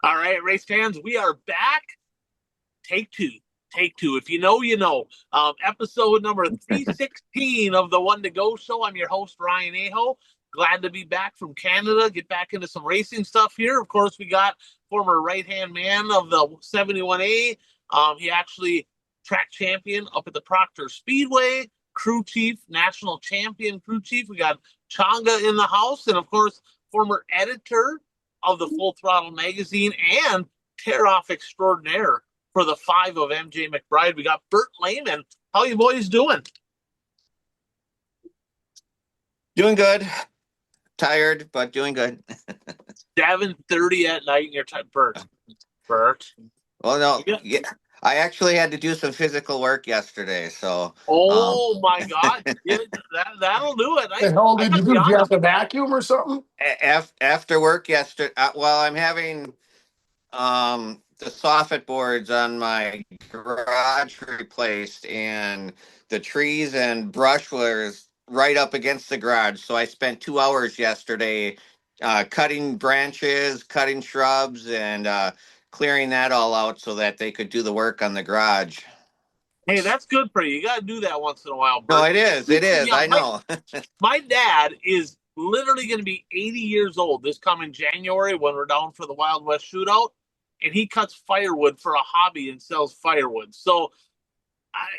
All right, race fans, we are back. Take two. Take two. If you know, you know. Episode number 316 of the One to Go show. I'm your host, Ryan Aho. Glad to be back from Canada. Get back into some racing stuff here. Of course, we got former right-hand man of the 71A. He actually track champion up at the Proctor Speedway, crew chief, national champion crew chief. We got Changa in the house, and of course, former editor of the Full Throttle magazine and tear-off extraordinaire for the 5 of MJ McBride. We got Bert Lehman. How you boys doing? Doing good. Tired, but doing good. 7:30 at night in your time, Bert. Well, no, yeah, I actually had to do some physical work yesterday, so. Oh my God, that'll do it. The hell did you do? Did you have to vacuum or something? After work yesterday, well, I'm having the soffit boards on my garage replaced, and the trees and brush was right up against the garage. So I spent 2 hours yesterday cutting branches, cutting shrubs, and clearing that all out so that they could do the work on the garage. Hey, that's good for you. You got to do that once in a while, Bert. No, it is. It is. Yeah, I know. My dad is literally going to be 80 years old this coming January when we're down for the Wild West Shootout, and he cuts firewood for a hobby and sells firewood. So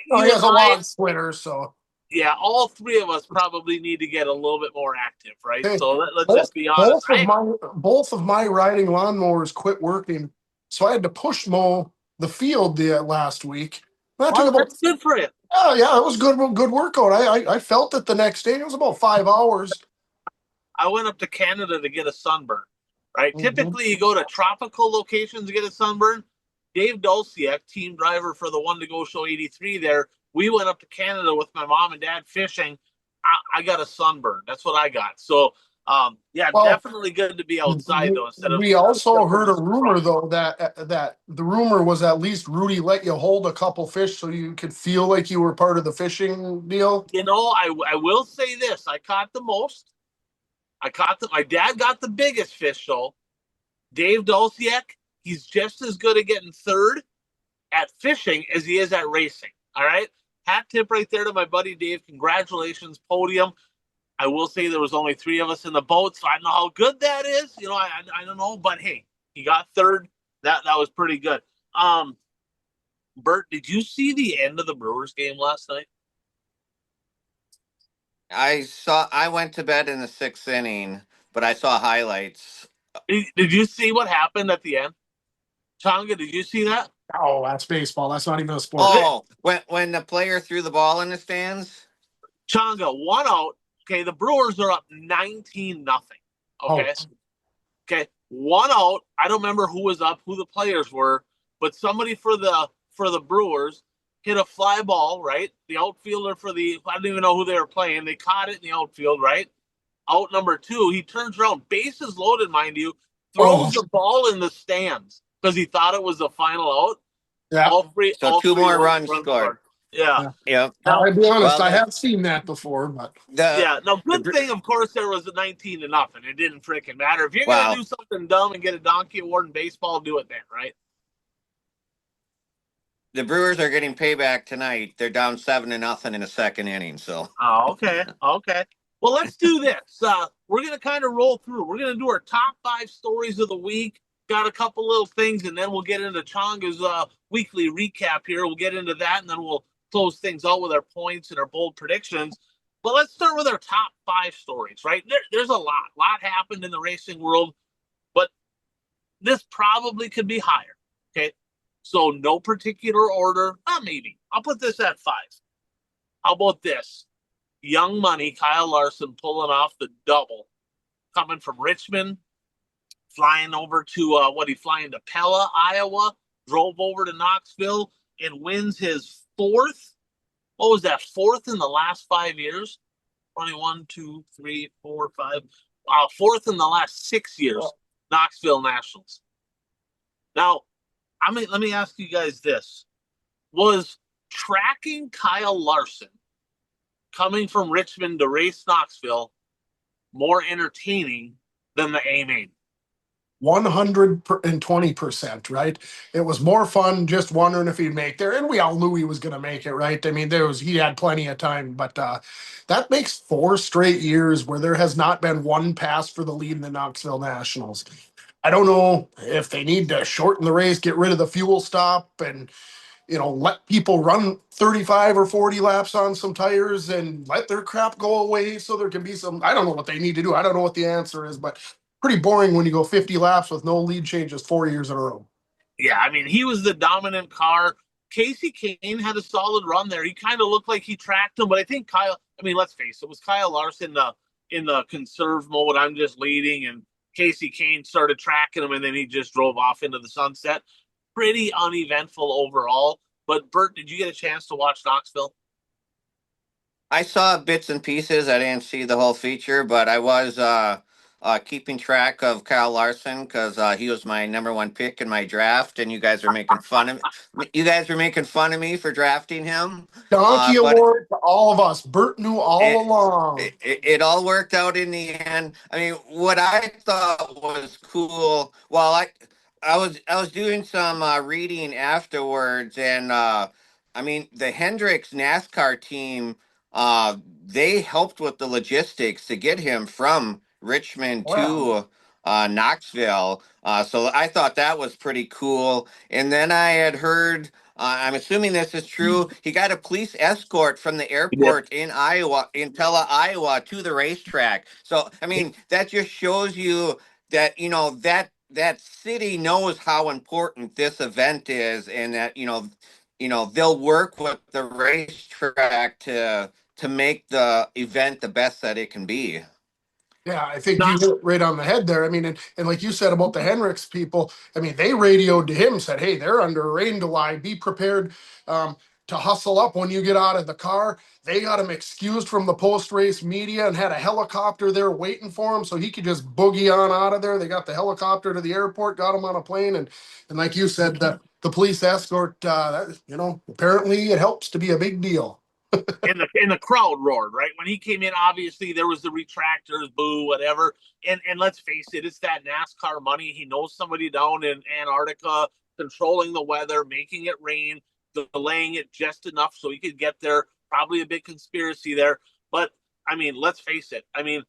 he has a lawn splitter, so. Yeah, all three of us probably need to get a little bit more active, right? Hey, so let's just be honest. Both of my riding lawnmowers quit working, so I had to push mow the field last week. That's good for you. Oh, yeah, it was good workout. I felt it the next day. It was about 5 hours. I went up to Canada to get a sunburn, right? Mm-hmm. Typically, you go to tropical locations to get a sunburn. Dave Dulciak, team driver for the One to Go Show 83 there, we went up to Canada with my mom and dad fishing. I got a sunburn. That's what I got. So, definitely good to be outside, though. We also heard a rumor, though, that the rumor was at least Rudy let you hold a couple fish so you could feel like you were part of the fishing deal. You know, I will say this. I caught the most. My dad got the biggest fish, though. Dave Dulciak, he's just as good at getting third at fishing as he is at racing. All right? Hat tip right there to my buddy Dave. Congratulations, podium. I will say there was only 3 of us in the boat, so I don't know how good that is. You know, I don't know, but hey, he got third. That was pretty good. Bert, did you see the end of the Brewers game last night? I went to bed in the 6th inning, but I saw highlights. Did you see what happened at the end? Changa, did you see that? Oh, that's baseball. That's not even a sport. Oh, when the player threw the ball in the stands? Changa, 1 out. Okay, the Brewers are up 19-0. Okay. Oh. Okay, 1 out. I don't remember who was up, who the players were, but somebody for the Brewers hit a fly ball, right? The outfielder I don't even know who they were playing. They caught it in the outfield, right? Out number 2, he turns around, bases loaded, mind you, throws the ball in the stands because he thought it was the final out. Yeah. All 2 more runs scored. Yeah. Now, I'll be honest, I have seen that before, but good thing, of course, there was a 19-0. It didn't freaking matter. If you're gonna do something dumb and get a donkey award in baseball, do it then, right? The Brewers are getting payback tonight. They're down 7-0 in the 2nd inning. So. Oh, okay. Well, let's do this. We're gonna kind of roll through. We're gonna do our top 5 stories of the week. Got a couple little things, and then we'll get into Changa's weekly recap here. We'll get into that, and then we'll close things out with our points and our bold predictions. But let's start with our top 5 stories, right? There's a lot happened in the racing world, but this probably could be higher, okay? So no particular order. Maybe. I'll put this at 5. How about this? Young money, Kyle Larson pulling off the double, coming from Richmond, flying over to, flying to Pella, Iowa, drove over to Knoxville, and wins his 4th. What was that? 4th in the last 5 years? 21, 2, 3, 4, 5. 4th in the last 6 years. Knoxville Nationals. Now, let me ask you guys this. Was tracking Kyle Larson coming from Richmond to race Knoxville more entertaining than the A-Main? 120%, right? It was more fun just wondering if he'd make there, and we all knew he was going to make it, right? I mean, he had plenty of time, but that makes 4 straight years where there has not been one pass for the lead in the Knoxville Nationals. I don't know if they need to shorten the race, get rid of the fuel stop, and let people run 35 or 40 laps on some tires and let their crap go away so there can be some. I don't know what they need to do. I don't know what the answer is, but pretty boring when you go 50 laps with no lead changes 4 years in a row. Yeah, I mean, he was the dominant car. Casey Kane had a solid run there. He kind of looked like he tracked him, but I think Kyle, I mean, let's face it, was Kyle Larson in the conserve mode, I'm just leading, and Casey Kane started tracking him, and then he just drove off into the sunset. Pretty uneventful overall. But Bert, did you get a chance to watch Knoxville? I saw bits and pieces. I didn't see the whole feature, but I was keeping track of Kyle Larson because he was my number one pick in my draft, and you guys were making fun of me. You guys were making fun of me for drafting him. Donkey But award to all of us. Bert knew all it, along. it all worked out in the end. I mean, what I thought was cool. Well, I was doing some reading afterwards, and I mean the Hendricks NASCAR team. They helped with the logistics to get him from Richmond Well, to Knoxville. So I thought that was pretty cool. And then I had heard. I'm assuming this is true. He got a police escort from the He did. airport in Iowa, in Pella, Iowa, to the racetrack. So I mean, that just shows you that that city knows how important this event is, and that they'll work with the racetrack to make the event the best that it can be. yeah, I think you Not hit it right on the head there. I mean, and like you said about the Hendricks people, I mean, they radioed to him, said, hey, they're under a rain delay. Be prepared to hustle up when you get out of the car. They got him excused from the post race media and had a helicopter there waiting for him so he could just boogie on out of there. They got the helicopter to the airport, got him on a plane. And like you said, the police escort, apparently it helps to be a big deal. in the crowd roared, right? When he came in, obviously there was the retractors, boo, whatever. And let's face it, it's that NASCAR money. He knows somebody down in Antarctica controlling the weather, making it rain, delaying it just enough so he could get there. Probably a big conspiracy there. But I mean, let's face it. I mean,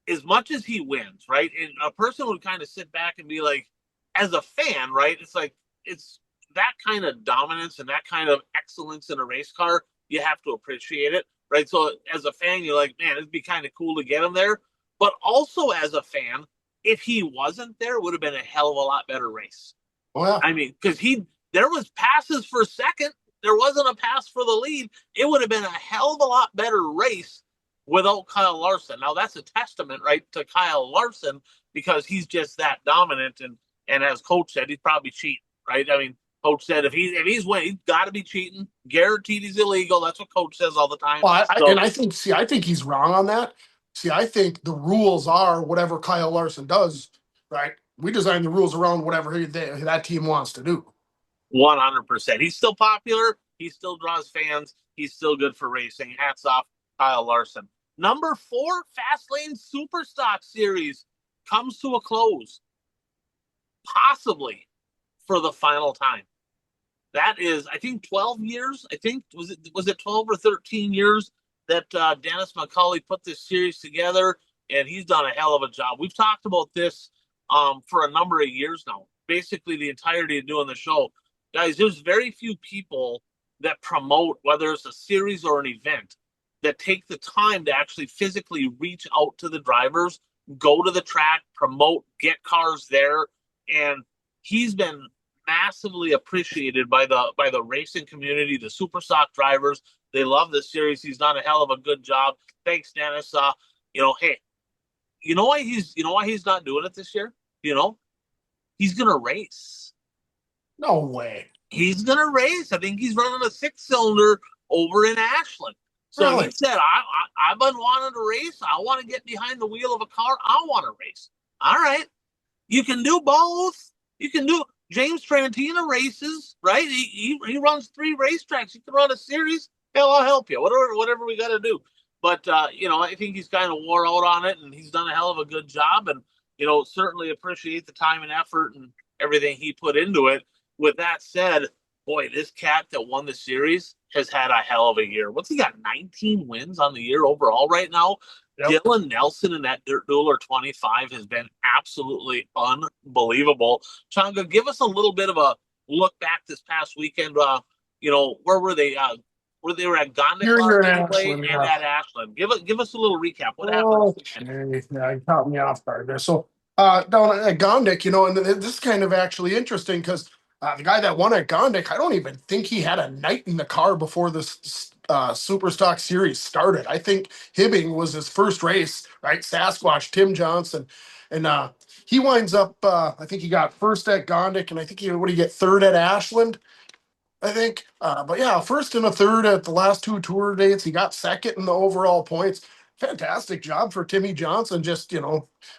as much as he wins, right? And a person would kind of sit back and be like, as a fan, right? It's like it's that kind of dominance and that kind of excellence in a race car, you have to appreciate it, right? So as a fan, you're like, man, it'd be kind of cool to get him there. But also as a fan, if he wasn't there, it would have been a hell of a lot better race. Well, I mean, because there was passes for second, there wasn't a pass for the lead. It would have been a hell of a lot better race without Kyle Larson. Now that's a testament, right, to Kyle Larson because he's just that dominant. And as Coach said, he's probably cheating, right? I mean, Coach said if he's winning, he's got to be cheating. Guaranteed he's illegal. That's what Coach says all the time. well, So I think he's wrong on that. See, I think the rules are whatever Kyle Larson does, right? We design the rules around whatever that team wants to do. 100%, he's still popular. He still draws fans. He's still good for racing. Hats off, Kyle Larson. Number 4, Fastlane Superstock Series comes to a close, possibly for the final time. That is, I think, 12 years. I think was it 12 or 13 years that Dennis McCauley put this series together, and he's done a hell of a job. We've talked about this for a number of years now, basically the entirety of doing the show. Guys, there's very few people that promote, whether it's a series or an event, that take the time to actually physically reach out to the drivers, go to the track, promote, get cars there, and he's been massively appreciated by the racing community, the super stock drivers. They love this series. He's done a hell of a good job. Thanks, Dennis. Hey, you know why he's not doing it this year? He's gonna race. No way. He's gonna race. I think he's running a 6-cylinder over in Ashland. So Really? he said, I've been wanting to race. I want to get behind the wheel of a car. I want to race. All right. You can do both. You can do James Trantina races, right? He runs 3 racetracks. You can run a series. Hell, I'll help you. Whatever we got to do. But I think he's kind of wore out on it, and he's done a hell of a good job. And certainly appreciate the time and effort and everything he put into it. With that said, boy, this cat that won the series has had a hell of a year. What's he got? 19 wins on the year overall right now. Yep. Dylan Nelson in that Dirt Dueler 25 has been absolutely unbelievable. Changa, give us a little bit of a look back this past weekend. Where were they? Where they were at Gondik You're last in Saturday Ashland, and yeah. at Ashland. Give us a little recap. What happened this weekend? Okay, yeah, you caught me off guard there. So, down at Gondik, and this is kind of actually interesting because the guy that won at Gondik, I don't even think he had a night in the car before this Superstock series started. I think Hibbing was his first race, right? Sasquatch, Tim Johnson, and he winds up. I think he got first at Gondik, and I think what did he get, third at Ashland? I think. But yeah, first and a third at the last two tour dates. He got second in the overall points. Fantastic job for Timmy Johnson. Just,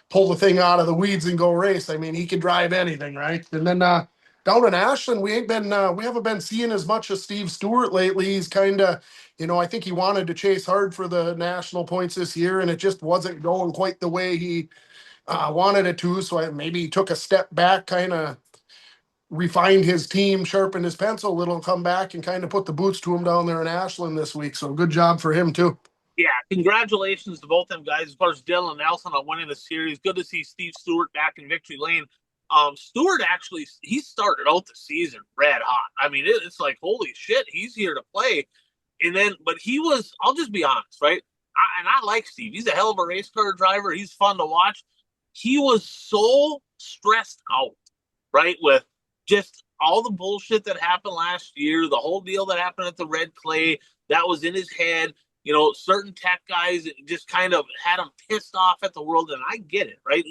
pull the thing out of the weeds and go race. I mean, he can drive anything, right? And then down in Ashland, we haven't been seeing as much of Steve Stewart lately. He's kind of, I think he wanted to chase hard for the national points this year, and it just wasn't going quite the way he wanted it to. So maybe he took a step back, kind of refined his team, sharpened his pencil a little, come back and kind of put the boots to him down there in Ashland this week. So good job for him too. Yeah, congratulations to both them guys. As far as Dylan Nelson on winning the series, good to see Steve Stewart back in victory lane. Stewart actually he started out the season red hot. I mean, it's like holy shit, he's here to play. And then, but he was. I'll just be honest, right? I like Steve. He's a hell of a race car driver. He's fun to watch. He was so stressed out, right, with just all the bullshit that happened last year, the whole deal that happened at the Red Clay that was in his head. Certain tech guys just kind of had him pissed off at the world, and I get it, right?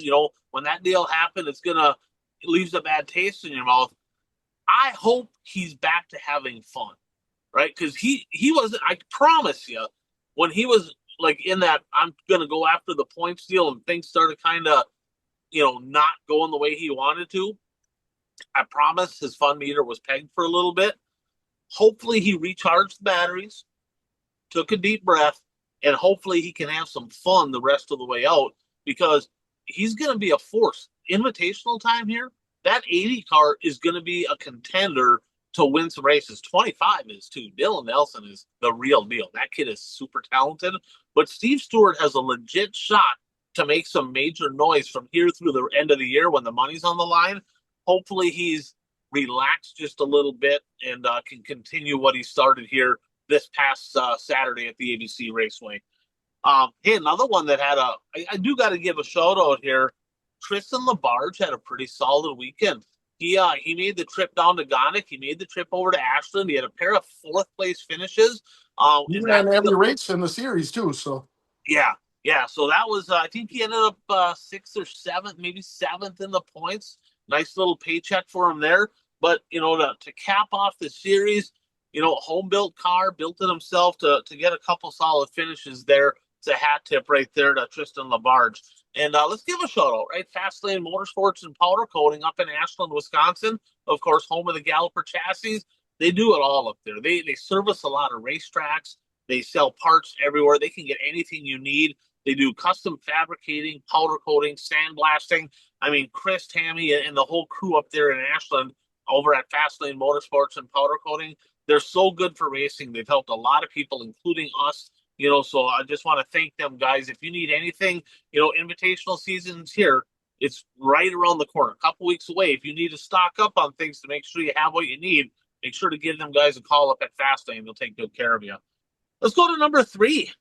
When that deal happened, it leaves a bad taste in your mouth. I hope he's back to having fun, right? Because he wasn't. I promise you, when he was like in that, I'm gonna go after the points deal, and things started kind of, not going the way he wanted to. I promise his fun meter was pegged for a little bit. Hopefully, he recharged the batteries, took a deep breath, and hopefully he can have some fun the rest of the way out because he's going to be a force. Invitational time here, that 80 car is going to be a contender to win some races. 25 is too. Dylan Nelson is the real deal. That kid is super talented, but Steve Stewart has a legit shot to make some major noise from here through the end of the year when the money's on the line. Hopefully he's relaxed just a little bit and can continue what he started here this past Saturday at the ABC Raceway. Hey, another one that I do got to give a shout out here. Tristan LaBarge had a pretty solid weekend. He made the trip down to Gondik. He made the trip over to Ashland. He had a pair of fourth place finishes. He ran every race in the series too. So yeah. So that was I think he ended up sixth or seventh, maybe seventh in the points. Nice little paycheck for him there. But to cap off the series, home built car, built it himself to get a couple solid finishes there. It's a hat tip right there to Tristan LaBarge. And let's give a shout out, right? Fastlane Motorsports and Powder Coating up in Ashland, Wisconsin. Of course, home of the Galloper chassis. They do it all up there. They service a lot of racetracks. They sell parts everywhere. They can get anything you need. They do custom fabricating, powder coating, sandblasting. I mean, Chris, Tammy, and the whole crew up there in Ashland over at Fastlane Motorsports and Powder Coating, they're so good for racing. They've helped a lot of people, including us. So I just want to thank them, guys. If you need anything, invitational season's here. It's right around the corner, a couple weeks away. If you need to stock up on things to make sure you have what you need, make sure to give them guys a call up at Fastlane. They'll take good care of you. Let's go to number 3.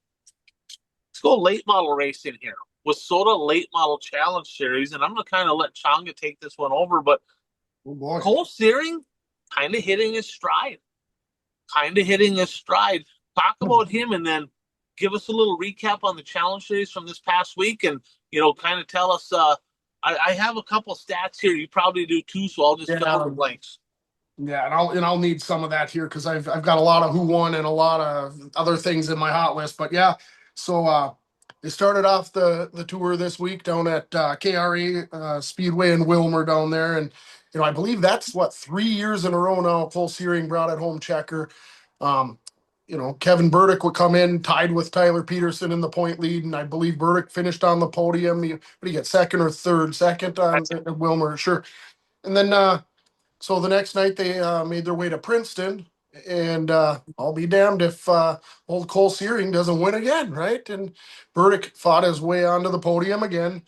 Let's go late model racing here. WISSOTA Late Model Challenge Series, and I'm going to kind of let Changa take this one over, but Cole Searing kind of hitting his stride. Talk about him and then give us a little recap on the challenge series from this past week and, kind of tell us, I have a couple stats here. You probably do too, so I'll just fill in the blanks. Yeah, and I'll need some of that here because I've got a lot of who won and a lot of other things in my hot list. But yeah, so they started off the tour this week down at KRA Speedway in Wilmer down there, and I believe that's 3 years in a row now. Cole Searing brought it home checker. Kevin Burdick would come in tied with Tyler Peterson in the point lead, and I believe Burdick finished on the podium. What did he get, second or third? Second on Wilmer, sure. And then so the next night they made their way to Princeton, and I'll be damned if old Cole Searing doesn't win again, right? And Burdick fought his way onto the podium again,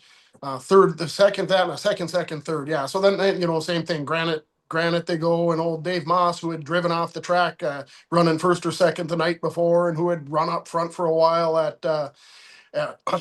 third, the second, that, and a second, third, yeah. So then same thing. Granite, they go, and old Dave Moss, who had driven off the track, running first or second the night before, and who had run up front for a while at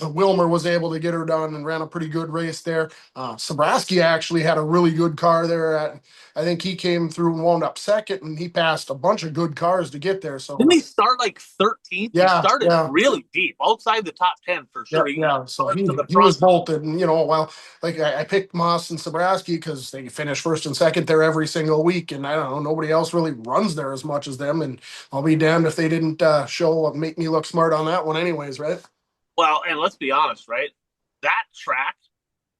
Wilmer, was able to get her done and ran a pretty good race there. Sobraski actually had a really good car there. I think he came through and wound up second, and he passed a bunch of good cars to get there. So didn't he start like 13th? He yeah, started yeah. really deep, outside the top 10 for Yeah, sure. yeah. So he was bolted, and well, like I picked Moss and Sobraski because they finish first and second there every single week, and I don't know, nobody else really runs there as much as them, and I'll be damned if they didn't make me look smart on that one, anyways, right? Well, and let's be honest, right? That track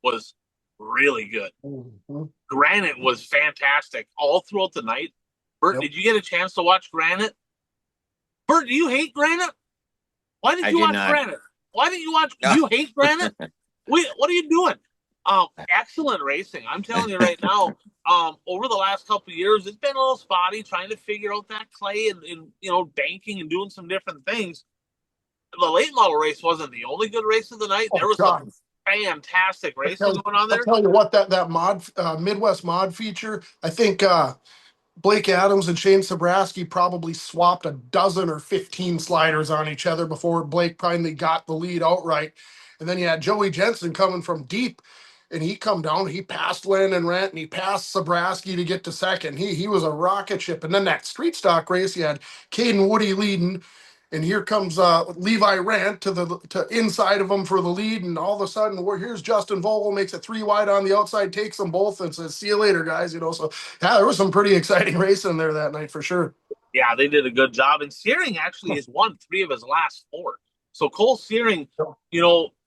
was really good. Mm-hmm. Granite was fantastic all throughout the night. Bert, did you get a chance to watch Granite? Bert, do you hate Granite? Why did you watch Granite? Why didn't you watch? You hate Granite? Wait, what are you doing? Excellent racing. I'm telling you right now. Over the last couple of years, it's been a little spotty trying to figure out that clay and banking and doing some different things. The late model race wasn't the only good race of the night. There was some fantastic racing going on there. I'll tell you what, that mod Midwest mod feature, I think Blake Adams and Shane Sobraski probably swapped a dozen or 15 sliders on each other before Blake finally got the lead outright. And then you had Joey Jensen coming from deep, and he come down, he passed Landon Rant, and he passed Sobraski to get to second. He was a rocket ship. And then that street stock race, you had Caden Woody leading, and here comes Levi Rant to inside of him for the lead, and all of a sudden, here's Justin Vogel, makes it 3 wide on the outside, takes them both, and says, "See you later, guys." So yeah, there was some pretty exciting racing there that night for sure. Yeah, they did a good job, and Searing actually has won 3 of his last 4. So Cole Searing,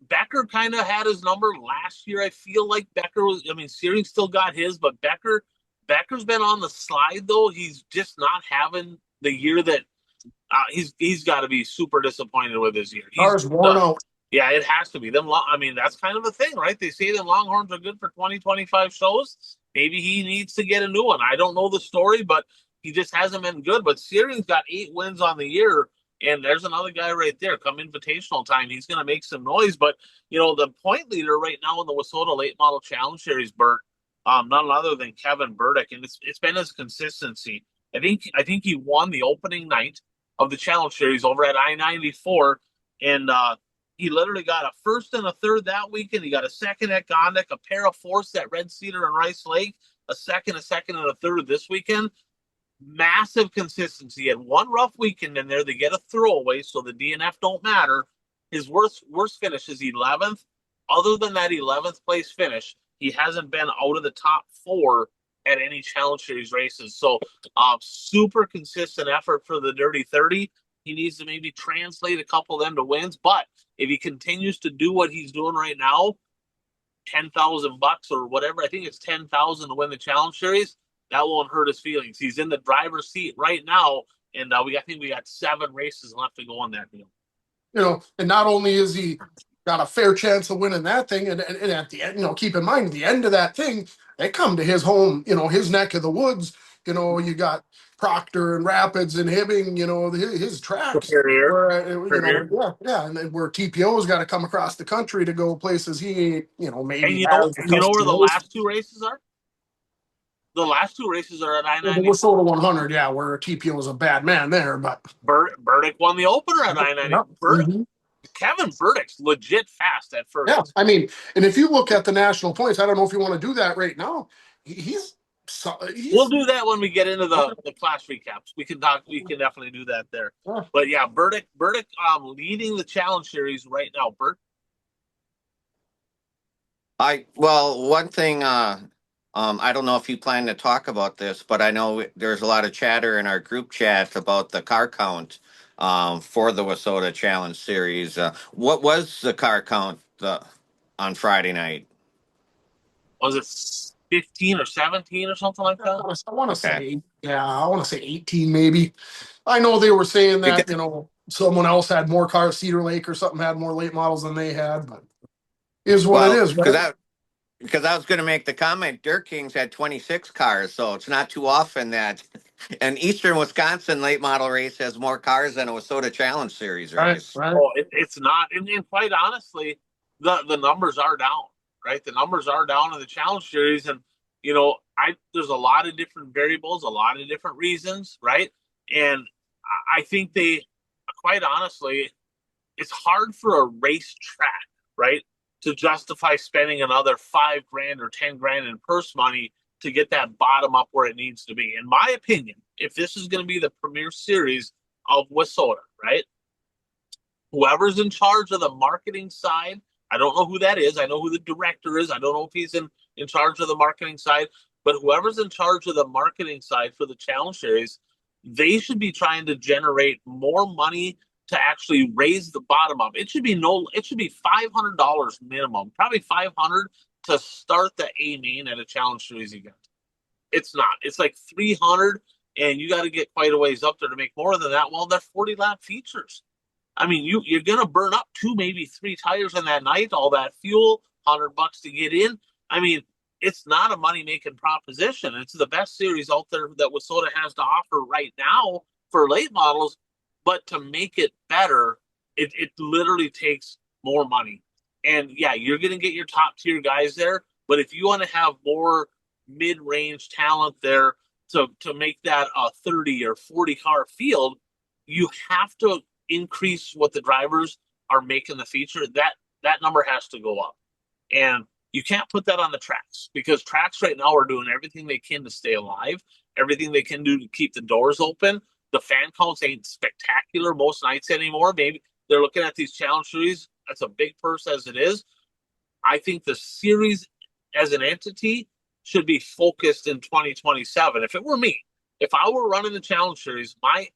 Becker kind of had his number last year. I feel like Searing still got his, but Becker's been on the slide though. He's just not having the year that. He's got to be super disappointed with his year. Car's worn out. Yeah, it has to be. That's kind of a thing, right? They say the Longhorns are good for 20, 25 shows. Maybe he needs to get a new one. I don't know the story, but he just hasn't been good. But Searing's got 8 wins on the year, and there's another guy right there. Come invitational time, he's going to make some noise. But, the point leader right now in the WISSOTA Late Model Challenge Series, Bert, none other than Kevin Burdick, and it's been his consistency. I think he won the opening night of the Challenge Series over at I-94, and he literally got a first and a third that weekend. He got a second at Gondik, a pair of fourths at Red Cedar and Rice Lake, a second, and a third this weekend. Massive consistency. He had one rough weekend in there. They get a throwaway, so the DNF don't matter. His worst finish is 11th. Other than that 11th place finish, he hasn't been out of the top 4 at any Challenge Series races. So super consistent effort for the Dirty 30. He needs to maybe translate a couple of them to wins. But if he continues to do what he's doing right now, $10,000 or whatever, I think it's 10,000 to win the Challenge Series, that won't hurt his feelings. He's in the driver's seat right now, and I think we got 7 races left to go on that deal. And not only is he got a fair chance of winning that thing, and at the end, keep in mind, at the end of that thing, they come to his home, his neck of the woods. You got Proctor and Rapids and Hibbing, his tracks. And where TPO's got to come across the country to go places he ain't, maybe. And you know where the last 2 races are? The last 2 races are at I-94. The WISSOTA 100, yeah, where TPO was a bad man there, but Burdick won the opener at I-94. Mm-hmm. Kevin Burdick's legit fast at first. Yeah, and if you look at the national points, I don't know if you want to do that right now. We'll do that when we get into the class recaps. We can definitely do that there. Yeah. But yeah, Burdick leading the Challenge Series right now. Bert? One thing, I don't know if you plan to talk about this, but I know there's a lot of chatter in our group chat about the car count for the WISSOTA Challenge Series. What was the car count on Friday night? Was it 15 or 17 or something like that. I want to Okay. say, yeah, I want to say 18 maybe. I know they were saying that, someone else had more cars, Cedar Lake or something had more late models than they had, but is what it Well, is, right? because I was going to make the comment, Dirt Kings had 26 cars, so it's not too often that an Eastern Wisconsin late model race has more cars than a Wissota Challenge Series Right, race. right. Oh, it's not, and quite honestly, the numbers are down, right? The numbers are down in the challenge series, and I there's a lot of different variables, a lot of different reasons, right? And I think quite honestly, it's hard for a racetrack, right, to justify spending another $5,000 or $10,000 in purse money to get that bottom up where it needs to be. In my opinion, if this is going to be the premier series of Wissota, right? Whoever's in charge of the marketing side, I don't know who that is. I know who the director is. I don't know if he's in charge of the marketing side, but whoever's in charge of the marketing side for the challenge series, they should be trying to generate more money to actually raise the bottom up. It should be $500 minimum, probably 500 to start the A main at a challenge series event. It's not. It's like 300, and you got to get quite a ways up there to make more than that. Well, they're 40 lap features. I mean, you're gonna burn up 2, maybe 3 tires on that night, all that fuel, $100 to get in. I mean, it's not a money making proposition. It's the best series out there that Wissota has to offer right now for late models. But to make it better, it literally takes more money. And yeah, you're gonna get your top tier guys there, but if you want to have more mid range talent there to make that a 30 or 40 car field, you have to increase what the drivers are making the feature. That number has to go up, and you can't put that on the tracks, because tracks right now are doing everything they can to stay alive, everything they can do to keep the doors open. The fan counts ain't spectacular most nights anymore. Maybe they're looking at these challenge series. That's a big purse as it is. I think the series as an entity should be focused in 2027. If it were me, if I were running the challenge series, my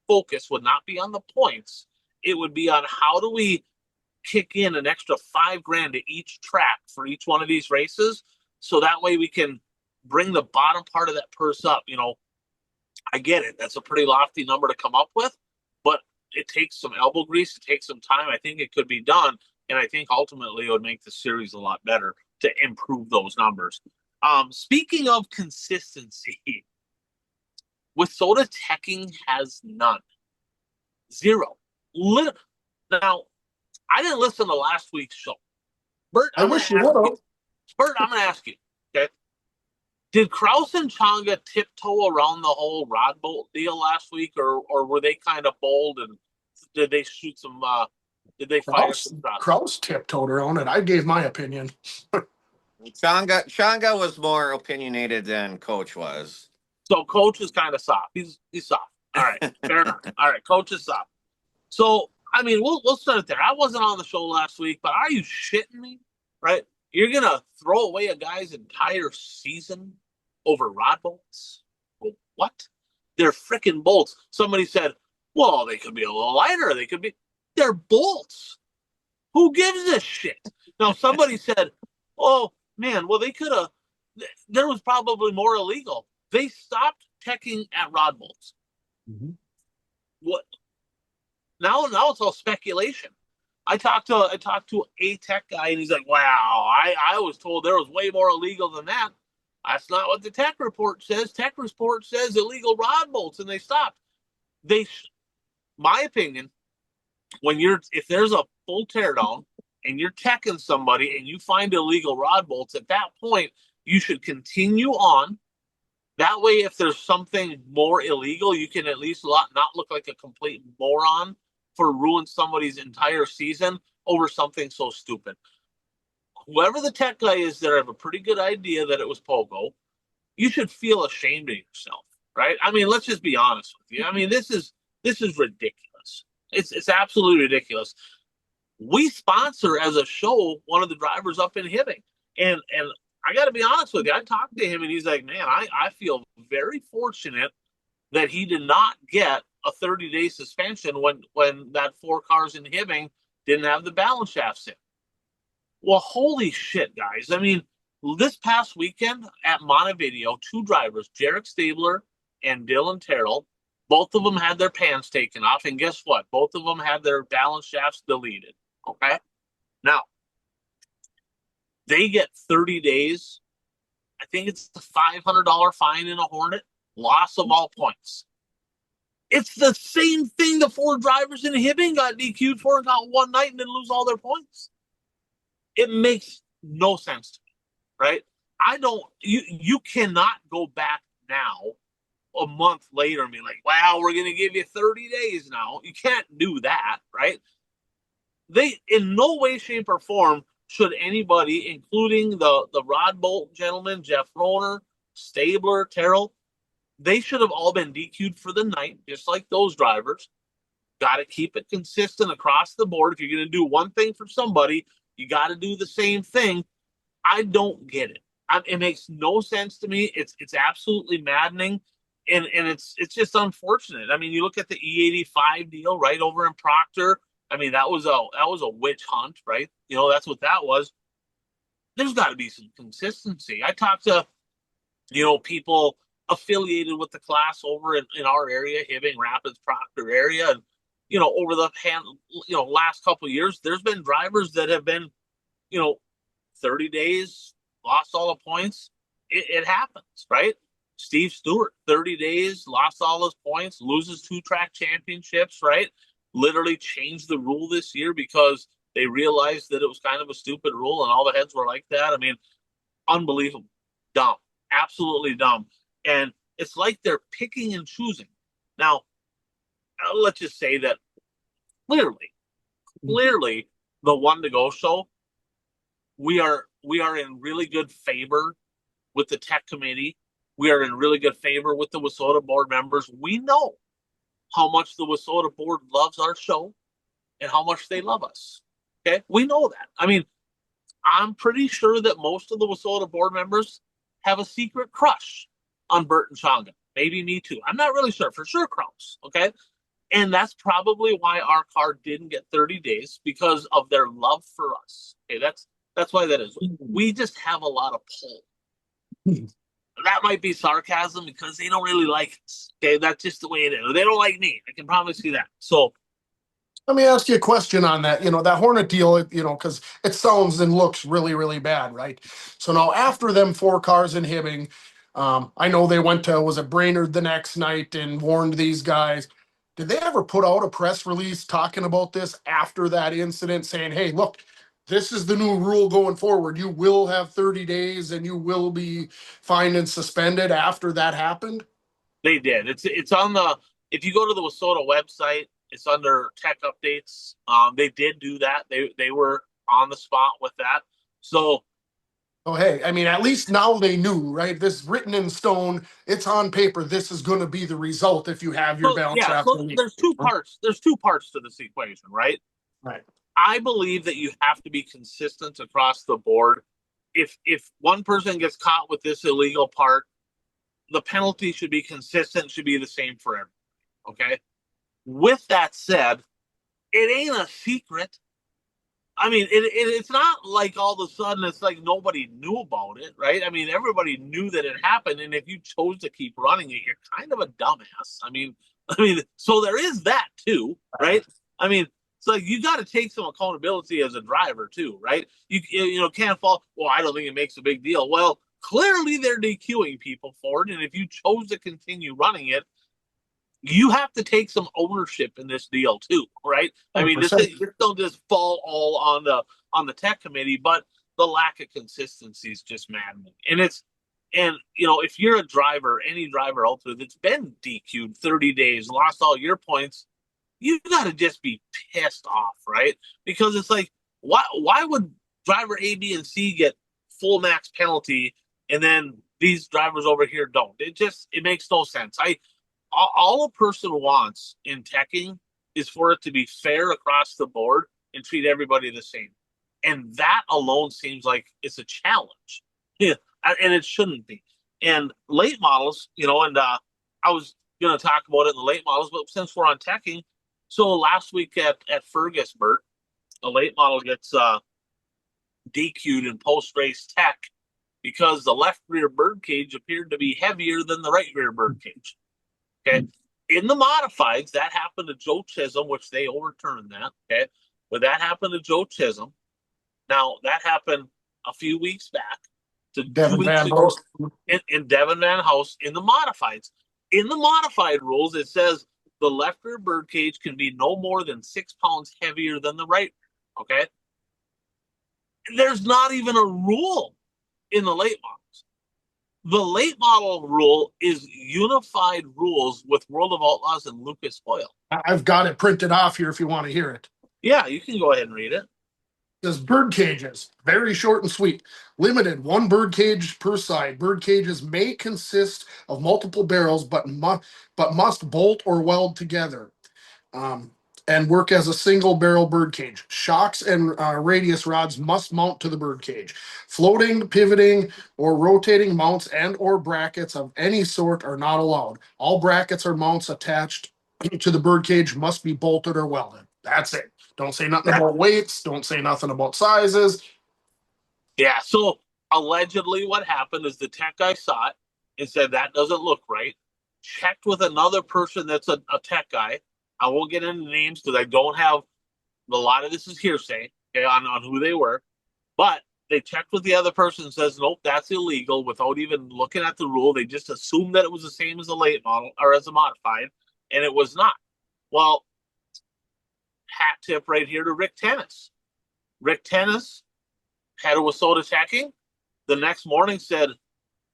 focus would not be on the points. It would be on how do we kick in an extra $5,000 to each track for each one of these races, so that way we can bring the bottom part of that purse up. I get it. That's a pretty lofty number to come up with, but it takes some elbow grease. It takes some time. I think it could be done, and I think ultimately it would make the series a lot better to improve those numbers. Speaking of consistency, Wissota Teching has none. Zero. Now, I didn't listen to last week's show. Bert, I wish you would have. Bert, I'm going to ask you, okay? Did Kraus and Changa tiptoe around the whole rod bolt deal last week, or were they kind of bold, and did they shoot some, did they fire some shots? Kraus tiptoed around it. I gave my opinion. Changa was more opinionated than Coach was. So Coach is kind of soft. He's soft. All right, fair enough. All right, Coach is soft. So, I mean, we'll start there. I wasn't on the show last week, but are you shitting me? Right? You're going to throw away a guy's entire season over rod bolts? Well, what? They're freaking bolts. Somebody said, well, they could be a little lighter. They're bolts. Who gives a shit? Now, somebody said, oh, man, well, there was probably more illegal. They stopped teching at rod bolts. Mm-hmm. What? Now it's all speculation. I talked to a tech guy, and he's like, wow, I was told there was way more illegal than that. That's not what the tech report says. Tech report says illegal rod bolts, and they stopped. My opinion, if there's a full teardown and you're teching somebody and you find illegal rod bolts, at that point, you should continue on. That way, if there's something more illegal, you can at least not look like a complete moron for ruin somebody's entire season over something so stupid. Whoever the tech guy is there, I have a pretty good idea that it was Pogo. You should feel ashamed of yourself, right? I mean, let's just be honest with you. I mean, this is ridiculous. It's absolutely ridiculous. We sponsor as a show one of the drivers up in Hibbing, and I got to be honest with you. I talked to him, and he's like, man, I feel very fortunate that he did not get a 30-day suspension when that 4 cars in Hibbing didn't have the balance shafts in. Well, holy shit, guys. I mean, This past weekend at Montevideo, two drivers, Jarek Stabler and Dylan Terrell, both of them had their pans taken off, and guess what? Both of them had their balance shafts deleted. Okay, now they get 30 days. I think it's a $500 fine in a Hornet, loss of all points. It's the same thing the four drivers in Hibbing got DQ'd for and got one night and then lose all their points. It makes no sense to me, right? You cannot go back now a month later and be like, wow, we're going to give you 30 days now. You can't do that, right? They, in no way, shape, or form, should anybody, including the Rod Bolt gentleman, Jeff Roner, Stabler, Terrell, they should have all been DQ'd for the night, just like those drivers. Got to keep it consistent across the board. If you're going to do one thing for somebody, you got to do the same thing. I don't get it. It makes no sense to me. It's absolutely maddening, and it's just unfortunate. I mean, you look at the E85 deal right over in Proctor. I mean, that was a witch hunt, right? You know, that's what that was. There's got to be some consistency. I talked to, people affiliated with the class over in our area, Hibbing, Rapids, Proctor area, and over the last couple of years, there's been drivers that have been, 30 days, lost all the points. It happens, right? Steve Stewart, 30 days, lost all his points, loses 2-track championships, right? Literally changed the rule this year because they realized that it was kind of a stupid rule and all the heads were like that. I mean, unbelievable. Dumb. Absolutely dumb. And it's like they're picking and choosing. Now, let's just say that clearly, the One to Go show, we are in really good favor with the tech committee. We are in really good favor with the WISSOTA board members. We know how much the WISSOTA board loves our show and how much they love us. Okay, we know that. I mean, I'm pretty sure that most of the WISSOTA board members have a secret crush on Bert and Changa. Maybe me too. I'm not really sure. For sure, Kraus. Okay, and that's probably why our car didn't get 30 days, because of their love for us. Okay, that's why that is. We just have a lot of pull. That might be sarcasm because they don't really like us. Okay, that's just the way it is. They don't like me. I can promise you that. So let me ask you a question on that. That Hornet deal, because it sounds and looks really, really bad, right? So now after them 4 cars in Hibbing, I know they went to, was it Brainerd the next night and warned these guys. Did they ever put out a press release talking about this after that incident, saying, hey, look, this is the new rule going forward. You will have 30 days and you will be fined and suspended after that happened? they did. It's on the, if you go to the WISSOTA website, it's under tech updates. They did do that. They were on the spot with that. So Oh, hey, I mean, at least now they knew, right? This written in stone, it's on paper. This is going to be the result if you have your balance shaft. So there's two parts. There's two parts to this equation, right? Right. I believe that you have to be consistent across the board. If one person gets caught with this illegal part, the penalty should be consistent, should be the same for everyone. Okay. With that said, it ain't a secret. I mean, it's not like all of a sudden it's like nobody knew about it, right? I mean, everybody knew that it happened, and if you chose to keep running it, you're kind of a dumbass. I mean, so there is that too, right? I mean, so you got to take some accountability as a driver too, right? You can't fall. Well, I don't think it makes a big deal. Well, clearly they're DQing people for it, and if you chose to continue running it, you have to take some ownership in this deal too, right? I mean, this don't just fall all on the tech committee, but the lack of consistency is just maddening. And if you're a driver, any driver out there that's been DQ'd 30 days, lost all your points, you got to just be pissed off, right? Because it's like, why would driver A, B, and C get full max penalty, and then these drivers over here don't? It makes no sense. All a person wants in teching is for it to be fair across the board and treat everybody the same. And that alone seems like it's a challenge. Yeah, and it shouldn't be. And late models, and I was going to talk about it in the late models, but since we're on teching, so last week at Fergus, Bert, a late model gets DQ'd in post-race tech because the left rear bird cage appeared to be heavier than the right rear bird cage. Okay. In the modifieds, that happened to Joe Chisholm, which they overturned that. Okay. But that happened to Joe Chisholm. Now, that happened a few weeks back to Devin 2 weeks Van ago Host. in Devin Van House in the modifieds. In the modified rules, it says the left rear bird cage can be no more than 6 pounds heavier than the right. Okay. There's not even a rule in the late models. The late model rule is unified rules with World of Outlaws and Lucas Oil. I've got it printed off here if you want to hear it. Yeah, you can go ahead and read it. It says bird cages, very short and sweet. Limited, one bird cage per side. Bird cages may consist of multiple barrels, but must bolt or weld together. And work as a single barrel bird cage. Shocks and radius rods must mount to the bird cage. Floating, pivoting, or rotating mounts and or brackets of any sort are not allowed. All brackets or mounts attached to the bird cage must be bolted or welded. That's it. Don't say nothing about weights. Don't say nothing about sizes. Yeah, so allegedly what happened is the tech guy saw it and said, that doesn't look right. Checked with another person that's a tech guy. I won't get into names because I don't have a lot of this is hearsay, okay, on who they were. But they checked with the other person and says, nope, that's illegal without even looking at the rule. They just assumed that it was the same as a late model or as a modified, and it was not. Well, hat tip right here to Rick Tennis. Rick Tennis, head of WISSOTA Teching, the next morning said,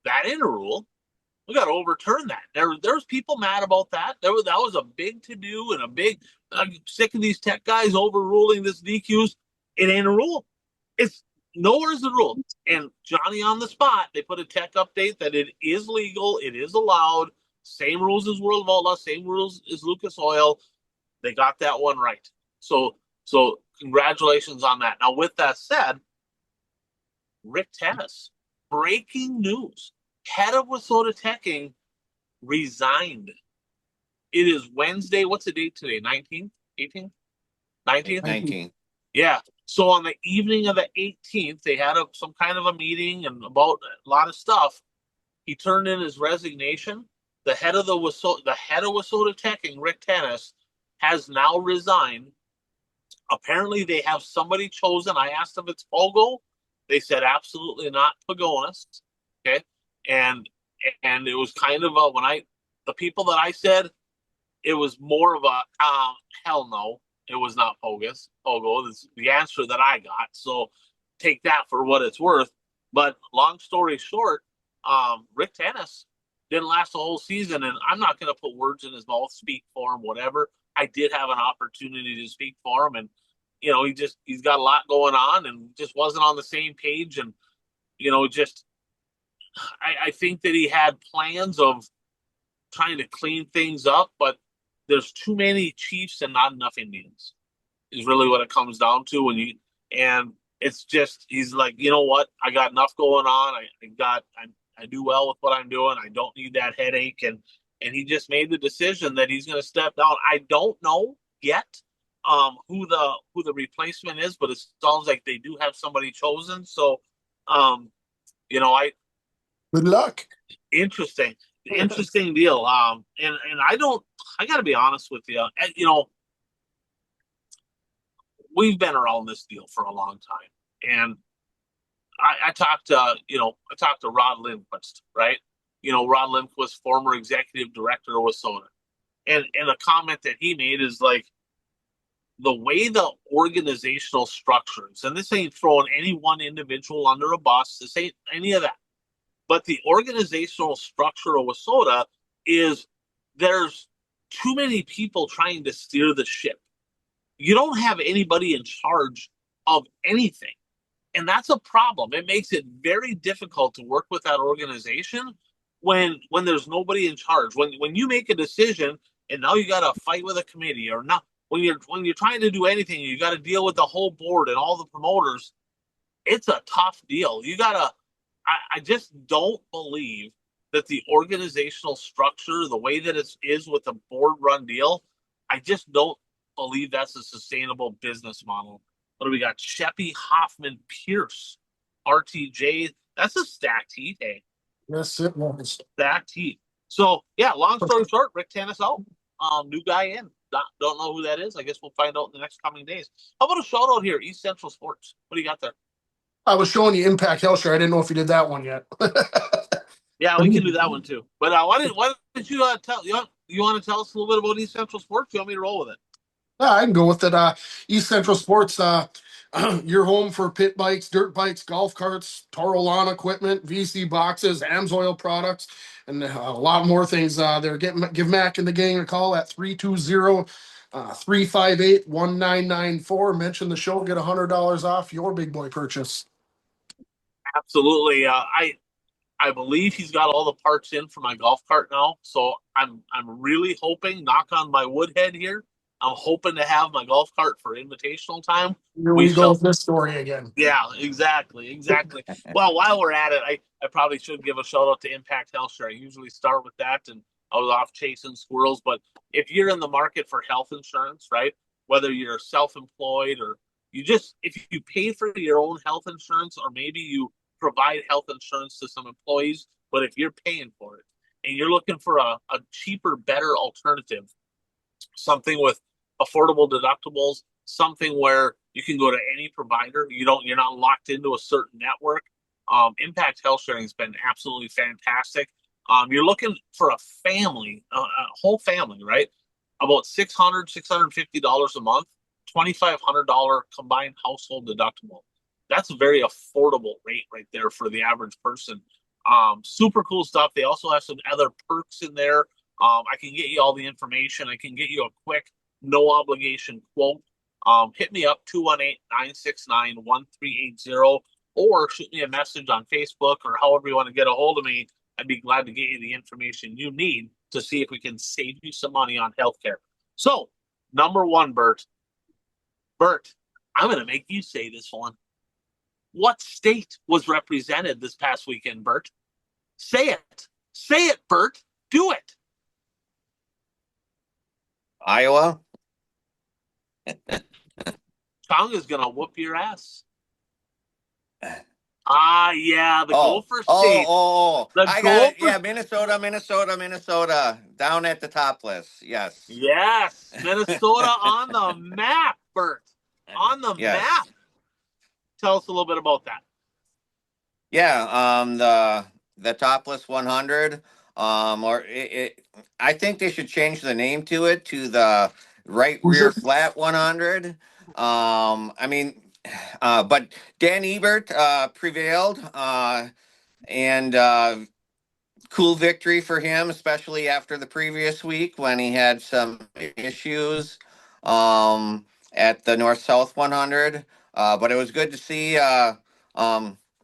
that ain't a rule. We got to overturn that. There's people mad about that. That was a big to do and a big. I'm sick of these tech guys overruling this DQs. It ain't a rule. It's nowhere's the rule. And Johnny on the spot, they put a tech update that it is legal, it is allowed. Same rules as World of Outlaws, same rules as Lucas Oil. They got that one right. So congratulations on that. Now, with that said, Rick Tennis, breaking news. Head of WISSOTA Teching resigned. It is Wednesday. What's the date today? 19th? 18th? 19th? 19. Yeah. So on the evening of the 18th, they had some kind of a meeting and about a lot of stuff. He turned in his resignation. The head of WISSOTA Teching, Rick Tennis, has now resigned. Apparently, they have somebody chosen. I asked if it's Pogo. They said absolutely not Pagonis. Okay. And it was kind of the people that I said, it was more of a hell no, it was not Pogo. That's the answer that I got. So take that for what it's worth. But long story short, Rick Tennis didn't last the whole season, and I'm not going to put words in his mouth, speak for him, whatever. I did have an opportunity to speak for him, and he's got a lot going on, and just wasn't on the same page, and just. I think that he had plans of trying to clean things up, but there's too many Chiefs and not enough Indians is really what it comes down to. And it's just, he's like, you know what? I got enough going on. I do well with what I'm doing. I don't need that headache. And he just made the decision that he's going to step down. I don't know yet who the replacement is, but it sounds like they do have somebody chosen. So, Good luck. Interesting deal. And I got to be honest with you. We've been around this deal for a long time, and I talked to Rod Lindquist, right? Rod Lindquist, former executive director of WISSOTA, and a comment that he made is like the way the organizational structures, and this ain't throwing any one individual under a bus. This ain't any of that. But the organizational structure of WISSOTA is there's too many people trying to steer the ship. You don't have anybody in charge of anything. And that's a problem. It makes it very difficult to work with that organization when there's nobody in charge. When you make a decision and now you got to fight with a committee, or not when you're trying to do anything, you got to deal with the whole board and all the promoters. It's a tough deal. I just don't believe that the organizational structure, the way that it is with a board-run deal, I just don't believe that's a sustainable business model. What do we got? Sheppy, Hoffman, Pierce, RTJ. That's a stacked heat, hey. Yes, it was. Stacked heat. So yeah, long story short, Rick Tannis out. New guy in. Don't know who that is. I guess we'll find out in the next coming days. How about a shout out here, East Central Sports? What do you got there? I was showing you Impact Healthshare. I didn't know if you did that one yet. Yeah, we can do that one too. But why did you tell you want to tell us a little bit about East Central Sports? You want me to roll with it? Yeah, I can go with it. East Central Sports, your home for pit bikes, dirt bikes, golf carts, Toro lawn equipment, VC boxes, AMSOIL products, and a lot more things. Give Mac and the gang a call at 320-358-1994. Mention the show, get $100 off your big boy purchase. Absolutely. I believe he's got all the parts in for my golf cart now. So I'm really hoping, knock on my wood head here, I'm hoping to have my golf cart for invitational time. Here we go with this story again. Yeah, exactly. Well, while we're at it, I probably should give a shout out to Impact Healthshare. I usually start with that, and I was off chasing squirrels. But if you're in the market for health insurance, right, whether you're self-employed or if you pay for your own health insurance, or maybe you provide health insurance to some employees, but if you're paying for it and you're looking for a cheaper, better alternative, something with affordable deductibles, something where you can go to any provider. You're not locked into a certain network. Impact Health Sharing has been absolutely fantastic. You're looking for a family, a whole family, right? About $650 a month, $2,500 combined household deductible. That's a very affordable rate right there for the average person. Super cool stuff. They also have some other perks in there. I can get you all the information. I can get you a quick, no obligation quote. Hit me up 218-969-1380 or shoot me a message on Facebook or however you want to get a hold of me. I'd be glad to get you the information you need to see if we can save you some money on healthcare. So, number one, Bert, I'm going to make you say this one. What state was represented this past weekend, Bert? Say it, Bert. Do it. Iowa. Tonga's gonna whoop your ass. Yeah, the Gopher State. I got it. Yeah, Minnesota. Down at the top list. Yes. Yes, Minnesota on the map, Bert. On the map. Tell us a little bit about that. Yeah, the topless 100. I think they should change the name to it to the right rear flat 100. But Dan Ebert prevailed, and cool victory for him, especially after the previous week when he had some issues at the North South 100. But it was good to see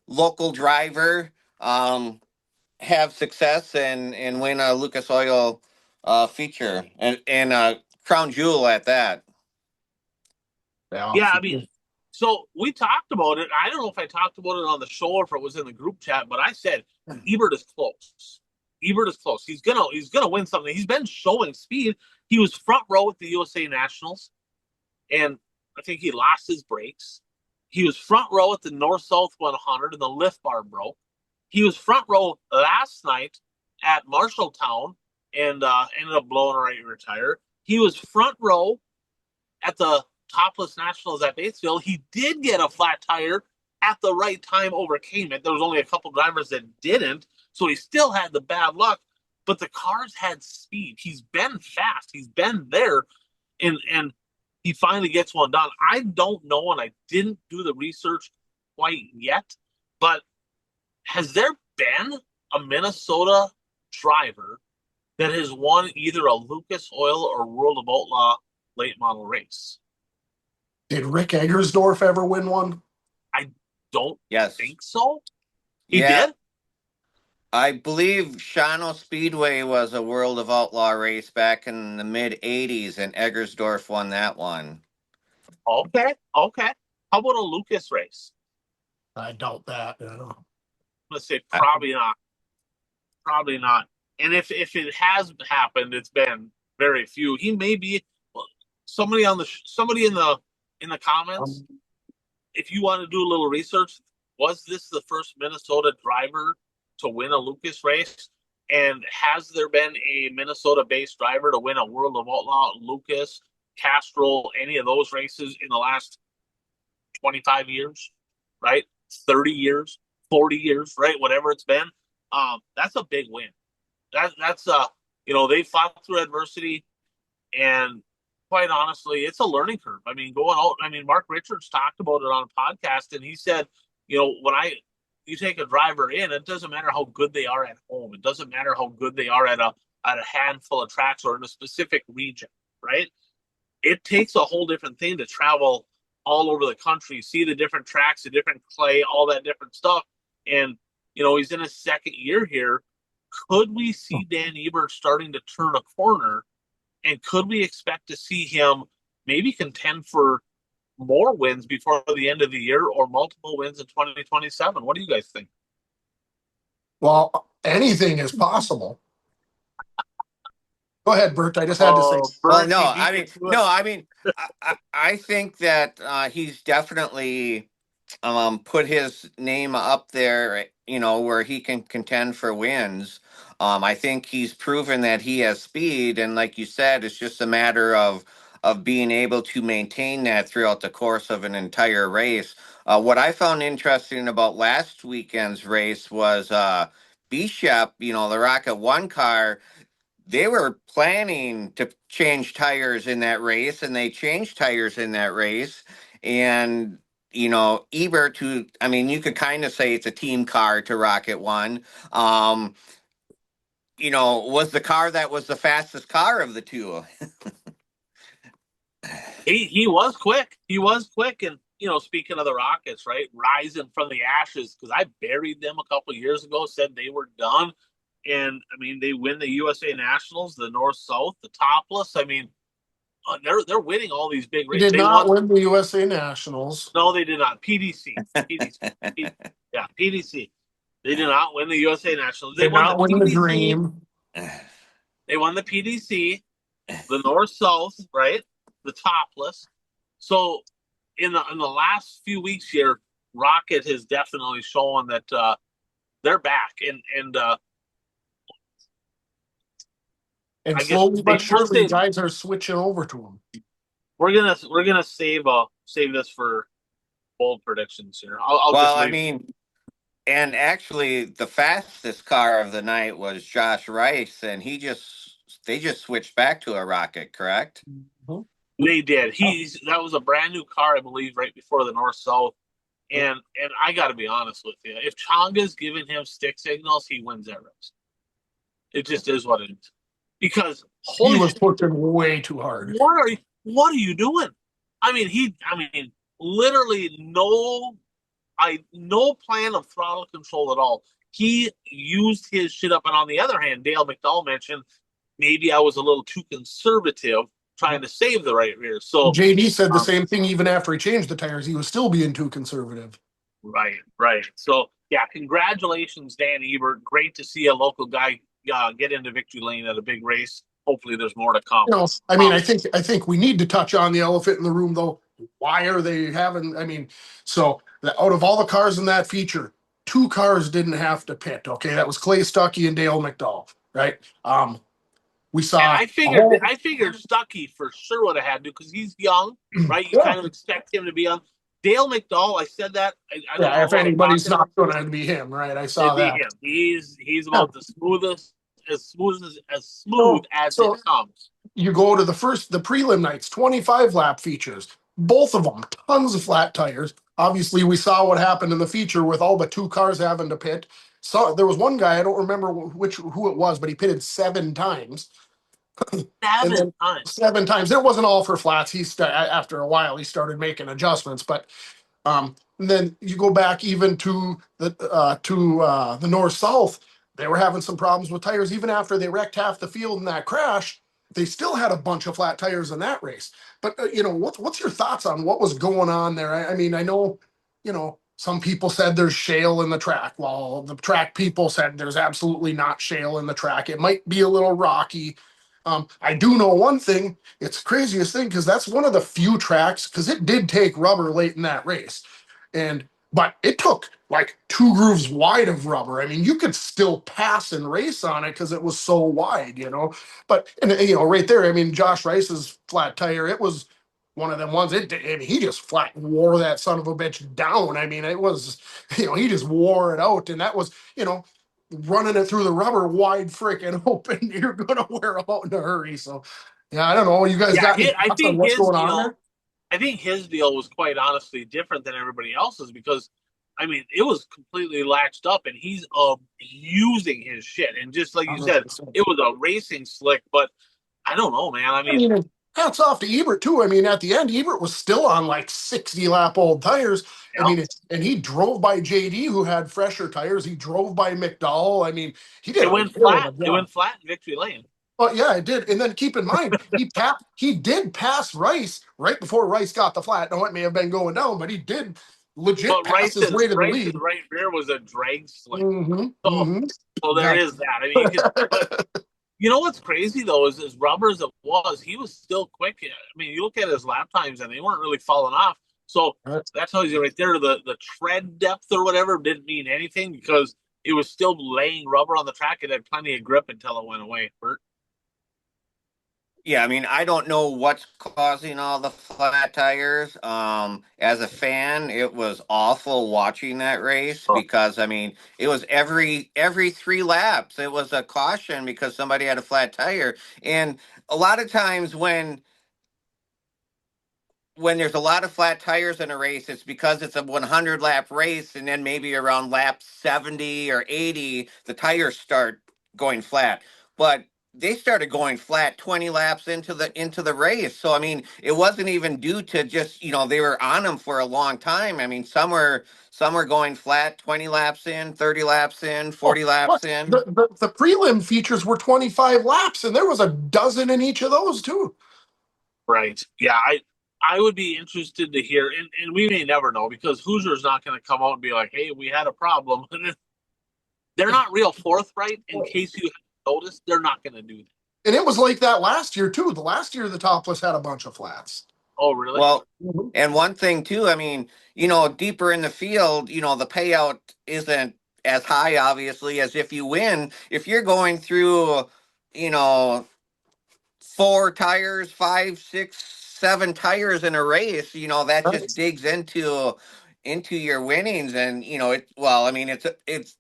local driver have success and win a Lucas Oil feature and a crown jewel at that. Yeah, I mean, so we talked about it. I don't know if I talked about it on the show or if it was in the group chat, but I said Ebert is close. He's gonna win something. He's been showing speed. He was front row at the USA Nationals, and I think he lost his brakes. He was front row at the North South 100, and the lift bar broke. He was front row last night at Marshalltown and ended up blowing a right retire. He was front row at the Topless Nationals at Batesville. He did get a flat tire at the right time, overcame it. There was only a couple drivers that didn't, so he still had the bad luck, but the cars had speed. He's been fast. He's been there, and he finally gets one done. I don't know, and I didn't do the research quite yet, but has there been a Minnesota driver that has won either a Lucas Oil or World of Outlaw late model race? Did Rick Eggersdorf ever win one? I don't think so. He did? I believe Shawano Speedway was a World of Outlaw race back in the mid 80s, and Eggersdorf won that one. Okay. How about a Lucas race? I doubt that. Let's say probably not. Probably not. And if it has happened, it's been very few. He may be somebody in the comments. If you want to do a little research, was this the first Minnesota driver to win a Lucas race? And has there been a Minnesota-based driver to win a World of Outlaw, Lucas, Castrol, any of those races in the last 25 years, right? 30 years, 40 years, right? Whatever it's been. That's a big win. That's they fought through adversity, and quite honestly, it's a learning curve. I mean, going out, I mean, Mark Richards talked about it on a podcast, and he said, when you take a driver in, it doesn't matter how good they are at home. It doesn't matter how good they are at a handful of tracks or in a specific region, right? It takes a whole different thing to travel all over the country, see the different tracks, the different clay, all that different stuff. And, he's in his second year here. Could we see Dan Ebert starting to turn a corner? And could we expect to see him maybe contend for more wins before the end of the year or multiple wins in 2027? What do you guys think? Well, anything is possible. Go ahead, Bert. I just had to say. Oh, Well, Bert, no, you I beat mean, me to it. no, I mean, I think that he's definitely put his name up there, where he can contend for wins. I think he's proven that he has speed, and like you said, it's just a matter of being able to maintain that throughout the course of an entire race. What I found interesting about last weekend's race was Bishop, the Rocket One car. They were planning to change tires in that race, and they changed tires in that race. And Ebert, who, I mean, you could kind of say it's a team car to Rocket One, was the car that was the fastest car of the two. He was quick. He was quick. And, speaking of the Rockets, right? Rising from the ashes, because I buried them a couple years ago, said they were done. And I mean, they win the USA Nationals, the North South, the Topless. I mean, they're winning all these big He races. did They not won. win the USA Nationals. No, they did not. PDC. PDC. Yeah, PDC. They did not win the USA Nationals. They Did won the not win the PDC. Dream. They won the PDC, the North South, right? The Topless. So in the last few weeks here, Rocket has definitely shown that they're back, and And I guess slowly they but will surely, say guys are switching over to him. we're gonna save this for bold predictions here. I'll Well, just I leave. mean, and actually, the fastest car of the night was Josh Rice, and they just switched back to a Rocket, correct? Mhm. They did. That was a brand new car, I believe, right before the North South. And I got to be honest with you, if Chonga's giving him stick signals, he wins that race. It just is what it is. Because He holy was shit, pushing way too hard. what are you doing? I mean, literally no plan of throttle control at all. He used his shit up, and on the other hand, Dale McDowell mentioned maybe I was a little too conservative trying to save the right rear. So JD said the um, same thing even after he changed the tires. He was still being too conservative. right. So yeah, congratulations, Dan Ebert. Great to see a local guy get into victory lane at a big race. Hopefully, there's more to come. I mean, Um, I think we need to touch on the elephant in the room, though. Why are they having? I mean, so out of all the cars in that feature, two cars didn't have to pit. Okay, that was Clay Stuckey and Dale McDowell, right? We and saw I a figured whole. I figured Stuckey for sure would have had to because he's young, right? You Yeah, kind of expect him to be young. Dale McDowell, I said that. I don't yeah. know If who I was anybody's talking to. not going to be him, right? I saw It'd be that. him. He's Yeah. about the smoothest, as smooth So, as it so comes. you go to the prelim nights, 25 lap features, both of them, tons of flat tires. Obviously, we saw what happened in the feature with all but two cars having to pit. So there was one guy, I don't remember who it was, but he pitted 7 times. And Seven then times. 7 times. It wasn't all for flats. After a while, he started making adjustments. But and then you go back even to the north south. They were having some problems with tires even after they wrecked half the field in that crash. They still had a bunch of flat tires in that race. But what's your thoughts on what was going on there? I mean, I know some people said there's shale in the track. Well, the track people said there's absolutely not shale in the track. It might be a little rocky. I do know one thing. It's the craziest thing because that's one of the few tracks because it did take rubber late in that race. And but it took like 2 grooves wide of rubber. I mean, you could still pass and race on it because it was so wide, you know. But and you know, right there, I mean, Josh Rice's flat tire, it was one of them ones. And he just flat wore that son of a bitch down. I mean, it was, you know, he just wore it out, and that was, you know, running it through the rubber wide freaking open. You're gonna wear them out in a hurry. So, yeah, I don't know. You guys Yeah, got any I thoughts on think what's his going on deal. there? I think his deal was quite honestly different than everybody else's because, I mean, it was completely latched up, and he's using his shit. And just like you said, 100%. it was a racing slick. But I don't know, man. I I mean, mean, and hats off to Ebert too. I mean, at the end, Ebert was still on like 60 lap old tires. I yeah, mean, and he drove by JD who had fresher tires. He drove by McDowell. I mean, he did it a went hell of flat. a It job. went flat in victory lane. But yeah, it did. And then keep in mind, he did pass Rice right before Rice got the flat. Now it may have been going down, but he did legit But pass his way to the Rice's lead. right rear was a drag slick. Mm-hmm. So Mm-hmm. there Yeah. is that. I mean, you could, but you know what's crazy though is as rubber as it was, he was still quick. I mean, you look at his lap times and they weren't really falling off. So Right. that tells you right there the tread depth or whatever didn't mean anything because it was still laying rubber on the track. It had plenty of grip until it went away. Bert. Yeah, I mean, I don't know what's causing all the flat tires. As a fan, it was awful watching that race because I mean, it was every 3 laps, it was a caution because somebody had a flat tire. And a lot of times when there's a lot of flat tires in a race, it's because it's a 100 lap race, and then maybe around lap 70 or 80, the tires start going flat. But they started going flat 20 laps into the race. So I mean, it wasn't even due to just, they were on them for a long time. I mean, some were going flat 20 laps in, 30 laps in, Oh, 40 what? laps in. The prelim features were 25 laps, and there was a dozen in each of those too. Right. Yeah. I would be interested to hear, and we may never know because Hoosier's not going to come out and be like, "Hey, we had a problem." They're not real forthright. In case you noticed, they're not going to do that. And it was like that last year too. The last year the topless had a bunch of flats. Oh, really? Well, Mhm. and one thing too, I mean, deeper in the field, the payout isn't as high, obviously, as if you win. If you're going through, you know, 4 tires, 5, 6, 7 tires in a race, that just Right. digs into your winnings. And well, I mean, it's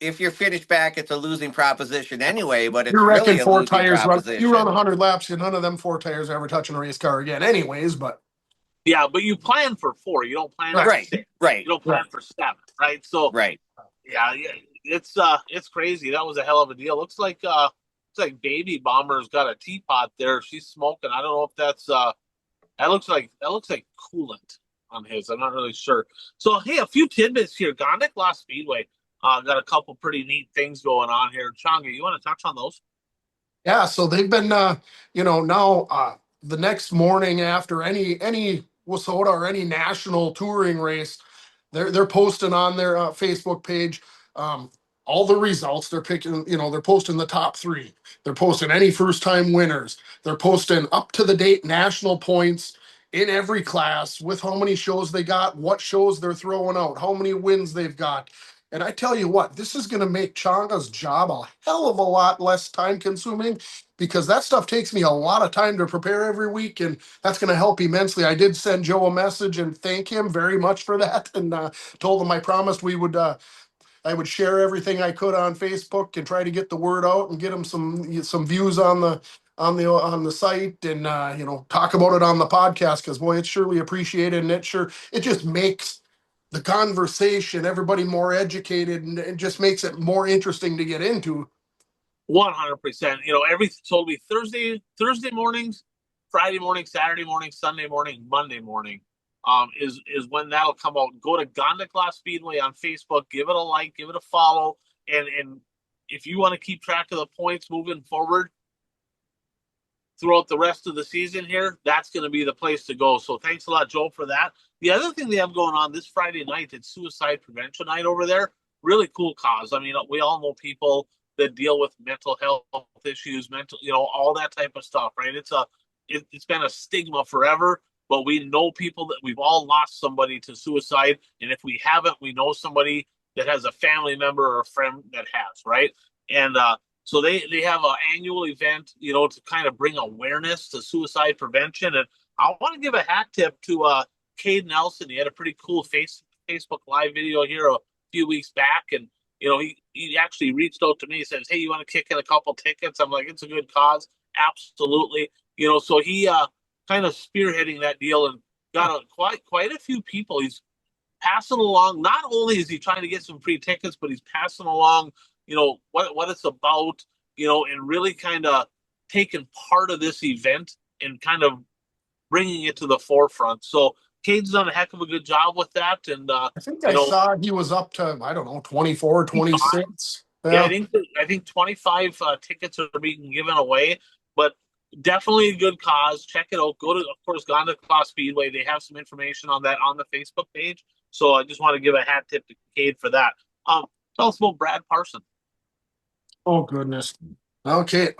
if you're finished back, it's a losing proposition anyway, but You it's reckon really a four losing tires run? You run proposition. 100 laps, and none of them 4 tires ever touching a race car again, anyways. But Yeah, but you plan for 4. You don't plan right, for Right, 6. right, You don't yeah. plan for 7, right? So right. yeah, it's crazy. That was a hell of a deal. Looks like Baby Bomber's got a teapot there. She's smoking. I don't know if that looks like coolant on his. I'm not really sure. So hey, a few tidbits here. Gondik Lost Speedway got a couple pretty neat things going on here. Changa, you want to touch on those? Yeah, so they've been, now the next morning after any WISSOTA or any national touring race, they're posting on their Facebook page um, all the results. They're picking, they're posting the top three. They're posting any first time winners. They're posting up to the date national points in every class with how many shows they got, what shows they're throwing out, how many wins they've got. And I tell you what, this is going to make Changa's job a hell of a lot less time consuming because that stuff takes me a lot of time to prepare every week. And that's going to help immensely. I did send Joe a message and thank him very much for that, and told him I promised I would share everything I could on Facebook and try to get the word out and get him some views on the site, and talk about it on the podcast because boy, it's surely appreciated, and it just makes the conversation everybody more educated, and it just makes it more interesting to get into. 100%. So it'll be Thursday mornings, Friday morning, Saturday morning, Sunday morning, Monday morning. Is when that'll come out. Go to Gondikla Speedway on Facebook, give it a like, give it a follow, and if you want to keep track of the points moving forward throughout the rest of the season here, that's going to be the place to go. So thanks a lot, Joe, for that. The other thing they have going on this Friday night, it's Suicide Prevention Night over there. Really cool cause. I mean, we all know people that deal with mental health issues, all that type of stuff, right? It's been a stigma forever. but we know people that we've all lost somebody to suicide. And if we haven't, we know somebody that has a family member or a friend that has, right? And so they have an annual event, to kind of bring awareness to suicide prevention. And I want to give a hat tip to Cade Nelson. He had a pretty cool Facebook Live video here a few weeks back, and he actually reached out to me. He says, "Hey, you want to kick in a couple tickets?" I'm like, "It's a good cause, absolutely." So he kind of spearheading that deal and got quite a few people. He's passing along. Not only is he trying to get some free tickets, but he's passing along, what it's about, and really kind of taking part of this event and kind of bringing it to the forefront. So Cade's done a heck of a good job with that, and I think I saw he was up to, I don't know, 24, 26. yeah, Yeah. I think 25 tickets are being given away, but definitely a good cause. Check it out. Go to, of course, Gonda Claw Speedway. They have some information on that on the Facebook page. So I just want to give a hat tip to Cade for that. Tell us about Brad Parson. Oh, goodness. Okay.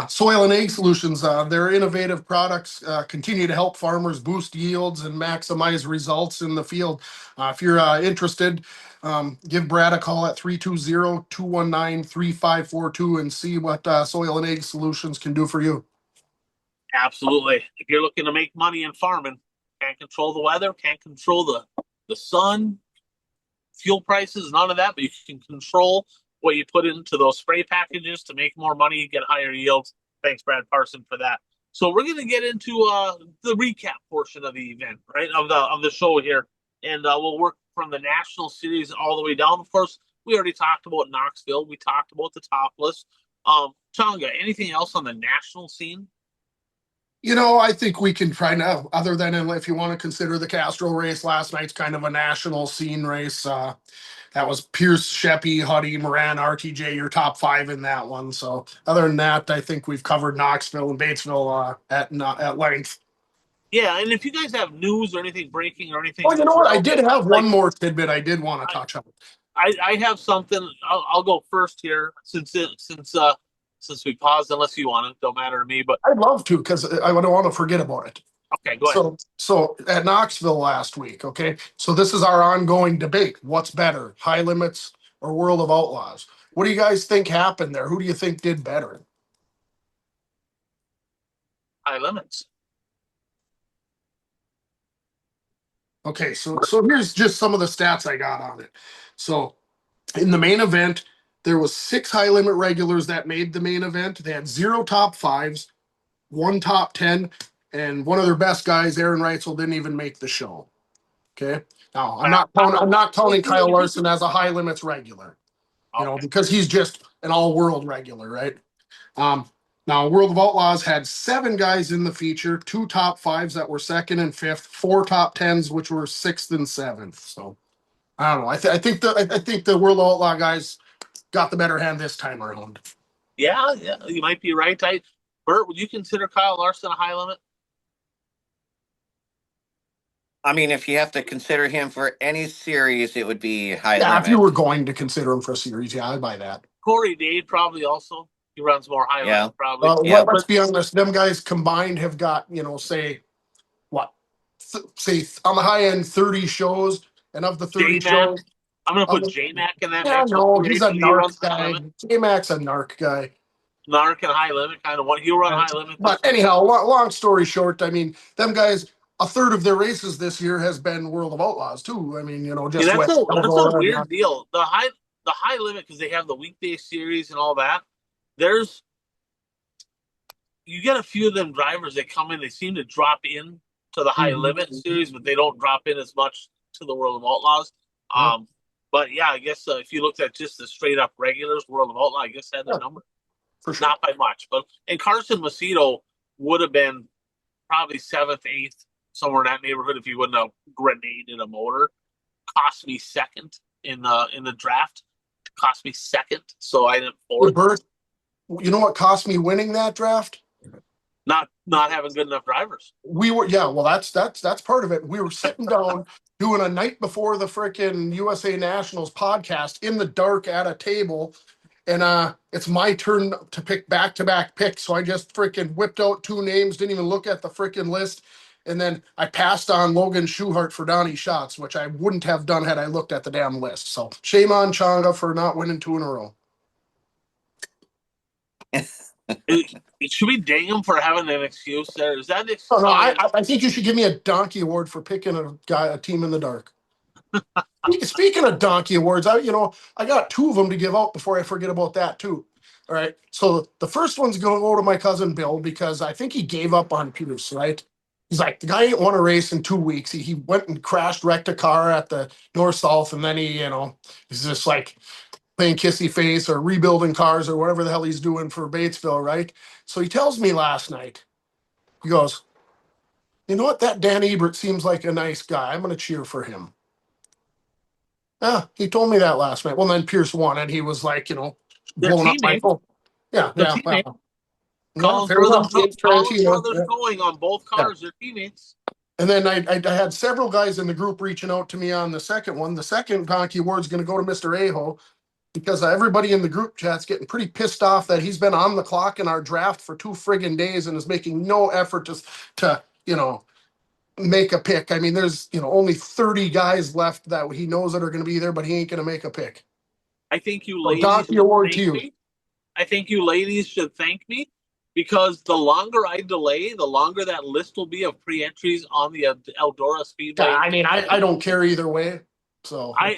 Soil and Egg Solutions, their innovative products continue to help farmers boost yields and maximize results in the field. If you're interested, give Brad a call at 320-219-3542 and see what Soil and Egg Solutions can do for you. Absolutely. If you're looking to make money in farming, can't control the weather, can't control the sun, fuel prices, none of that, but you can control what you put into those spray packages to make more money, get higher yields. Thanks, Brad Parson, for that. So we're going to get into the recap portion of the event, right, of the show here, and we'll work from the national series all the way down. Of course, we already talked about Knoxville. We talked about the Topless. Changa, anything else on the national scene? I think we can try now, other than if you want to consider the Castro race last night's kind of a national scene race. That was Pierce, Sheppy, Huddy, Moran, RTJ, your top five in that one. So other than that, I think we've covered Knoxville and Batesville at length. Yeah, and if you guys have news or anything breaking or anything, Oh, you know what? I did have one more tidbit I did want to touch on. I have something. I'll go first here since we paused. Unless you want it, don't matter to me. But I'd love to because I don't want to forget about it. okay, go ahead. So at Knoxville last week, okay. So this is our ongoing debate. What's better, High Limits or World of Outlaws? What do you guys think happened there? Who do you think did better? High Limits. Okay, so here's just some of the stats I got on it. So in the main event, there was 6 high limit regulars that made the main event. They had 0 top 5s, 1 top 10, and one of their best guys, Aaron Reitzel, didn't even make the show. Okay. Now I'm not counting Kyle Larson as a high limits regular, because he's just an all world regular, right? Now World of Outlaws had 7 guys in the feature, 2 top 5s that were 2nd and 5th, 4 top 10s which were 6th and 7th. So I don't know. I think the World of Outlaw guys got the better hand this time around. Yeah, you might be right. Bert, would you consider Kyle Larson a high limit? I mean, if you have to consider him for any series, it would be high Yeah, limit. if you were going to consider him for a series, yeah, I'd buy that. Corey Dade probably also. He runs more high limit, probably. Well, let's be honest. Them guys combined have got, say on the high end 30 shows, and of the 30 shows, I'm going to put J-Mac in that yeah, mix. no, he's a narc guy. J-Mac's a narc guy. Narc and high limit, kind of what he'll run high limit. But anyhow, long story short, I mean, them guys, a third of their races this year has been World of Outlaws too. I mean, just that's a weird deal. The high limit, because they have the weekday series and all that. You get a few of them drivers that come in, they seem to drop in to the high limit series, but they don't drop in as much to the World of Outlaws. But yeah, I guess if you looked at just the straight up regulars, World of Outlaw, I guess had their number. For sure. Not by much, and Carson Macedo would have been probably 7th, 8th, somewhere in that neighborhood if he wouldn't have grenaded a motor. Cost me 2nd in the draft. Cost me 2nd, so I didn't 4th. Bert, you know what cost me winning that draft? Not having good enough drivers. That's part of it. We were sitting down doing a night before the frickin' USA Nationals podcast in the dark at a table. And it's my turn to pick back-to-back picks. So I just freaking whipped out 2 names, didn't even look at the freaking list. And then I passed on Logan Schuhart for Donnie Schatz, which I wouldn't have done had I looked at the damn list. So shame on Changa for not winning 2 in a row. Should we ding him for having an excuse there? Is that an excuse? Oh, no, I think you should give me a donkey award for picking a team in the dark. Speaking of donkey awards, I got 2 of them to give out before I forget about that too. All right. So the first one's going to go to my cousin Bill because I think he gave up on Pierce, right? He's like, the guy ain't won a race in 2 weeks. He went and wrecked a car at the North South, and then he's just like playing kissy face or rebuilding cars or whatever the hell he's doing for Batesville, right? So he tells me last night, he goes, you know what? That Dan Ebert seems like a nice guy. I'm going to cheer for him. He told me that last night. Well, then Pierce won, and he was like, Their blowing up my teammate. phone. Yeah, The yeah. teammate. Well, Collins brothers going on both cars. They're teammates. And then I had several guys in the group reaching out to me on the second one. The second donkey award's going to go to Mr. Aho because everybody in the group chat's getting pretty pissed off that he's been on the clock in our draft for 2 friggin' days and is making no effort to make a pick. I mean, there's only 30 guys left that he knows that are going to be there, but he ain't going to make a pick. I think you So ladies donkey award to you. me. I think you ladies should thank me because the longer I delay, the longer that list will be of pre-entries on the Eldora Speedway. Yeah, I mean, I don't care either way. So I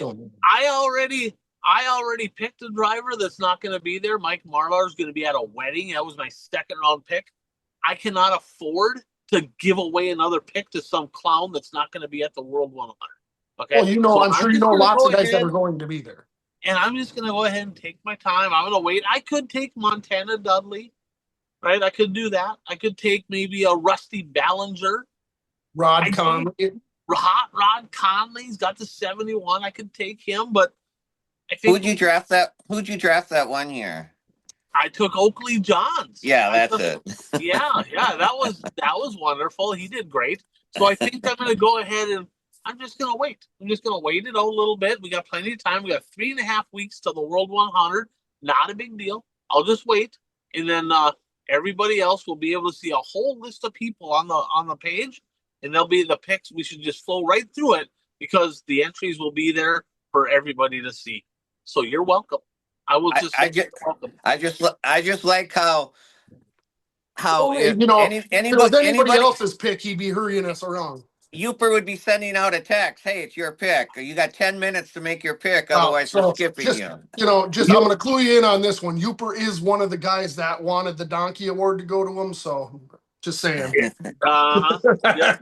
already picked a driver that's not going to be there. Mike Marlar is going to be at a wedding. That was my second round pick. I cannot afford to give away another pick to some clown that's not going to be at the World 100. Okay. Well, So I'm sure lots of guys that are going to be there. And I'm just going to go ahead and take my time. I'm going to wait. I could take Montana Dudley, right? I could do that. I could take maybe a Rusty Ballinger. Rod Conley. Hot Rod Conley's got the 71. I could take him, but I think. Who'd you draft that 1 year? I took Oakley Johns. Yeah, that's it. yeah, that was wonderful. He did great. So I think I'm going to go ahead and I'm just going to wait. I'm just going to wait it out a little bit. We got plenty of time. We got 3.5 weeks till the World 100. Not a big deal. I'll just wait, and then everybody else will be able to see a whole list of people on the page, and they'll be the picks. We should just flow right through it because the entries will be there for everybody to see. So you're welcome. I will just. I just like how anybody else's pick, he'd be hurrying us around. Uper would be sending out a text. Hey, it's your pick. You got 10 minutes to make your pick. Otherwise, we're skipping you. I'm going to clue you in on this one. Uper is one of the guys that wanted the donkey award to go to him. So just saying. Yeah.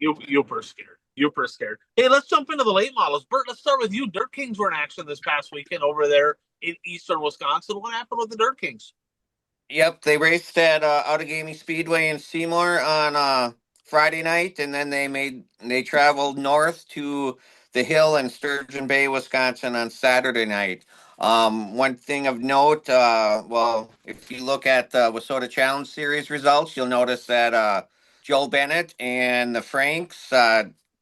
Uper's scared. Uper's scared. Hey, let's jump into the late models. Bert, let's start with you. Dirt Kings were in action this past weekend over there in eastern Wisconsin. What happened with the Dirt Kings? Yep, they raced at Outagamie Speedway in Seymour on Friday night, and then they traveled north to the Hill in Sturgeon Bay, Wisconsin on Saturday night. One thing of note, if you look at the WISSOTA Challenge Series results, you'll notice that Joe Bennett and the Franks,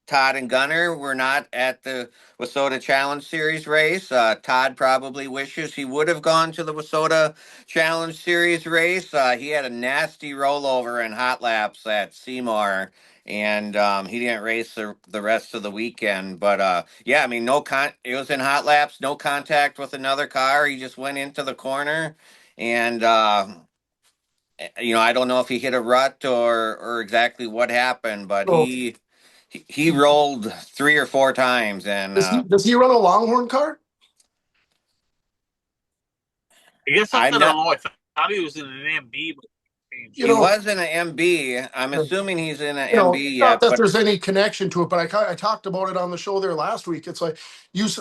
Todd and Gunner, were not at the WISSOTA Challenge Series race. Todd probably wishes he would have gone to the WISSOTA Challenge Series race. He had a nasty rollover in hot laps at Seymour, and he didn't race the rest of the weekend. But yeah, I mean, it was in hot laps, no contact with another car. He just went into the corner, and I don't know if he hit a rut or exactly what happened, but he rolled 3 or 4 times. And does he run a Longhorn car? I guess I don't know. I thought he was in an MB. He was in an MB. I'm assuming he's in an MB yet. Not that there's any connection to it, but I talked about it on the show there last week. It's like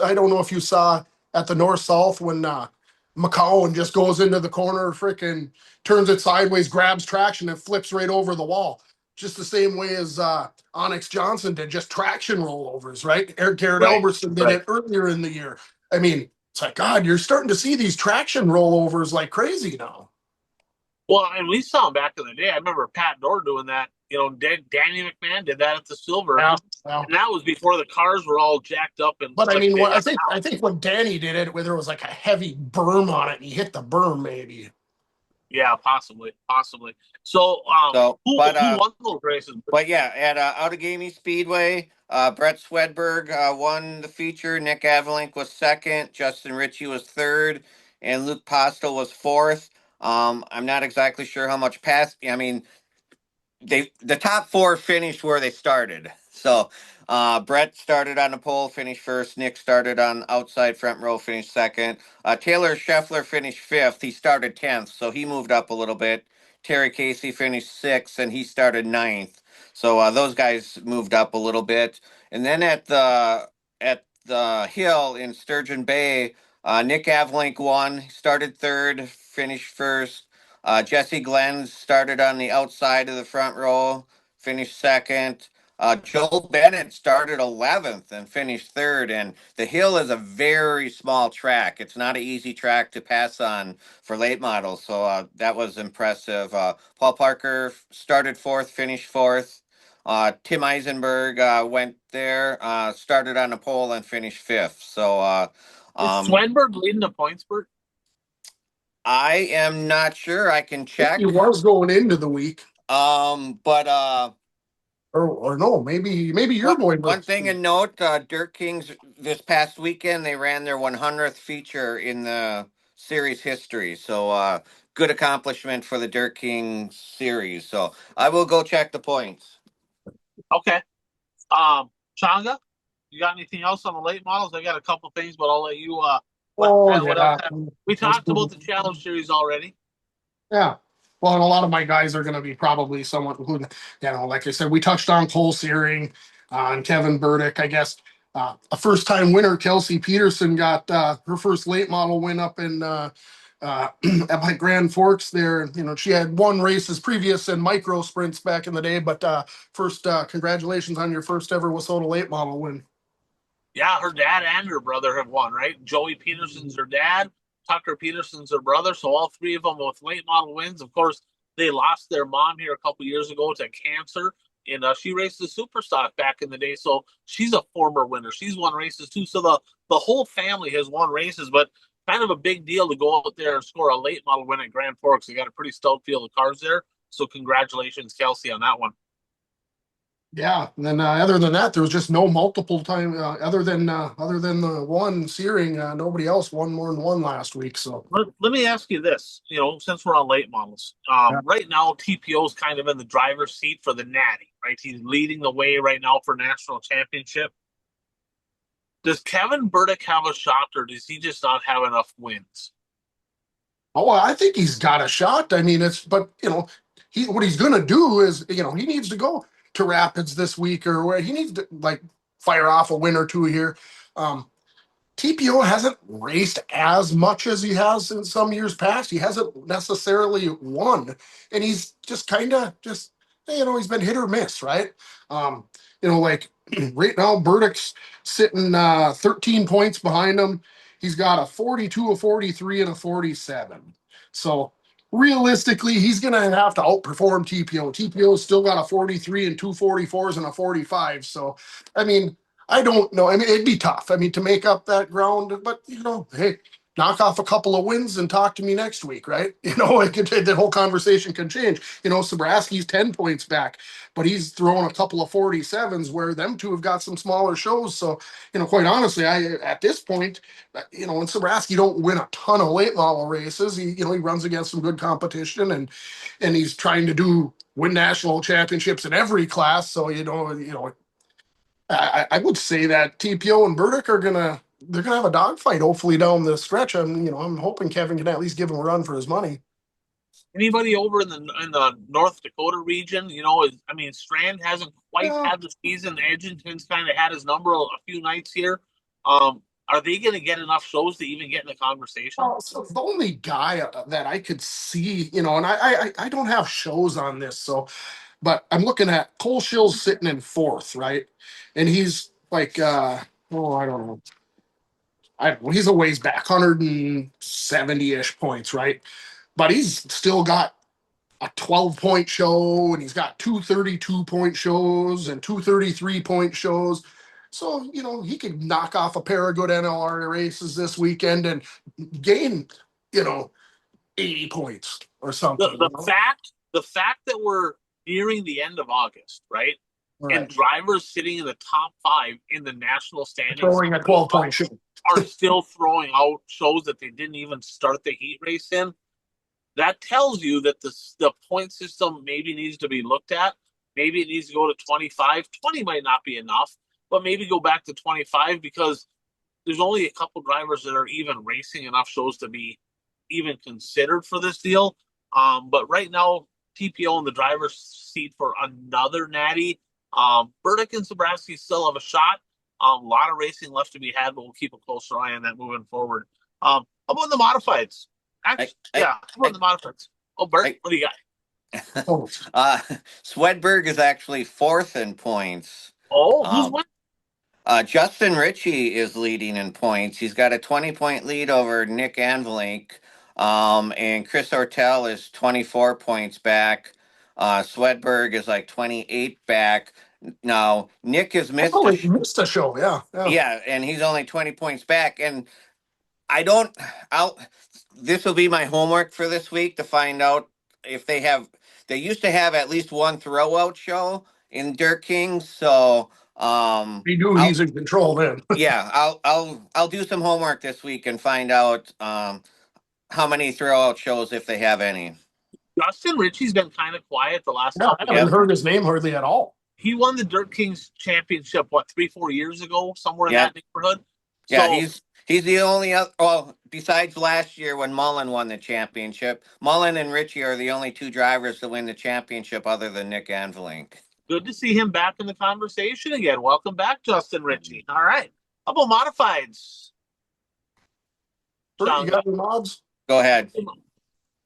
I don't know if you saw at the North South when McCowan just goes into the corner, freaking turns it sideways, grabs traction, and flips right over the wall. Just the same way as Onyx Johnson did, just traction rollovers, right? Garrett Albertson did it earlier in the year. I mean, it's like, God, you're starting to see these traction rollovers like crazy now. Well, and we saw him back in the day. I remember Pat Dorr doing that. Danny McMahon did that at the Silver. Yeah. And that was before the cars were all jacked up. But I mean, I think when Danny did it, where there was like a heavy berm on it, and he hit the berm maybe. Yeah, possibly. So, So, who won those races? but yeah, at Outagamie Speedway, Brett Swedberg won the feature. Nick Avalink was second. Justin Ritchie was third, and Luke Postel was fourth. I'm not exactly sure how much past. I mean, the top four finished where they started. So Brett started on the pole, finished first. Nick started on outside front row, finished second. Taylor Scheffler finished fifth. He started 10th, so he moved up a little bit. Terry Casey finished sixth, and he started ninth. So those guys moved up a little bit. And then at the hill in Sturgeon Bay, Nick Avalink won. He started third, finished first. Jesse Glenn started on the outside of the front row, finished second. Joel Bennett started 11th and finished third. And the hill is a very small track. It's not an easy track to pass on for late models. So that was impressive. Paul Parker started fourth, finished fourth. Tim Eisenberg went there, started on the pole and finished fifth. So Is um, Swedberg leading the points, Bert? I am not sure. I can I think he check. was going into the week. But Or no, maybe your one boy one was. thing to note, Dirt Kings this past weekend they ran their 100th feature in the series history. So good accomplishment for the Dirt King series. So I will go check the points. Okay. Changa, you got anything else on the late models? I got a couple things, but I'll let you. Oh What else? yeah. We That's talked about cool. the challenge series already. Yeah. Well, and a lot of my guys are going to be probably somewhat who, like I said, we touched on Cole Searing, and Kevin Burdick. I guess a first-time winner, Kelsey Peterson, got her first late model win up in at my Grand Forks. There, she had won races previous in micro sprints back in the day, but first, congratulations on your first ever Wissota late model win. Yeah, her dad and her brother have won, right? Joey Peterson's her dad, Tucker Peterson's her brother. So all three of them with late model wins. Of course, they lost their mom here a couple years ago to cancer, and she raced the Superstock back in the day. So she's a former winner. She's won races too. So the whole family has won races, but kind of a big deal to go out there and score a late model win at Grand Forks. They got a pretty stout field of cars there. So congratulations, Kelsey, on that one. Yeah, and then other than that, there was just no multiple time other than the one Searing. Nobody else won more than one last week. So Let me ask you this, since we're on late models, yeah. right now TPO is kind of in the driver's seat for the Natty, right? He's leading the way right now for national championship. Does Kevin Burdick have a shot, or does he just not have enough wins? Oh, well, I think he's got a shot. I mean, but what he's going to do is, he needs to go to Rapids this week, or where he needs to like fire off a win or two here. Um, TPO hasn't raced as much as he has in some years past. He hasn't necessarily won, and he's just kind of he's been hit or miss, right? Um, like right now, Burdick's sitting 13 points behind him. He's got a 42, a 43, and a 47. So realistically, he's going to have to outperform TPO. TPO's still got a 43 and two 44s and a 45. So, I mean, I don't know. I mean, it'd be tough. I mean, to make up that ground, but hey, knock off a couple of wins and talk to me next week, right? The whole conversation can change. Sabraski's 10 points back, but he's throwing a couple of 47s where them two have got some smaller shows. So, quite honestly, at this point, when Sabraski don't win a ton of late model races, he runs against some good competition and he's trying to win national championships in every class. So, I would say that TPO and Burdick they're gonna have a dogfight hopefully down the stretch. I'm hoping Kevin can at least give him a run for his money. Anybody over in the North Dakota region, I mean, Strand hasn't quite Yeah. had the season. Edginton's kind of had his number a few nights here. Are they going to get enough shows to even get in the conversation? Well, so the only guy that I could see, and I don't have shows on this, so but I'm looking at Cole Schill's sitting in fourth, right? And he's like I don't know. He's a ways back, 170-ish points, right? But he's still got a 12-point show, and he's got two 32-point shows and two 33-point shows. So, he could knock off a pair of good NLR races this weekend and gain, 80 points. or something. The fact that we're nearing the end of August, right? Right. And drivers sitting in the top 5 in the national standings Throwing a 12-point show are still throwing out shows that they didn't even start the heat race in. That tells you that the point system maybe needs to be looked at. Maybe it needs to go to 25. 20 might not be enough, but maybe go back to 25 because there's only a couple drivers that are even racing enough shows to be even considered for this deal. But right now, TPO in the driver's seat for another natty. Burdick and Zabrowski still have a shot. A lot of racing left to be had, but we'll keep a closer eye on that moving forward. How about the modifieds? Actually, how about the modifieds? Oh, Bert, what do you got? Swedberg is actually 4th in points. Oh, who's winning? Justin Ritchie is leading in points. He's got a 20-point lead over Nick Anvelink. And Chris Ortel is 24 points back. Swedberg is like 28 back. Now, Nick has missed missed a show, yeah. Yeah, and he's only 20 points back. And this will be my homework for this week to find out if they used to have at least one throwout show in Dirt Kings. So, he knew he's in control then. yeah, I'll do some homework this week and find out how many throwout shows, if they have any. Justin Ritchie's been kind of quiet the last couple. I haven't heard his name hardly at all. He won the Dirt Kings championship 3-4 years ago, somewhere in that neighborhood. Yeah, he's the only other. Well, besides last year when Mullen won the championship, Mullen and Ritchie are the only 2 drivers to win the championship other than Nick Anvelink. Good to see him back in the conversation again. Welcome back, Justin Ritchie. All right. How about modifieds? You got any mods? Go ahead.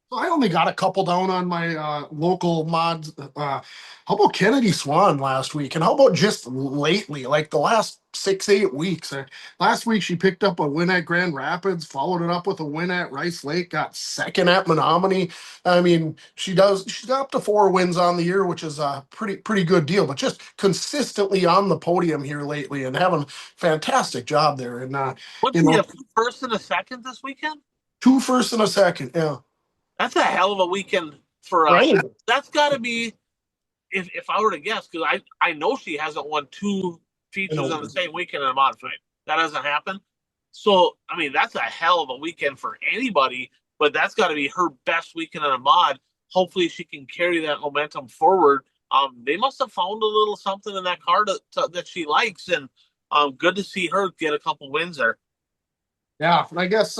I only got a couple down on my local mods. How about Kennedy Swan last week? And how about just lately, like the last 6-8 weeks? Last week she picked up a win at Grand Rapids, followed it up with a win at Rice Lake, got 2nd at Menominee. I mean, she's got up to 4 wins on the year, which is a pretty good deal. But just consistently on the podium here lately and having a fantastic job there. And what's he have 1st and a 2nd this weekend? 2 firsts and a 2nd, yeah. That's a hell of a weekend for us. Right. That's got to be, if I were to guess, because I know she hasn't won 2 features on the same weekend in a modified. That hasn't happened. So, I mean, that's a hell of a weekend for anybody, but that's got to be her best weekend in a mod. Hopefully she can carry that momentum forward. They must have found a little something in that car that she likes, and good to see her get a couple wins there. Yeah, and I guess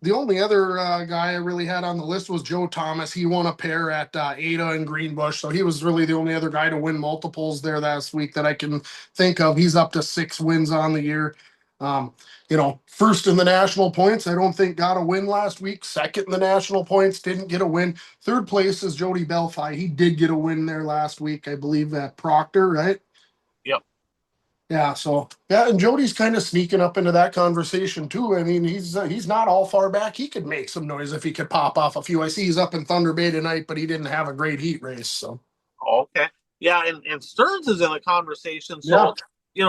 the only other guy I really had on the list was Joe Thomas. He won a pair at Ada and Greenbush, so he was really the only other guy to win multiples there last week that I can think of. He's up to 6 wins on the year. 1st in the national points. I don't think got a win last week. 2nd in the national points, didn't get a win. 3rd place is Jody Belfi. He did get a win there last week, I believe, at Proctor, right? Yep. Yeah, and Jody's kind of sneaking up into that conversation too. I mean, he's not all far back. He could make some noise if he could pop off a few. I see he's up in Thunder Bay tonight, but he didn't have a great heat race. So okay, yeah, and Stearns is in the conversation. So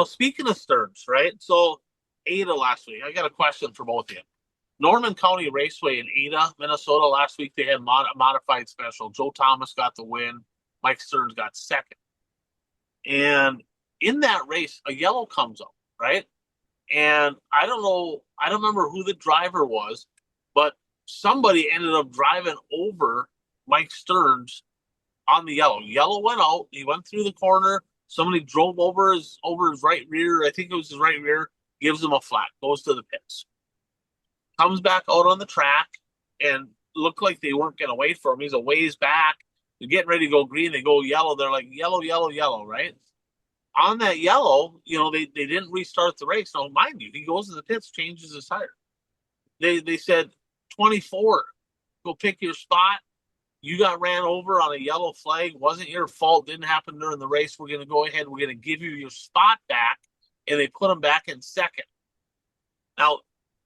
speaking of Stearns, right? So Ada last week, I got a question for both of you. Norman County Raceway in Ada, Minnesota last week, they had a modified special. Joe Thomas got the win. Mike Stearns got 2nd, and in that race, a yellow comes up, right? And I don't remember who the driver was, but somebody ended up driving over Mike Stearns on the yellow. Yellow went out. He went through the corner. Somebody drove over his right rear. I think it was his right rear. Gives him a flat. Goes to the pits. Comes back out on the track and looked like they weren't going to wait for him. He's a ways back. They're getting ready to go green. They go yellow. They're like, yellow, yellow, yellow, right? On that yellow, they didn't restart the race. Now, mind you, he goes to the pits, changes his tire. They said, 24, go pick your spot. You got ran over on a yellow flag. Wasn't your fault. Didn't happen during the race. We're going to go ahead. We're going to give you your spot back. And they put him back in 2nd. Now,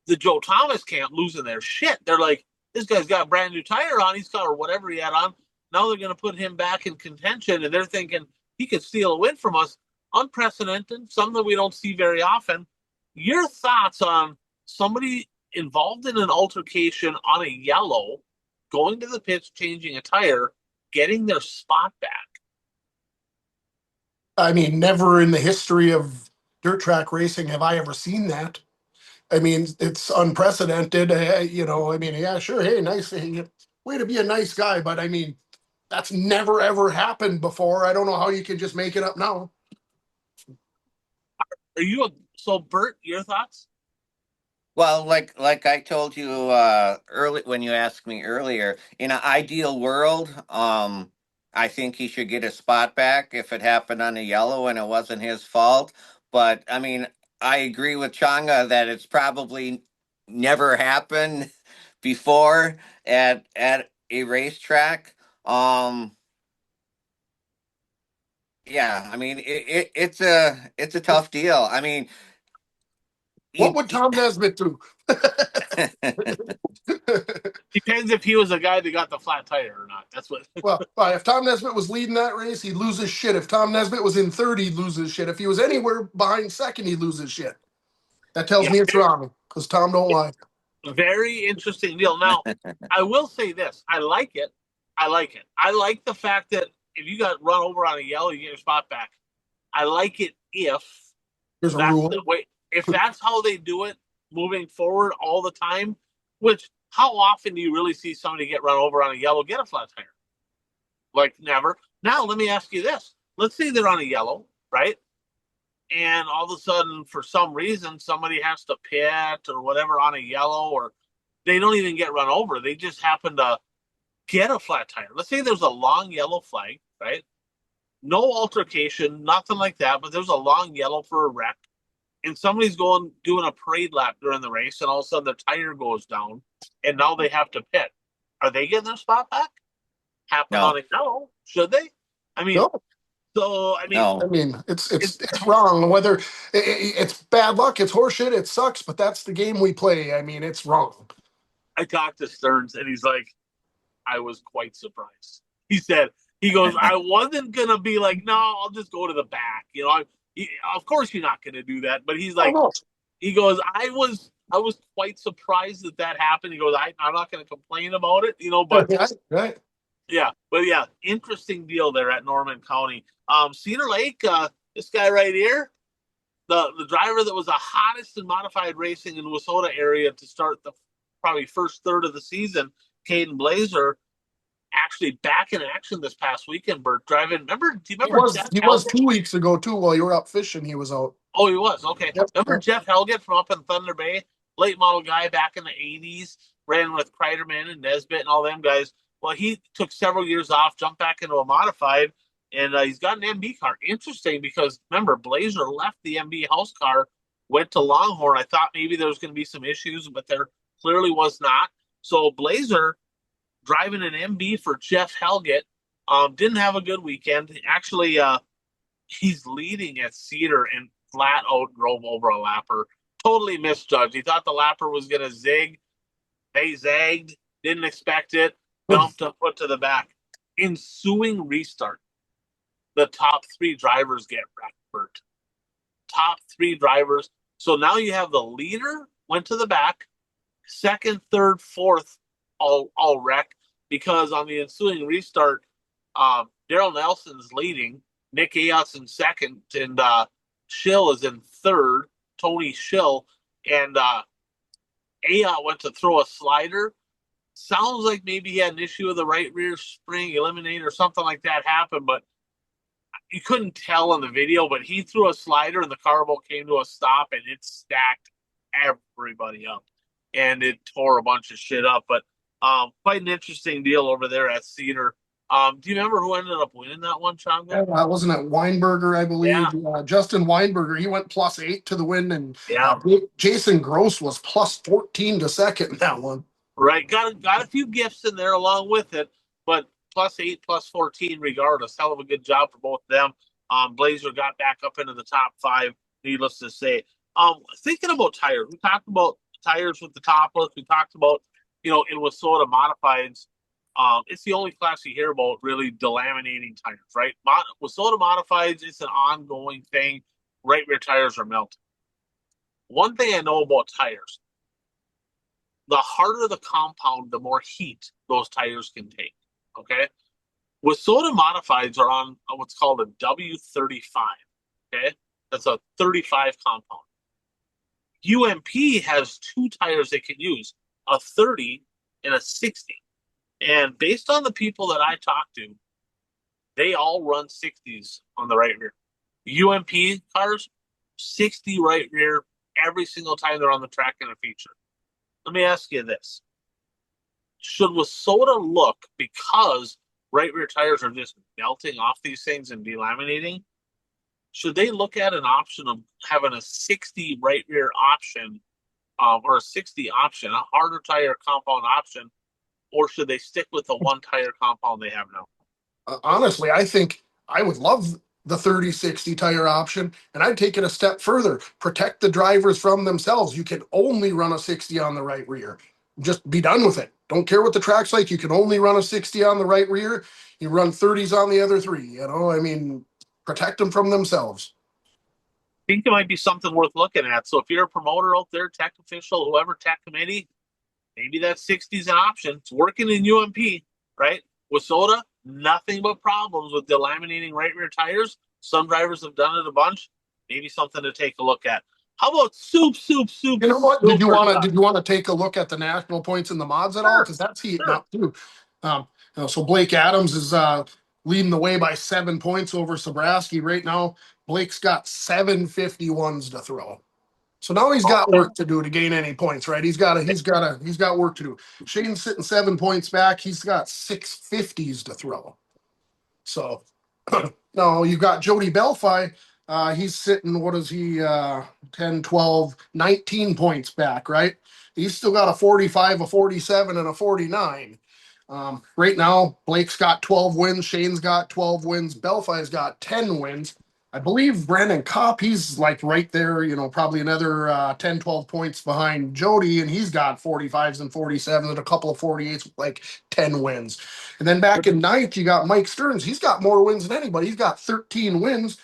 the Joe Thomas camp losing their shit. They're like, this guy's got a brand new tire on. He's got or whatever he had on. Now they're going to put him back in contention. And they're thinking he could steal a win from us. Unprecedented, something we don't see very often. Your thoughts on somebody involved in an altercation on a yellow going to the pits, changing a tire, getting their spot back. I mean, never in the history of dirt track racing have I ever seen that. I mean, it's unprecedented. I mean, yeah, sure. Hey, nice. Hey, way to be a nice guy. But I mean, that's never, ever happened before. I don't know how you can just make it up now. So Bert, your thoughts? Well, like I told you early when you asked me earlier, in an ideal world, I think he should get his spot back if it happened on a yellow and it wasn't his fault. But I mean, I agree with Changa that it's probably never happened before at a racetrack. Yeah, I mean it's a tough deal. I mean, What you, would Tom Nesbitt do? Depends if he was a guy that got the flat tire or not. That's what. Well, if Tom Nesbitt was leading that race, he'd lose his shit. If Tom Nesbitt was in third, he'd lose his shit. If he was anywhere behind second, he'd lose his shit. That tells Yeah, me it's wrong because Tom don't lie. very interesting deal. Now, I will say this: I like it. I like it. I like the fact that if you got run over on a yellow, you get your spot back. I like it if There's a that's rule. the way. If that's how they do it moving forward all the time, which how often do you really see somebody get run over on a yellow, get a flat tire? Like never. Now, let me ask you this. Let's say they're on a yellow, right? And all of a sudden, for some reason, somebody has to pit or whatever on a yellow, or they don't even get run over. They just happen to get a flat tire. Let's say there's a long yellow flag, right? No altercation, nothing like that, but there's a long yellow for a wreck. And somebody's doing a parade lap during the race, and all of a sudden their tire goes down, and now they have to pit. Are they getting their spot back? Happen on no, a yellow? Should they? I mean, No, so I mean, I no. mean it's wrong. Whether it's bad luck, it's horseshit, it sucks, but that's the game we play. I mean, it's wrong. I talked to Stearns, and he's like, I was quite surprised. He said, he goes, I wasn't gonna be like, no, I'll just go to the back. Of course you're not gonna do that. But he's Oh like, no, he goes, I was quite surprised that happened. He goes, I'm not gonna complain about it, but right, right. yeah, interesting deal there at Norman County. Cedar Lake, this guy right here, the driver that was the hottest in modified racing in the Wissota area to start the probably first third of the season, Caden Blazer, actually back in action this past weekend. Bert driving. Do you He remember was Jeff he was Helget? 2 weeks ago too. While you were up fishing, he was out. Oh, he was okay. Yep. Remember Jeff Helget from up in Thunder Bay, late model guy back in the '80s, ran with Kreiderman and Nesbitt and all them guys. Well, he took several years off, jumped back into a modified, and he's got an MB car. Interesting because remember Blazer left the MB house car, went to Longhorn. I thought maybe there was going to be some issues, but there clearly was not. So Blazer driving an MB for Jeff Helget. Didn't have a good weekend. Actually, he's leading at Cedar and flat out drove over a lapper. Totally misjudged. He thought the lapper was going to zig. They zagged. Didn't expect it. Dumped and put to the back. Ensuing restart. The top three drivers get wrecked. Top three drivers. So now you have the leader went to the back. Second, third, fourth, all wreck because on the ensuing restart, Daryl Nelson's leading, Nick Ayot's in second, and Schill is in third. Tony Schill and Ayot went to throw a slider. Sounds like maybe he had an issue with the right rear spring eliminate or something like that happened, but you couldn't tell in the video. But he threw a slider and the car boat came to a stop and it stacked everybody up. And it tore a bunch of shit up. But quite an interesting deal over there at Cedar. Do you remember who ended up winning that one, Chonga? Wasn't it Weinberger, I believe? Yeah, Justin Weinberger, he went +8 to the win, and yeah, Jason Gross was +14 to second in that one. right. Got a few gifts in there along with it, but +8, +14, regardless. Hell of a good job for both of them. Blazer got back up into the top five. Needless to say. Thinking about tires, we talked about tires with the topless. We talked about in Wissota modifieds. It's the only class you hear about really delaminating tires, right? Wissota modifieds, it's an ongoing thing. Right rear tires are melting. One thing I know about tires, the harder the compound, the more heat those tires can take. Okay. WISSOTA modifieds are on what's called a W35. Okay. That's a 35 compound. UMP has two tires they can use, a 30 and a 60. And based on the people that I talk to, they all run 60s on the right rear. UMP cars, 60 right rear every single time they're on the track in a feature. Let me ask you this. Should WISSOTA look, because right rear tires are just melting off these things and delaminating, should they look at an option of having a 60 right rear option, or a 60 option, a harder tire compound option, or should they stick with the one tire compound they have now? Honestly, I think I would love the 30-60 tire option, and I'd take it a step further. Protect the drivers from themselves. You can only run a 60 on the right rear. Just be done with it. Don't care what the track's like. You can only run a 60 on the right rear. You run 30s on the other three. I mean, protect them from themselves. I think it might be something worth looking at. So if you're a promoter out there, tech official, whoever, tech committee, maybe that 60 is an option. It's working in UMP, right? WISSOTA, nothing but problems with delaminating right rear tires. Some drivers have done it a bunch. Maybe something to take a look at. How about soup? You know what? Did you want to take a look at the national points and the mods at all? Sure, Because that's heating sure. up too. So Blake Adams is leading the way by 7 points over Sobraski right now. Blake's got 751s to throw. So now he's got Okay. work to do to gain any points, right? He's got work to do. Shane's sitting 7 points back. He's got 650s to throw. So no, you've got Jody Belfi. He's sitting, what is he, 10, 12, 19 points back, right? He's still got a 45, a 47, and a 49. Right now, Blake's got 12 wins. Shane's got 12 wins. Belfi's got 10 wins. I believe Brandon Kopp, he's like right there, probably another 10, 12 points behind Jody, and he's got 45s and 47s and a couple of 48s, like 10 wins. And then back in ninth, you got Mike Stearns. He's got more wins than anybody. He's got 13 wins,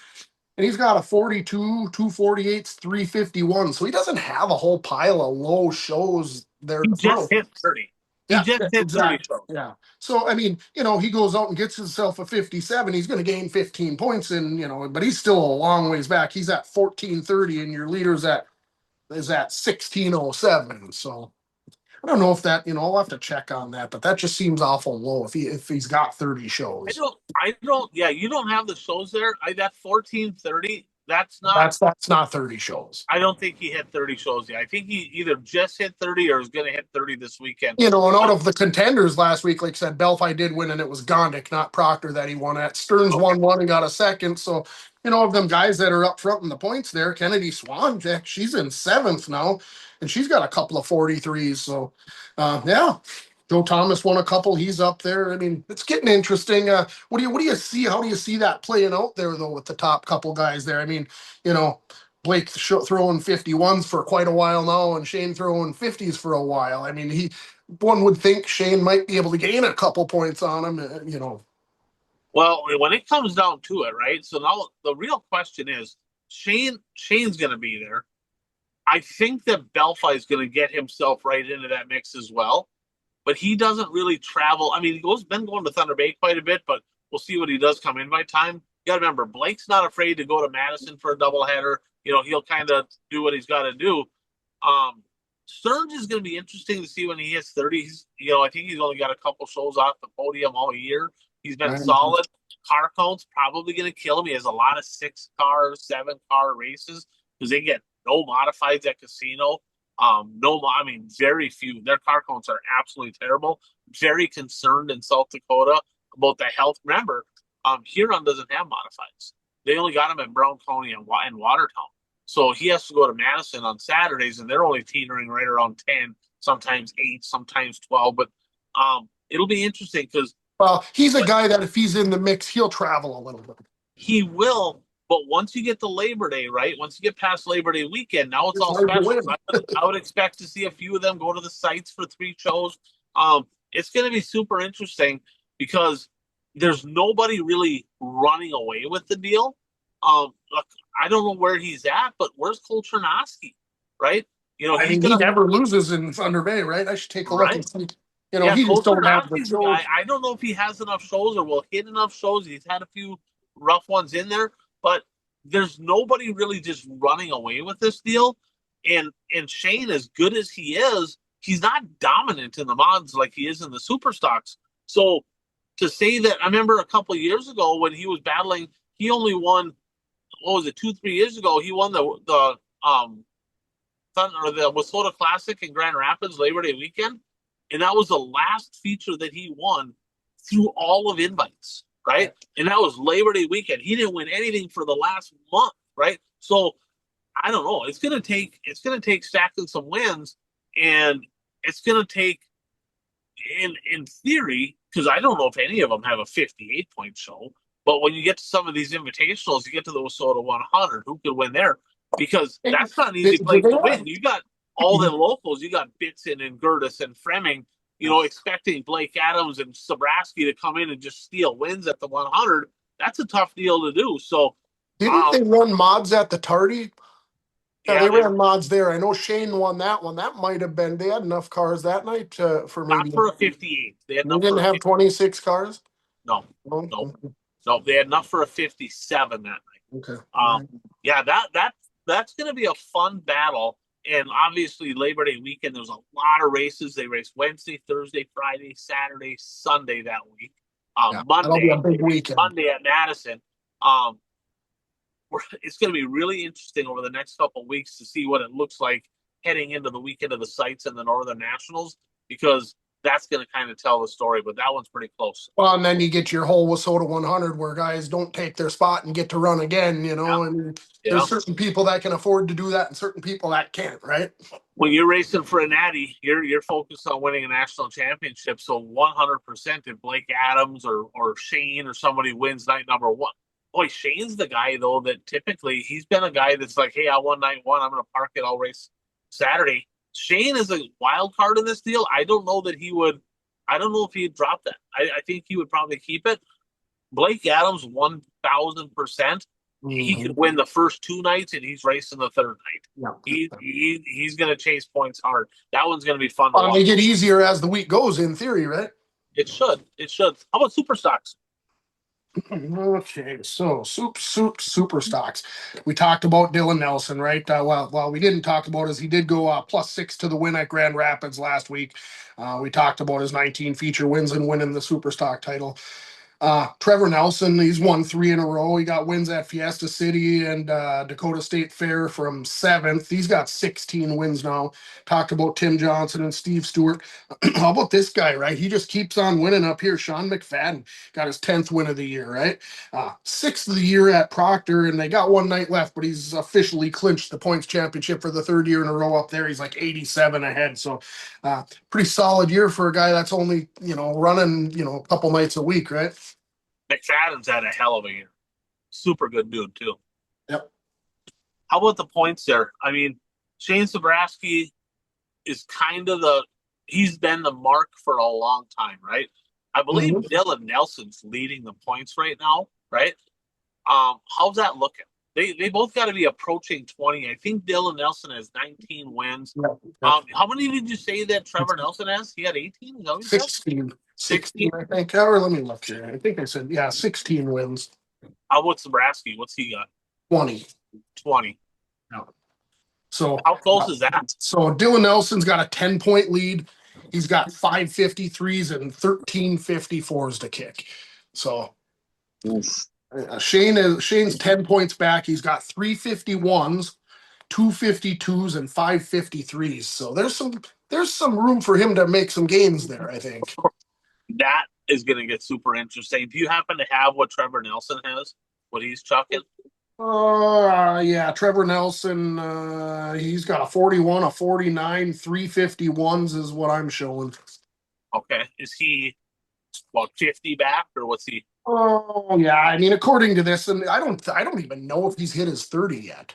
and he's got a 42, 248s, 351. So he doesn't have a whole pile of low shows there He to just throw. hit 30. He Yeah, just hit 30 exactly. shows. Yeah. So I mean, he goes out and gets himself a 57. He's going to gain 15 points, and but he's still a long ways back. He's at 1430, and your leader's at 1607. So I don't know if that, I'll have to check on that, but that just seems awful low if he's got 30 shows. I don't, yeah, you don't have the shows there. That 1430, that's not, That's not 30 shows. I don't think he hit 30 shows yet. I think he either just hit 30 or is going to hit 30 this weekend. And out of the contenders last week, like I said, Belfi did win, and it was Gondik, not Proctor, that he won at. Stearns won one and got a second. So, of them guys that are up front in the points there, Kennedy Swan, she's in 7th now, and she's got a couple of 43s. So, yeah. Joe Thomas won a couple. He's up there. I mean, it's getting interesting. What do you see? How do you see that playing out there, though, with the top couple guys there? I mean, Blake throwing 51s for quite a while now, and Shane throwing 50s for a while. I mean, one would think Shane might be able to gain a couple points on him. Well, when it comes down to it, right? So now the real question is, Shane's going to be there. I think that Belfi is going to get himself right into that mix as well, but he doesn't really travel. I mean, been going to Thunder Bay quite a bit, but we'll see what he does come in by time. You got to remember, Blake's not afraid to go to Madison for a doubleheader. He'll kind of do what he's got to do. Stearns is going to be interesting to see when he hits 30. I think he's only got a couple shows off the podium all year. He's been solid. Car count's probably going to kill him. He has a lot of 6-car, 7-car races because they get no modifieds at casino. Very few. Their car counts are absolutely terrible. Very concerned in South Dakota about the health. Remember, Huron doesn't have modifieds. They only got them in Brown County and Watertown. So he has to go to Madison on Saturdays, and they're only teetering right around 10, sometimes 8, sometimes 12. But it'll be interesting because he's a guy that if he's in the mix, he'll travel a little bit. He will, but once you get to Labor Day, right? Once you get past Labor Day weekend, now it's all special. I would expect to see a few of them go to the sites for 3 shows. It's going to be super interesting because there's nobody really running away with the deal. Look, I don't know where he's at, but where's Cole Chernosky, right? You know, I he's mean, he gonna never loses in Thunder Bay, right? I should take a look right. and see. You know, Yeah, he just Coach don't have the Sadowski's the shows. guy. I don't know if he has enough shows or will hit enough shows. He's had a few rough ones in there, but there's nobody really just running away with this deal. And Shane, as good as he is, he's not dominant in the mods like he is in the super stocks. So to say that, I remember a couple of years ago when he was battling, he only won, what was it, 2, 3 years ago? He won the or the Wissota Classic in Grand Rapids Labor Day weekend, and that was the last feature that he won through all of invites, right? And that was Labor Day weekend. He didn't win anything for the last month, right? So I don't know. It's gonna take stacking some wins, and it's gonna take in theory, because I don't know if any of them have a 58-point show. But when you get to some of these invitationals, you get to the Wissota 100. Who could win there? Because that's not an easy Do place they to have, win. You got all the locals. You got Bitson and Gertis and Fremming. You know, expecting Blake Adams and Sobraski to come in and just steal wins at the 100. That's a tough deal to do. So, didn't they run mods at the Tardy? Yeah, yeah, they they ran mods there. I know Shane won that one. That might have been, they had enough cars that night for not maybe, for a 58. They had we enough for didn't a have 50. 26 cars? No, No? no, no. They had enough for a 57 that night. Okay. Um, yeah, that's going to be a fun battle. And obviously, Labor Day weekend, there's a lot of races. They race Wednesday, Thursday, Friday, Saturday, Sunday that week. Yeah, that'll be a Monday, they big race weekend. Monday at Madison. Um, it's going to be really interesting over the next couple of weeks to see what it looks like heading into the weekend of the sites and the Northern Nationals, because that's going to kind of tell the story. But that one's pretty close. Well, and then you get your whole Wissota 100 where guys don't take their spot and get to run again, you Yeah, know, and yeah. there's certain people that can afford to do that and certain people that can't, right? When you're racing for a natty, you're focused on winning a national championship. So 100%, if Blake Adams or Shane or somebody wins night number one, boy, Shane's the guy though that typically he's been a guy that's like, hey, I won night one, I'm going to park it, I'll race Saturday. Shane is a wild card in this deal. I don't know that he would. I don't know if he'd drop that. I think he would probably keep it. Blake Adams, 1,000%. He could win the first 2 nights, and he's racing the third night. Yeah. He's going to chase points hard. That one's going to be fun to watch. They get easier as the week goes, in theory, right? It should. It should. How about super stocks? Okay, so super stocks. We talked about Dylan Nelson, right? Well, we didn't talk about is he did go +6 to the win at Grand Rapids last week. We talked about his 19 feature wins and winning the super stock title. Trevor Nelson, he's won 3 in a row. He got wins at Fiesta City and Dakota State Fair from 7th. He's got 16 wins now. Talked about Tim Johnson and Steve Stewart. How about this guy, right? He just keeps on winning up here. Sean McFadden got his 10th win of the year, right? 6th of the year at Proctor, and they got one night left, but he's officially clinched the points championship for the 3rd year in a row up there. He's like 87 ahead. So pretty solid year for a guy that's only, running, a couple nights a week, right? McFadden's had a hell of a year. Super good dude, too. Yep. How about the points there? I mean, Shane Sobraski is kind of he's been the mark for a long time, right? I believe Dylan Nelson's leading the points right now, right? How's that looking? They both got to be approaching 20. I think Dylan Nelson has 19 wins. Yep. How many did you say that Trevor Nelson has? He had 18? Is that what you said? 16. 16, I think. Or let me look here. I think I said, 16 wins. How about Sobraski? What's he got? 20. 20. No. So how close is that? So Dylan Nelson's got a 10-point lead. He's got 5 53s and 13 54s to kick. So Shane's 10 points back. He's got 3 51s, 2 52s, and 5 53s. So there's some room for him to make some gains there, I think. That is going to get super interesting. Do you happen to have what Trevor Nelson has? What he's chucking? Yeah, Trevor Nelson, he's got a 41, a 49, 3 51s is what I'm showing. Okay. Is he about 50 back, or what's he? Oh, yeah. I mean, according to this, and I don't even know if he's hit his 30 yet.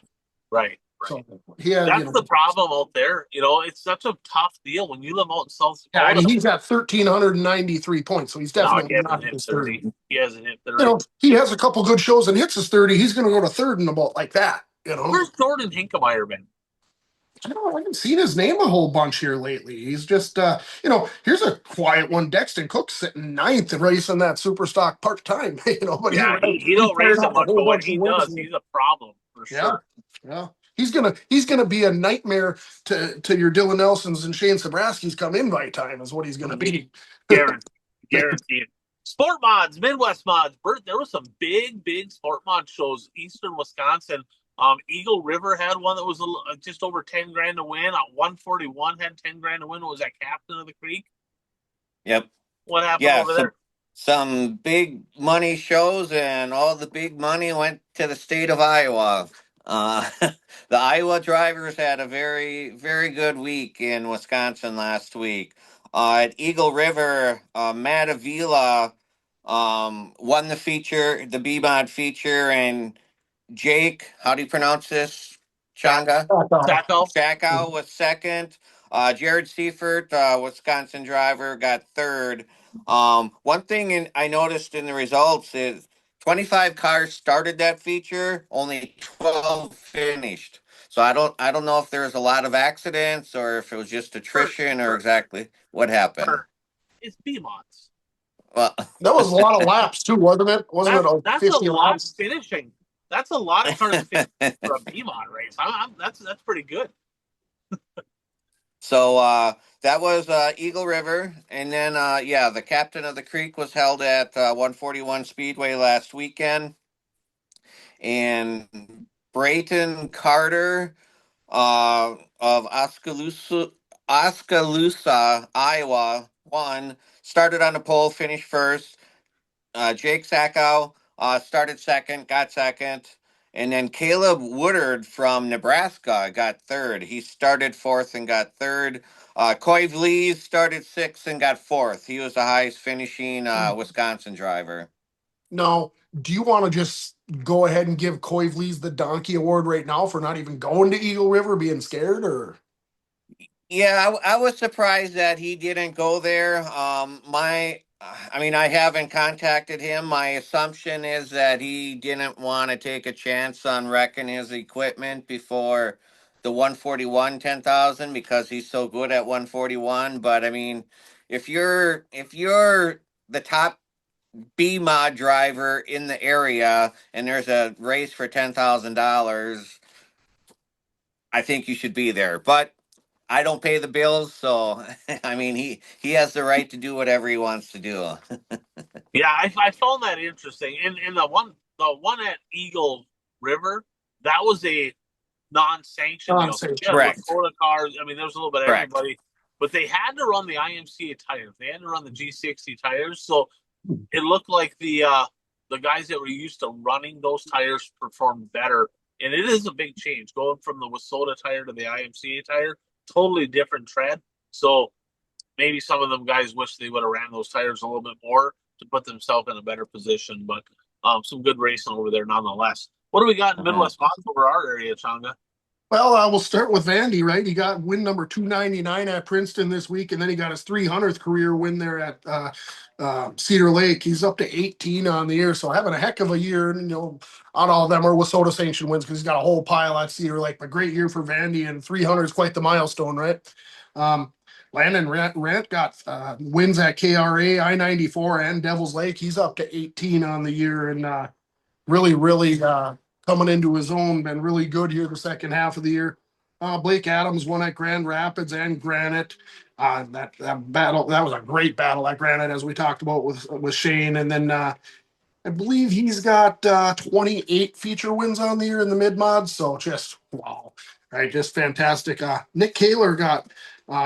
Right. So that's the problem out there. It's such a tough deal when you live out in South Dakota. Yeah, I mean, he's got 1,393 points, so he's definitely not hit 30. He hasn't hit 30. He has a couple good shows and hits his 30. He's going to go to 3rd in about like that. Where's Jordan Hinkemeyer been? I haven't seen his name a whole bunch here lately. He's just, here's a quiet one. Dexton Cook's sitting ninth and racing that super stock part time, but Yeah, he he don't fired race it off a much, whole but when bunch of he wins. does, he's a problem for Yeah, sure. yeah. He's gonna be a nightmare to your Dylan Nelsons and Shane Sabraski's come invite time is what he's gonna be. Guaranteed. Guaranteed. Sport mods, Midwest mods. Bert, there was some big sport mod shows. Eastern Wisconsin. Eagle River had one that was just over 10 grand to win. 141 had 10 grand to win. Was that Captain of the Creek? Yep. What happened Yeah, over there? some big money shows, and all the big money went to the state of Iowa. The Iowa drivers had a very good week in Wisconsin last week. At Eagle River, Matt Avila won the B-Mod feature, and Jake, how do you pronounce this? Changa? Sacco? Jackow was second. Jared Seifert, Wisconsin driver, got third. One thing I noticed in the results is 25 cars started that feature, only 12 finished. So I don't know if there was a lot of accidents or if it was just attrition or exactly what happened. It's B mods. Well, That was a lot of laps too, wasn't it? Wasn't it That's all that's a 50 lot laps? finishing. That's a lot of cars finishing for a B mod race. That's pretty good. So that was Eagle River, and then the Captain of the Creek was held at 141 Speedway last weekend, and Brayton Carter of Oskaloosa, Iowa, won. Started on the pole, finished first. Jake Sackow started second, got second. And then Caleb Woodard from Nebraska got third. He started fourth and got third. Coy Vlies started sixth and got fourth. He was the highest finishing Wisconsin driver. No. Do you want to just go ahead and give Coy Vlies the Donkey Award right now for not even going to Eagle River, being scared, or? Yeah, I was surprised that he didn't go there. I mean, I haven't contacted him. My assumption is that he didn't want to take a chance on wrecking his equipment before the 141 10,000 because he's so good at 141. But I mean, if you're the top B mod driver in the area and there's a race for $10,000, I think you should be there. But I don't pay the bills, so I mean he has the right to do whatever he wants to do. Yeah, I found that interesting. And the one at Eagle River, that was a non-sanctioned deal. So Nonsense. you had Correct. Lakota cars. I mean, there was a little bit of Correct. everybody, but they had to run the IMCA tires. They had to run the G60 tires. So it looked like the guys that were used to running those tires performed better. And it is a big change going from the Wasota tire to the IMCA tire. Totally different tread. So maybe some of them guys wish they would have ran those tires a little bit more to put themselves in a better position. But some good racing over there nonetheless. What do we got in Mhm. Midwest Mods over our area, Changa? Well, we'll start with Vandy, right? He got win number 299 at Princeton this week, and then he got his 300th career win there at Cedar Lake. He's up to 18 on the year, so having a heck of a year. And, not all of them are Wasota sanction wins because he's got a whole pile at Cedar Lake. But great year for Vandy, and 300 is quite the milestone, right? Landon Rent got wins at KRA, I-94, and Devil's Lake. He's up to 18 on the year, and really coming into his own, been really good here the second half of the year. Blake Adams won at Grand Rapids and Granite. That battle, that was a great battle at Granite, as we talked about with Shane. And then I believe he's got 28 feature wins on the year in the mid mods. So just wow, right? Just fantastic. Nick Kaler got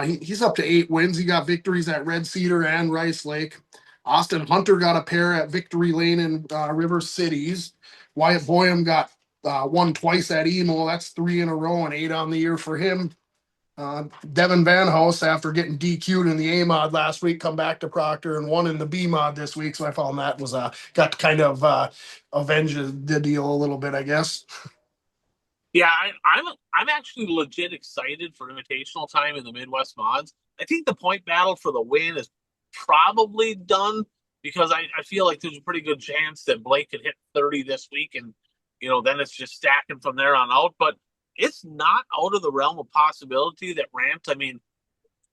he's up to 8 wins. He got victories at Red Cedar and Rice Lake. Austin Hunter got a pair at Victory Lane and River Cities. Wyatt Boyum got won twice at Emo. That's 3 in a row and 8 on the year for him. Devin Van House, after getting DQ'd in the A mod last week, come back to Proctor and won in the B mod this week. So I found that was got to kind of avenge the deal a little bit, I guess. Yeah, I'm actually legit excited for invitational time in the Midwest Mods. I think the point battle for the win is probably done because I feel like there's a pretty good chance that Blake could hit 30 this week, and then it's just stacking from there on out. But it's not out of the realm of possibility that Rant, I mean,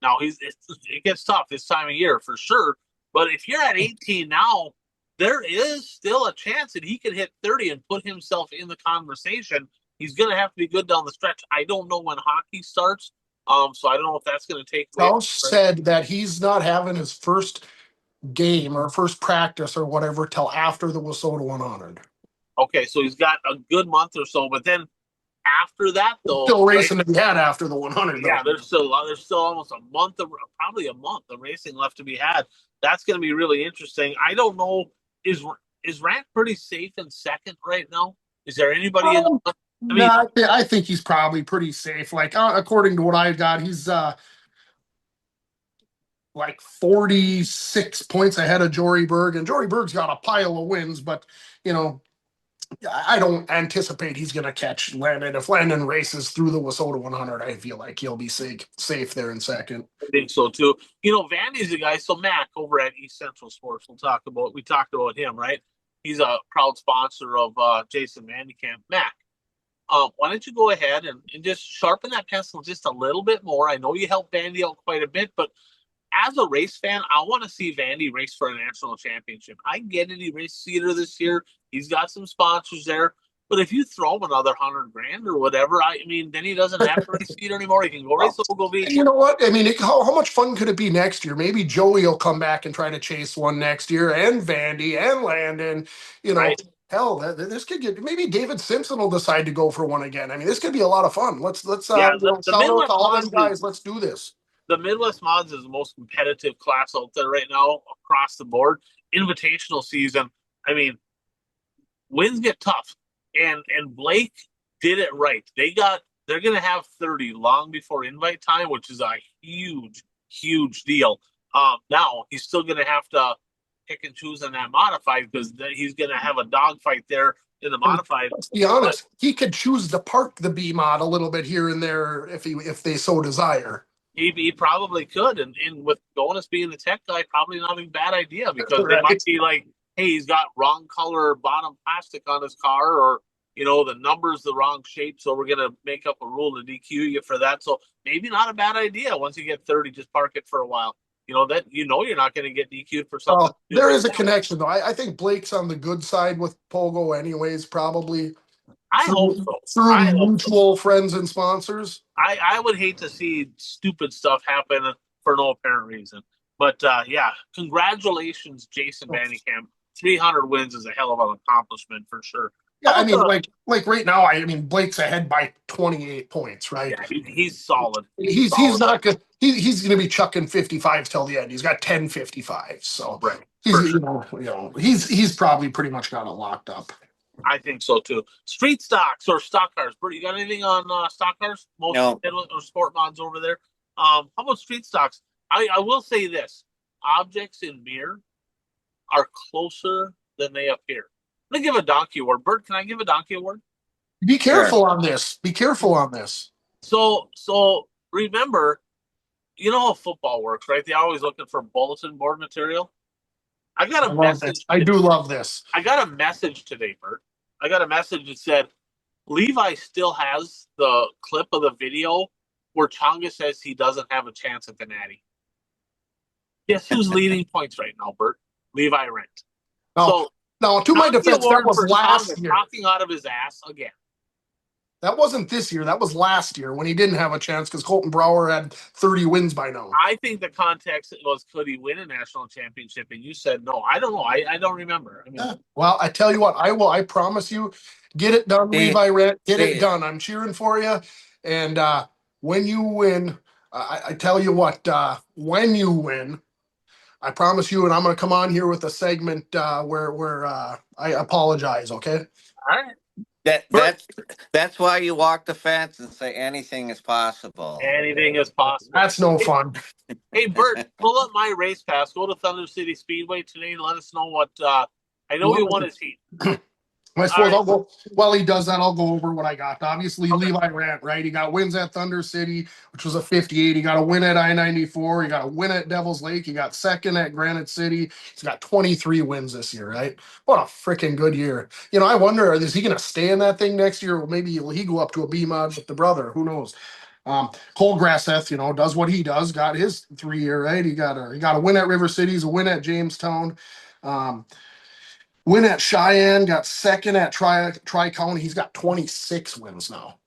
now it gets tough this time of year for sure. But if you're at 18 now, there is still a chance that he could hit 30 and put himself in the conversation. He's going to have to be good down the stretch. I don't know when hockey starts, so I don't know if that's going to take away. Klaus said that he's not having his first game or first practice or whatever till after the Wissota 100. Okay, so he's got a good month or so, but then after that, though, Still racing to be had after the 100. Yeah, there's still almost a month of probably a month of racing left to be had. That's going to be really interesting. I don't know, is Rant pretty safe in second right now? Is there anybody in the, I think he's probably pretty safe. Like according to what I've got, he's like 46 points ahead of Jory Berg, and Jory Berg's got a pile of wins, but you know, I don't anticipate he's going to catch Landon. If Landon races through the Wissota 100, I feel like he'll be safe there in second. I think so too. You know, Vandy's a guy. So Mac over at East Central Sports, we talked about him, right? He's a proud sponsor of Jason Vandykamp. Mac, why don't you go ahead and just sharpen that pencil just a little bit more? I know you helped Vandy out quite a bit, but as a race fan, I want to see Vandy race for a national championship. I get it. He raced Cedar this year. He's got some sponsors there. But if you throw him another $100,000 or whatever, I mean, then he doesn't have to race Cedar anymore. He can go race Ogilvie. You know what? I mean, how much fun could it be next year? Maybe Joey will come back and try to chase one next year, and Vandy and Landon. You know, Right. hell, this could get. Maybe David Simpson will decide to go for one again. I mean, this could be a lot of fun. Let's Yeah, shout out to all them guys. Let's do this. The Midwest Mods is the most competitive class out there right now across the board. Invitational season, I mean, wins get tough, and Blake did it right. They're going to have 30 long before invite time, which is a huge deal. Now he's still going to have to pick and choose on that modified because he's going to have a dogfight there in the modified. Let's be honest, he could choose to park the B mod a little bit here and there if they so desire. He probably could, and with Bonus being the tech guy, probably not a bad idea because they might be like, hey, he's got wrong color bottom plastic on his car, or you know, the number's the wrong shape, so we're gonna make up a rule to DQ you for that. So maybe not a bad idea. Once you get 30, just park it for a while. You know that you're not going to get DQ'd for something. There is a connection though. I think Blake's on the good side with Pogo, anyways. Probably. I hope so. Through mutual friends and sponsors. I would hate to see stupid stuff happen for no apparent reason. But yeah, congratulations, Jason Vandykamp. 300 wins is a hell of an accomplishment for sure. Yeah, I mean, like right now, I mean, Blake's ahead by 28 points, right? Yeah, he's solid. He's not good. He's going to be chucking 55 till the end. He's got 10 55s, so right. He's probably pretty much got it locked up. I think so too. Street stocks or stock cars. Bert, you got anything on stock cars? Most No. Or sport mods over there. How about street stocks? I will say this: objects in mirror are closer than they appear. I'm gonna give a donkey award. Bert, can I give a donkey award? Be careful on this. Be careful on this. So remember, you know how football works, right? They're always looking for bulletin board material. I got a message. I do love this. I got a message today, Bert. I got a message that said Levi still has the clip of the video where Chonga says he doesn't have a chance at the Natty. Guess who's leading points right now, Bert? Levi Rent. No, to my defense, that was last year. Talking out of his ass again. That wasn't this year. That was last year when he didn't have a chance because Colton Brower had 30 wins by now. I think the context was, could he win a national championship? And you said no. I don't know. I don't remember. I mean, well, I tell you what, I will. I promise you, get it done, Levi Rent. Get it done. I'm cheering for you. And when you win, I tell you what, when you win, I promise you, and I'm going to come on here with a segment where I apologize, okay? All right. That's why you walk the fence and say anything is possible. Anything is possible. That's no fun. Hey, Bert, pull up my race pass. Go to Thunder City Speedway today and let us know what. I know he won his heat. I All suppose right. I'll go. While he does that, I'll go over what I got. Obviously, Okay. Levi Rant, right? He got wins at Thunder City, which was a 58. He got a win at I-94. He got a win at Devil's Lake. He got second at Granite City. He's got 23 wins this year, right? What a freaking good year. I wonder, is he going to stay in that thing next year? Or maybe he go up to a B mod with the brother. Who knows? Cole Grasseth, does what he does. Got his 3 year, right? He got a win at River Cities, a win at Jamestown. Um, Win at Cheyenne, got second at Tri-County. He's got 26 wins now.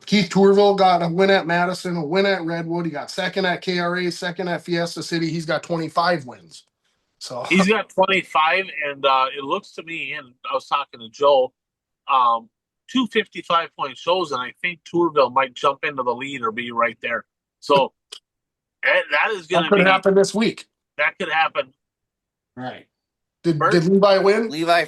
Keith Tourville got a win at Madison, a win at Redwood. He got second at KRA, second at Fiesta City. He's got 25 wins. So He's got 25, and it looks to me, and I was talking to Joe, 2 55-point shows, and I think Tourville might jump into the lead or be right there. So that is going that to could be, happen this week. that could happen. Right. Did Bert? Levi win? Levi,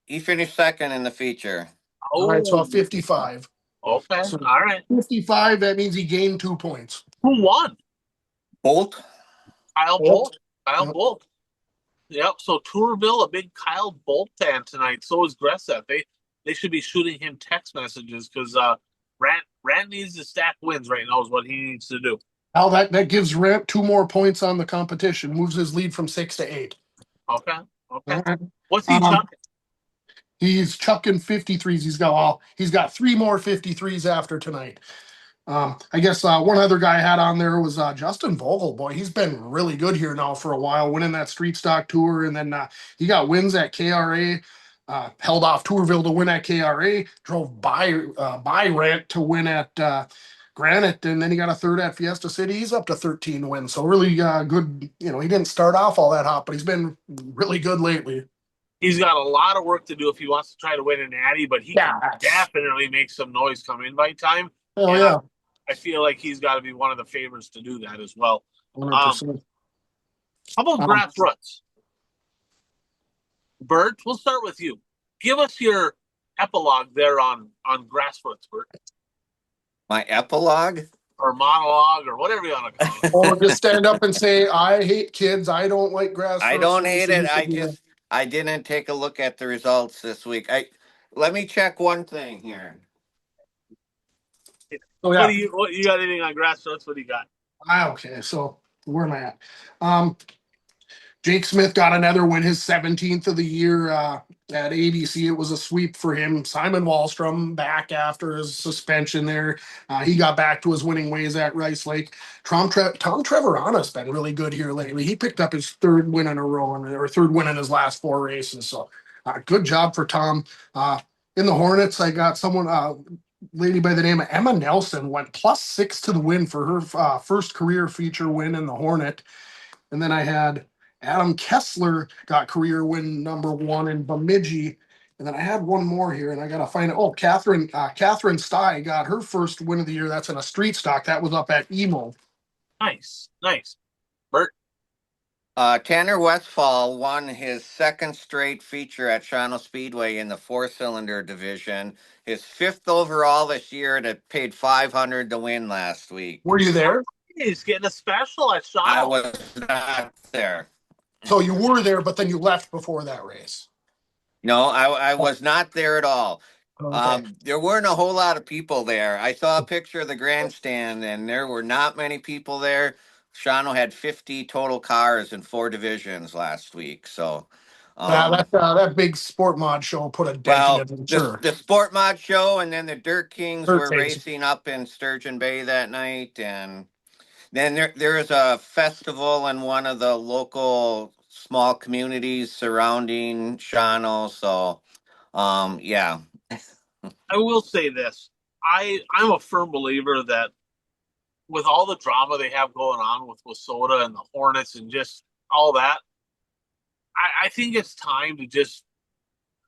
he finished second in the feature. All right, so Oh, 55. okay. So All right. 55, that means he gained 2 points. Who won? Bolt. Kyle Bolt. Bolt. Kyle Yep. Bolt. Yep. So Tourville, a big Kyle Bolt fan tonight. So is Gresseth. They should be shooting him text messages because Rand needs to stack wins right now is what he needs to do. Now that gives Rent 2 more points on the competition, moves his lead from 6 to 8. Okay. Okay. All right. What's he chucking? He's chucking 53s. He's got 3 more 53s after tonight. I guess one other guy I had on there was Justin Vogel. Boy, he's been really good here now for a while, winning that street stock tour, and then he got wins at KRA. Held off Tourville to win at KRA. Drove by Rant to win at Granite, and then he got a third at Fiesta City. He's up to 13 wins, so really good. He didn't start off all that hot, but he's been really good lately. He's got a lot of work to do if he wants to try to win an Natty, but he can Yeah. definitely make some noise come invite time. Oh, And yeah. I feel like he's got to be one of the favorites to do that as well. 100%. How about grassroots? Bert, we'll start with you. Give us your epilogue there on grassroots, Bert, My epilogue. or monologue, or whatever you want to call it. Or just stand up and say, I hate kids. I don't like grass. I don't hate it. I didn't take a look at the results this week. Let me check one thing here. Oh, yeah. What you got anything on grassroots? What do you got? Okay, so where am I at? Jake Smith got another win, his 17th of the year at ABC. It was a sweep for him. Simon Wallstrom back after his suspension there. He got back to his winning ways at Rice Lake. Tom Trevorana's been really good here lately. He picked up his third win in a row, or third win in his last 4 races. So good job for Tom. In the Hornets, I got someone, lady by the name of Emma Nelson, went +6 to the win for her first career feature win in the Hornet. And then I had Adam Kessler got career win number 1 in Bemidji. And then I had one more here, and I got to find it. Oh, Catherine Stye got her first win of the year. That's in a street stock. That was up at Emo. Nice. Bert? Tanner Westfall won his second straight feature at Shawano Speedway in the 4-cylinder division. His 5th overall this year, and it paid $500 to win last week. Were you there? He's getting a special at Shawano. I was not there. So you were there, but then you left before that race. No, I was not there at all. Okay. There weren't a whole lot of people there. I saw a picture of the grandstand, and there were not many people there. Shawano had 50 total cars in 4 divisions last week. So, that big sport mod show put a dent in it, sure. the Sport Mod show, and then the Dirt Kings Dirt were Kings. racing up in Sturgeon Bay that night, and then there is a festival in one of the local small communities surrounding Shawano. So, yeah. I will say this. I'm a firm believer that with all the drama they have going on with Wasota and the Hornets and just all that, I think it's time to just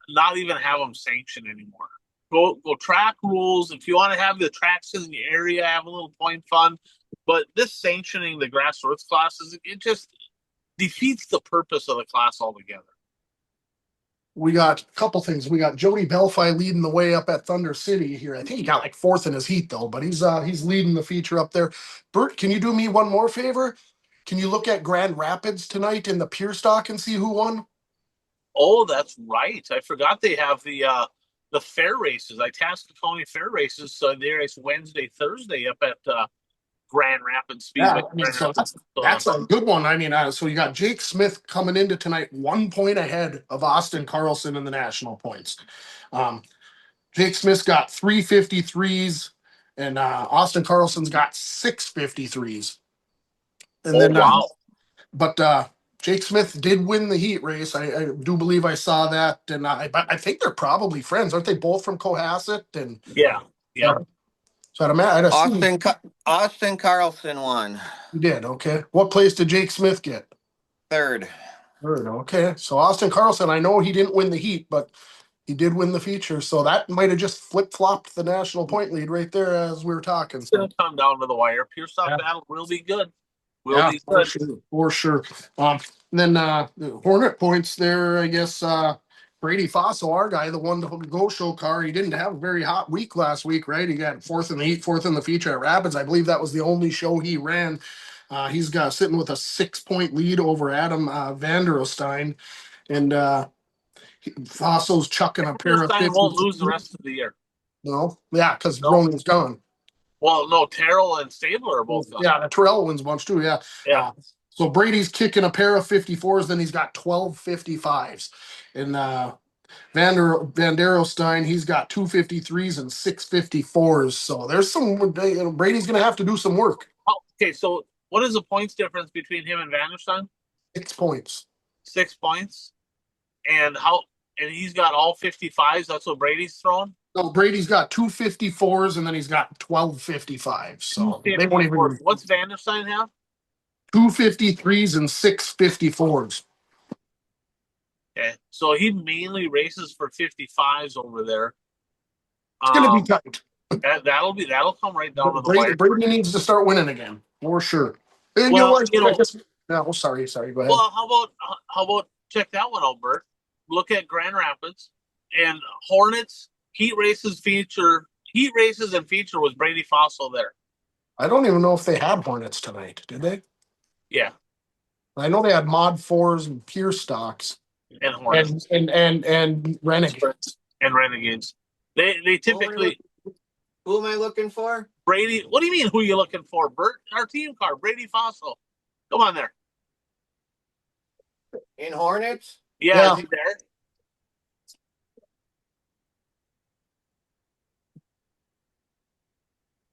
not even have them sanctioned anymore. Go track rules. If you want to have the tracks in the area, have a little point fun. But this sanctioning the grassroots classes, it just defeats the purpose of the class altogether. We got a couple things. We got Jody Belfi leading the way up at Thunder City here. I think he got like 4th in his heat though, but he's leading the feature up there. Bert, can you do me one more favor? Can you look at Grand Rapids tonight in the Pure Stock and see who won? Oh, that's right. I forgot they have the fair races, Itasca County fair races. So they race Wednesday, Thursday up at Grand Rapids Yeah, Speedway. I mean, Grand so Rapids, that's a good one. I mean, so you got Jake Smith coming into tonight, 1 point ahead of Austin Carlson in the national points. Um, Jake Smith's got 353s, and Austin Carlson's got 653s. And Oh then, wow. but Jake Smith did win the heat race. I do believe I saw that, and I think they're probably friends, aren't they? Both from Cohasset, and Yeah. Yeah. so I'd assume Austin Carlson won he did. Okay, what place did Jake Smith get? third. Third. Okay, so Austin Carlson, I know he didn't win the heat, but he did win the feature, so that might have just flip flopped the national point lead right there as we were talking. It's So gonna come down to the wire. Pure stock yeah, battle will be good. Will yeah, be for good. sure, for sure. And then the Hornet points there, I guess. Brady Fossil, our guy, the one to go show car, he didn't have a very hot week last week, right? He got fourth in the heat, fourth in the feature at Rapids. I believe that was the only show he ran. He's got sitting with a 6 point lead over Adam Vanderostein, and Fossil's chucking a pair of Stein 50. won't lose the rest of the year. No, yeah, because No. Ronan's gone. Well, no, Terrell and Stabler are both gone. Yeah, the Terrell wins bunch too. Yeah. Yeah. So Brady's kicking a pair of 54s, then he's got 12 55s. And Vanderostein, he's got 253s and 654s. So there's Brady's going to have to do some work. Oh, okay, so what is the points difference between him and Vandersteen? 6 points. 6 points. And he's got all 55s. That's what Brady's throwing. So Brady's got 254s and then he's got 12 55s. So they won't even. What's Vandersteen have? 253s and 654s. Okay, so he mainly races for 55s over there. It's going to be tight. That'll come right down to the wire. Brady needs to start winning again for sure. And Well, sorry. Go ahead. Well, how about check that one out, Bert? Look at Grand Rapids and Hornets heat races and feature was Brady Fossil there. I don't even know if they had Hornets tonight. Did they? Yeah, I know they had Mod 4s and Pure Stocks and Hornets and Renegades. and Renegades. They typically. Who am I looking for? Brady. What do you mean? Who are you looking for, Bert? Our team car, Brady Fossil. Come on there. In Hornets? Yeah. Is he there?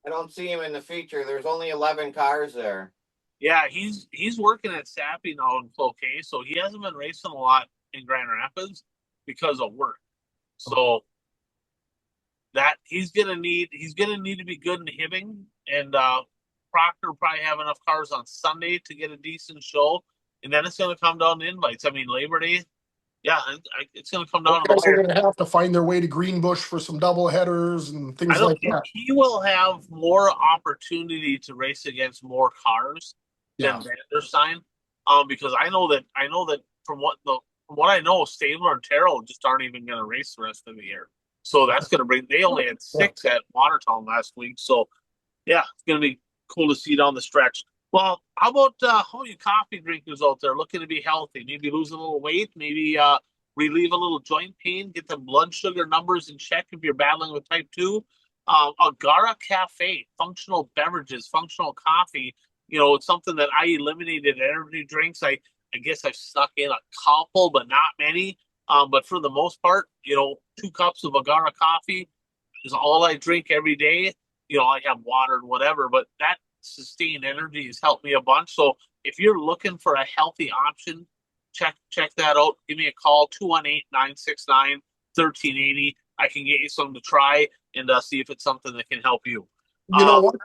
I don't see him in the feature. There's only 11 cars there. Yeah, he's working at Sappy now in Cloquet, so he hasn't been racing a lot in Grand Rapids because of work. So that he's gonna need to be good in Hibbing, and Proctor will probably have enough cars on Sunday to get a decent show, and then it's gonna come down to invites. I mean, Labor Day, yeah, it's gonna come down to the Guys are wire. going to have to find their way to Greenbush for some double headers and things like that. He will have more opportunity to race against more cars than Vandersteen, because I know that from what I know, Stabler and Terrell just aren't even going to race the rest of the year. So that's going to bring. They only had 6 at Watertown last week, so yeah, it's going to be cool to see down the stretch. Well, how about you coffee drinkers out there looking to be healthy? Maybe lose a little weight, maybe relieve a little joint pain, get the blood sugar numbers in check if you're battling with type 2. Agara Cafe, functional beverages, functional coffee. It's something that I eliminated energy drinks. I guess I've snuck in a couple, but not many. But for the most part, 2 cups of Agara coffee is all I drink every day. I have water and whatever, but that sustained energy has helped me a bunch. So if you're looking for a healthy option, check that out. Give me a call, 218-969-1380. I can get you something to try and see if it's something that can help you. You know what?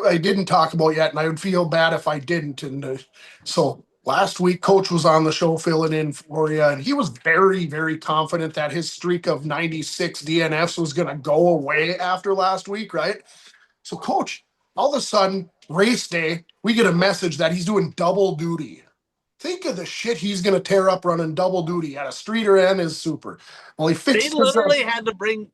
I didn't talk about yet, and I would feel bad if I didn't. And so last week, Coach was on the show filling in for you, and he was very, very confident that his streak of 96 DNFs was going to go away after last week, right? So, Coach, all of a sudden, race day, we get a message that he's doing double duty. Think of the shit he's going to tear up running double duty at a streeter and his super. Well, he fixed. They literally had to bring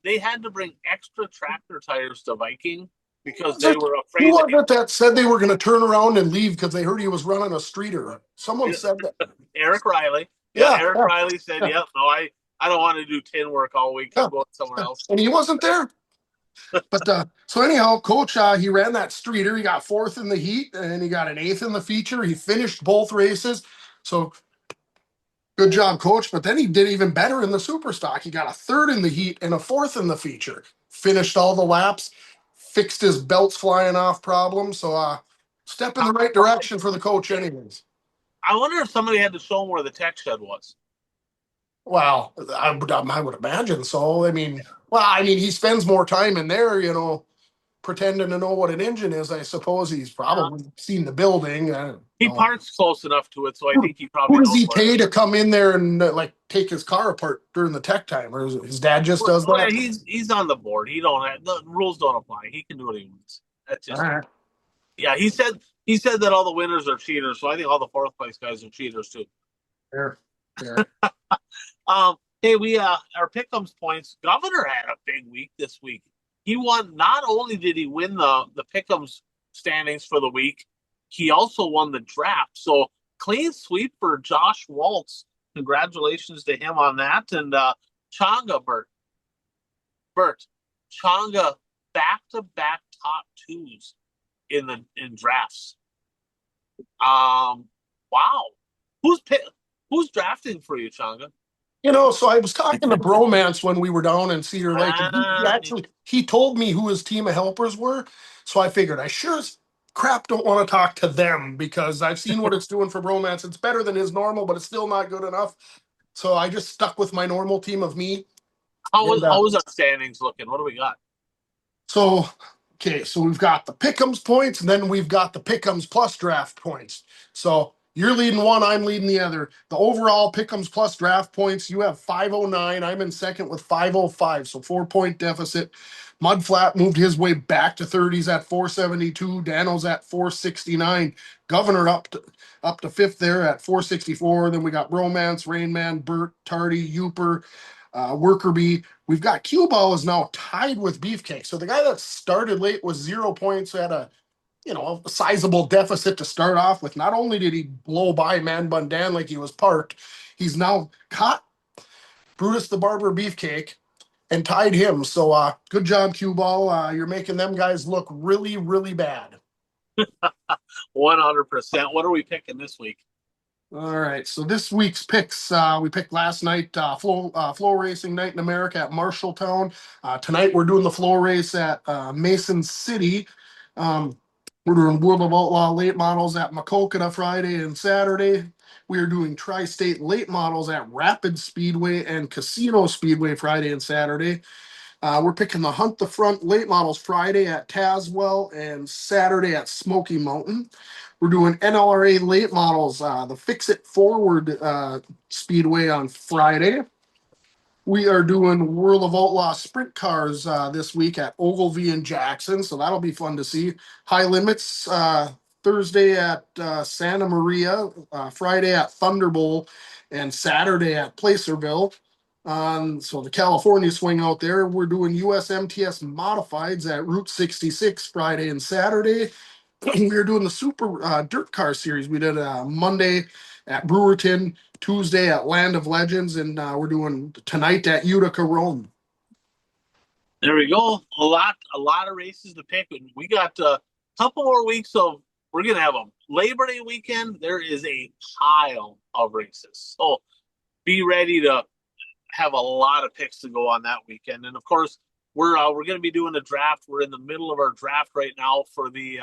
extra tractor tires to Viking because they were afraid. Who was it that said they were going to turn around and leave because they heard he was running a streeter? Someone said that. Eric Riley. Yeah, Yeah, Eric yeah, Riley said, yeah, "Yep, no, I don't want to do tin work all week. yeah, I'm going somewhere yeah. else." And he wasn't there. But so anyhow, Coach, he ran that streeter. He got fourth in the heat, and he got an eighth in the feature. He finished both races. So good job, Coach. But then he did even better in the super stock. He got a third in the heat and a fourth in the feature. Finished all the laps, fixed his belts flying off problem. So step in the right direction for the coach, anyways. I wonder if somebody had to show him where the tech shed was. Well, I would imagine so. I mean, he spends more time in there, pretending to know what an engine is. I suppose he's probably seen the building. I don't He know. parks close enough to it, so I Who, think he who probably does knows he where it pay is. to come in there and like take his car apart during the tech time, or is it his dad just does Oh yeah, that? he's on the board. He don't have, the rules don't apply. He can do what he wants. That's All just right, yeah. He said that all the winners are cheaters, so I think all the fourth place guys are cheaters too. fair, fair. Hey, we our pick'ems points. Governor had a big week this week. He won. Not only did he win the pick'ems standings for the week, he also won the draft. So clean sweep for Josh Waltz. Congratulations to him on that. And Changa Bert Changa back to back top twos in drafts. Wow. Who's who's drafting for you, Changa? So I was talking to Bromance when we were down in Cedar Lake, and he told me who his team of helpers were. So I figured I sure as crap don't want to talk to them because I've seen what it's doing for Bromance. It's better than his normal, but it's still not good enough. So I just stuck with my normal team of me. And How was our standings looking? What do we got? so okay, so we've got the Pick'ems points, and then we've got the Pick'ems plus draft points. So you're leading one, I'm leading the other. The overall Pick'ems plus draft points, you have 509. I'm in second with 505, so 4 point deficit. Mudflat moved his way back to 30s at 472. Dano's at 469. Governor up to fifth there at 464. Then we got Romance, Rainman, Burt, Tardy, Uper, Worker Bee. We've got Cue Ball is now tied with Beefcake. So the guy that started late was 0 points, had a sizable deficit to start off with. Not only did he blow by Man Bun Dan like he was parked, he's now caught Brutus the Barber Beefcake and tied him. So good job, Cue Ball. You're making them guys look really, really bad. 100%. What are we picking this week? All right, so this week's picks, we picked last night, flow racing night in America at Marshalltown. Tonight we're doing the flow race at Mason City. We're doing World of Outlaw late models at Makokata Friday and Saturday. We are doing tri-state late models at Rapid Speedway and Casino Speedway Friday and Saturday. We're picking the Hunt the Front late models Friday at Tazewell and Saturday at Smoky Mountain. We're doing NLRA late models, the Fix It Forward Speedway on Friday. We are doing World of Outlaw sprint cars this week at Ogilvy and Jackson, so that'll be fun to see. High Limits Thursday at Santa Maria, Friday at Thunderbolt, and Saturday at Placerville. So the California swing out there, we're doing USMTS modifieds at Route 66 Friday and Saturday. We were doing the Super Dirt Car Series. We did Monday at Brewerton, Tuesday at Land of Legends, and we're doing tonight at Utica Rome. There we go. A lot of races to pick. We got a couple more weeks of. We're gonna have a Labor Day weekend. There is a pile of races, so be ready to have a lot of picks to go on that weekend. And of course, we're gonna be doing a draft. We're in the middle of our draft right now for the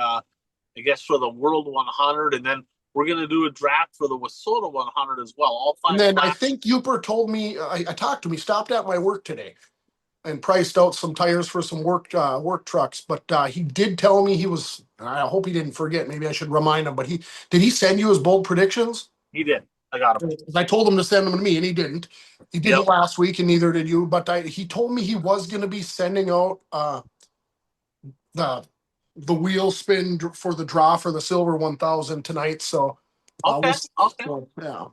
I guess for the World 100, and then we're gonna do a draft for the Wissota 100 as well. All five. And then I think Uper told me, I talked to him, he stopped at my work today and priced out some tires for some work trucks. But he did tell me I hope he didn't forget, maybe I should remind him, but did he send you his bold predictions? He did. I got him. I told him to send them to me, and he didn't. He didn't Yep. last week, and neither did you. But he told me he was going to be sending out the wheel spin for the draw for the Silver 1000 tonight. So Okay. Okay. so, yeah.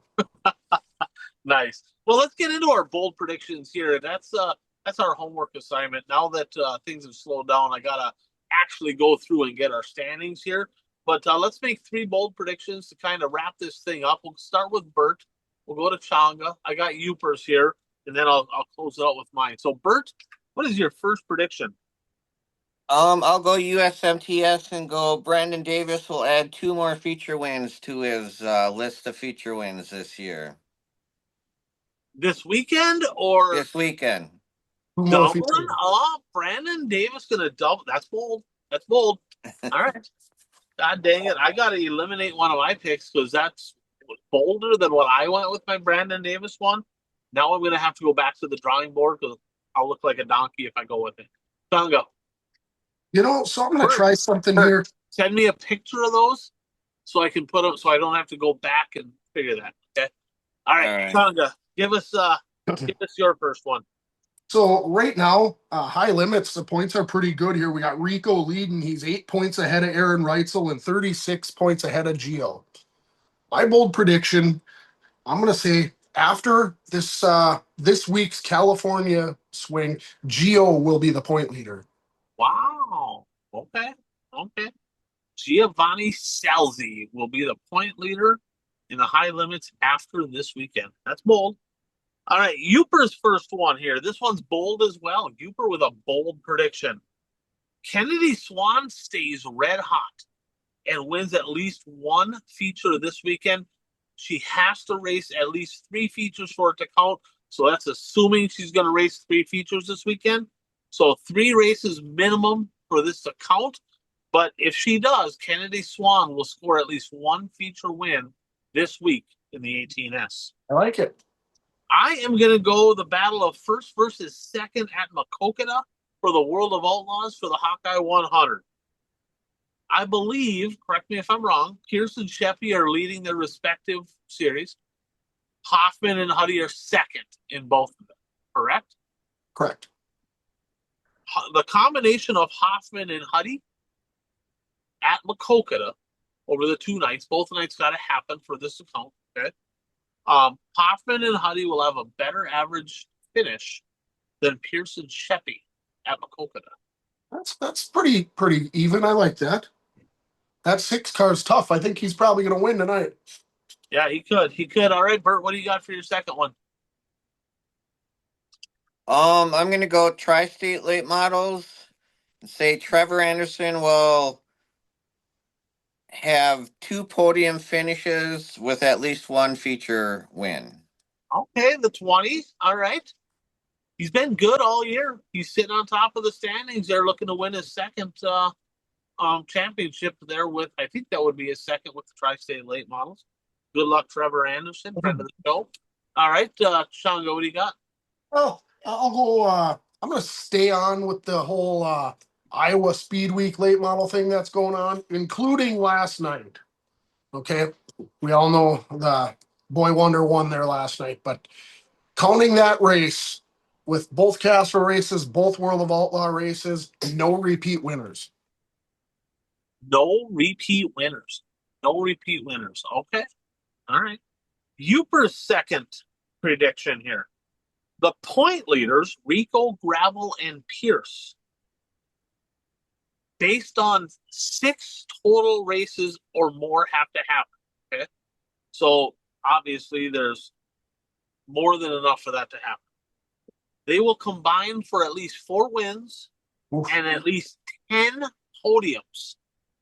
Nice. Well, let's get into our bold predictions here. That's our homework assignment. Now that things have slowed down, I gotta actually go through and get our standings here. But let's make three bold predictions to kind of wrap this thing up. We'll start with Bert. We'll go to Changa. I got Upers here, and then I'll close it out with mine. So, Bert, what is your first prediction? I'll go USMTS and go. Brandon Davis will add 2 more feature wins to his list of feature wins this year. This weekend or This weekend. 2 more doubling? features. Oh, Brandon Davis gonna double. That's bold. That's bold. All right. God dang it! I got to eliminate one of my picks because that's bolder than what I went with my Brandon Davis one. Now I'm gonna have to go back to the drawing board because I'll look like a donkey if I go with it. Changa, You know, so I'm going to Bert, try something Bert, here. send me a picture of those so I can put them so I don't have to go back and figure that. Okay. All right, All right. Changa, give us your first one. So right now, high limits, the points are pretty good here. We got Rico leading. He's 8 points ahead of Aaron Reitzel and 36 points ahead of Gio. My bold prediction, I'm going to say after this week's California swing, Gio will be the point leader. Wow. Okay. Okay. Giovanni Salzi will be the point leader in the high limits after this weekend. That's bold. All right, Uper's first one here. This one's bold as well. Uper with a bold prediction. Kennedy Swan stays red hot and wins at least one feature this weekend. She has to race at least 3 features for it to count. So that's assuming she's going to race 3 features this weekend. So 3 races minimum for this to count. But if she does, Kennedy Swan will score at least 1 feature win this week in the 18S. I like it. I am going to go the battle of first versus second at Makokata for the World of Outlaws for the Hawkeye 100. I believe, correct me if I'm wrong, Pierce and Sheppy are leading their respective series. Hoffman and Huddy are second in both of them, correct? Correct. The combination of Hoffman and Huddy at Makokata over the 2 nights, both nights got to happen for this to count, okay? Hoffman and Huddy will have a better average finish than Pierce and Sheppy at Makokata. That's pretty even. I like that. That 6 car's tough. I think he's probably going to win tonight. Yeah, he could. He could. All right, Bert, what do you got for your second one? I'm gonna go tri-state late models and say Trevor Anderson will have 2 podium finishes with at least 1 feature win. Okay, the 20. All right. He's been good all year. He's sitting on top of the standings. They're looking to win his second championship there with, I think that would be his second with the Tri-State Late Models. Good luck, Trevor Anderson, friend of the show. All right, Shanga, what do you got? Well, I'll go. I'm going to stay on with the whole Iowa Speed Week late model thing that's going on, including last night. Okay, we all know the Boy Wonder won there last night, but counting that race with both Castro races, both World of Outlaw races, no repeat winners. No repeat winners. No repeat winners. Okay. All right. Uper's second prediction here. The point leaders, Rico, Gravel, and Pierce, based on 6 total races or more, have to happen. Okay. So obviously there's more than enough for that to happen. They will combine for at least 4 wins Oof. and at least 10 podiums.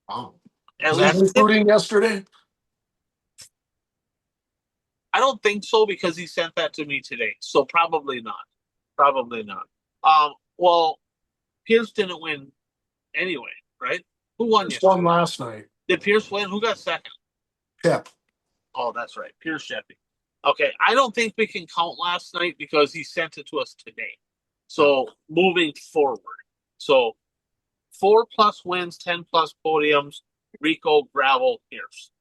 Wow. At Is that least including yesterday? I don't think so because he sent that to me today. So probably not. Probably not. Well, Pierce didn't win anyway, right? Who won Just won yesterday? last night. Did Pierce win? Who got second? Yep. Oh, that's right. Pierce Sheppy. Okay. I don't think we can count last night because he sent it to us today. So moving forward. So 4 plus wins, 10 plus podiums, Rico, Gravel, Pierce.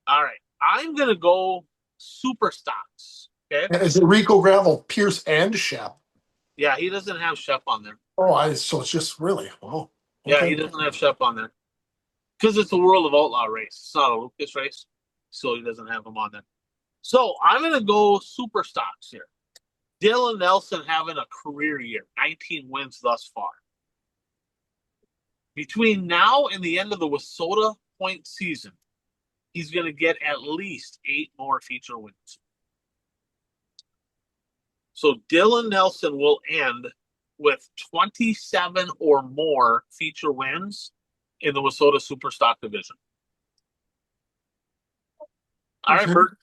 All right. I'm going to go super stocks. Okay. Is it Rico, Gravel, Pierce, and Shep? Yeah, he doesn't have Shep on there. Oh, so it's just really, wow. Yeah, Okay. he doesn't have Shep on there. Because it's a World of Outlaw race. It's not a Lucas race. So he doesn't have him on there. So I'm going to go super stocks here. Dylan Nelson having a career year, 19 wins thus far. Between now and the end of the Wissota point season, he's going to get at least 8 more feature wins. So Dylan Nelson will end with 27 or more feature wins in the Wissota Superstock division. All right, Bert.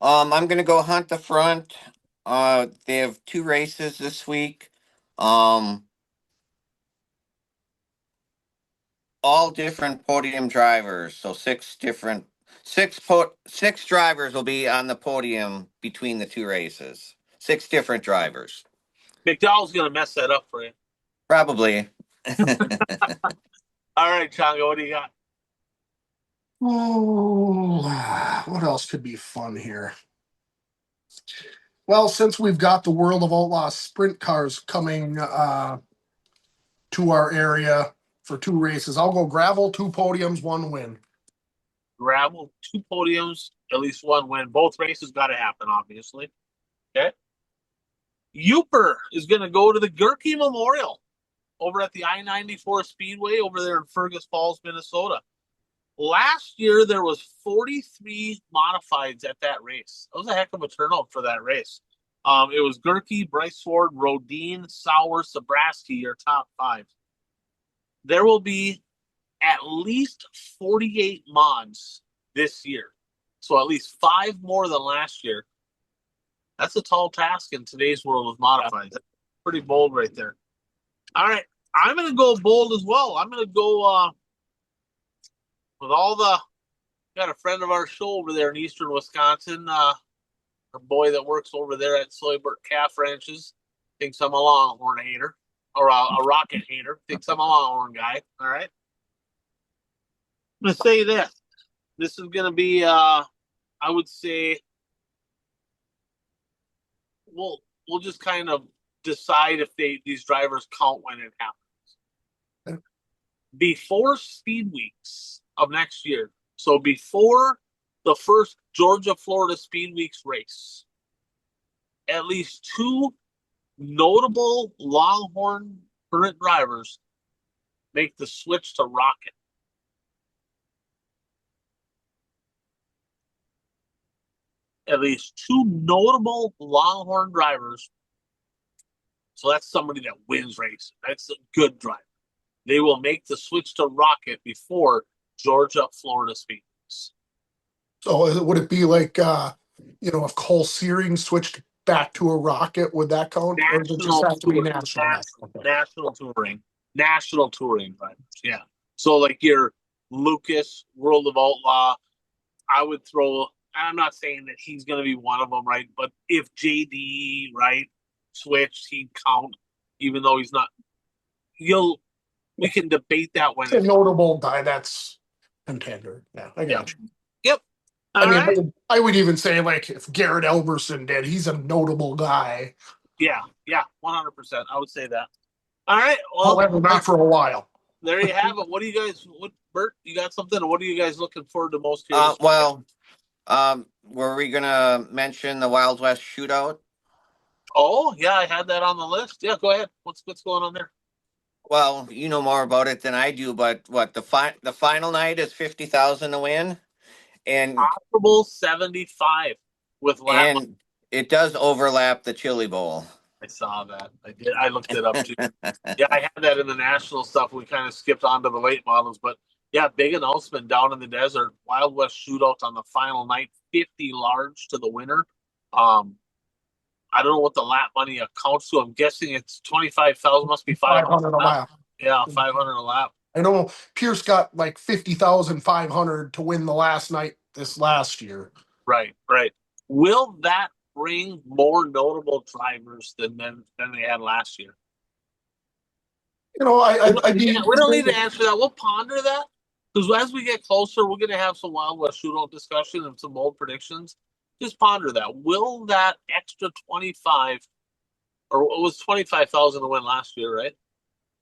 I'm gonna go Hunt the Front. They have 2 races this week. All different podium drivers. So 6 drivers will be on the podium between the 2 races. 6 different drivers. McDowell's going to mess that up for you. Probably. All right, Chongo, what do you got? Oh, what else could be fun here? Well, since we've got the World of Outlaws sprint cars coming to our area for 2 races, I'll go gravel, 2 podiums, 1 win. Gravel, 2 podiums, at least 1 win. Both races got to happen, obviously. Okay. Uper is going to go to the Gerke Memorial over at the I-94 Speedway over there in Fergus Falls, Minnesota. Last year, there was 43 modifieds at that race. That was a heck of a turnout for that race. It was Gerke, Bryce Ford, Rodine, Sauer, Sabraski, your top 5. There will be at least 48 mods this year. So at least 5 more than last year. That's a tall task in today's world of modifieds. That's pretty bold right there. All right. I'm going to go bold as well. I'm going to go with all the, got a friend of our show over there in eastern Wisconsin, a boy that works over there at Soybert Calf Ranches, thinks I'm a Longhorn hater, or a Rocket hater, thinks I'm a Longhorn guy. All right. I'm going to say this. This is going to be, I would say, we'll just kind of decide if these drivers count when it happens. Before speed weeks of next year, so before the first Georgia-Florida Speed Weeks race, at least 2 notable Longhorn current drivers make the switch to Rocket. At least 2 notable Longhorn drivers. So that's somebody that wins races. That's a good driver. They will make the switch to Rocket before Georgia, Florida Speed Weeks. So would it be like, if Cole Searing switched back to a Rocket, would that count? Or does it just have to be national? National touring. National touring drivers, yeah. So like your Lucas, World of Outlaw, I would throw, I'm not saying that he's going to be one of them, right? But if JD, right, switched, he'd count, even though he's not. We can debate that when it's a notable guy that's contender. Yeah, I got you. Yep. I would even say, like, if Garrett Elberson did, he's a notable guy. Yeah, 100%. I would say that. All right. Well, however, not for a while. There you have it. What do you guys? Bert? You got something? Or what are you guys looking forward to most here? Were we gonna mention the Wild West Shootout? Oh yeah, I had that on the list. Yeah, go ahead. What's going on there? Well, you know more about it than I do, but what the final night is 50,000 to win, and possible 75 with lap. And it does overlap the Chili Bowl. I saw that. I did. I looked it up too. Yeah, I had that in the national stuff. We kind of skipped on to the late models, but yeah, big announcement down in the desert. Wild West Shootout on the final night, 50 large to the winner. I don't know what the lap money accounts to. I'm guessing it's 25,000. Must be 500 a lap. Yeah, 500 a lap. I know Pierce got like 50,500 to win the last night this last year. Right. Will that bring more notable drivers than they had last year? We don't need to answer that. We'll ponder that, because as we get closer, we're going to have some Wild West Shootout discussion and some bold predictions. Just ponder that. Will that extra 25, or it was 25,000 to win last year, right?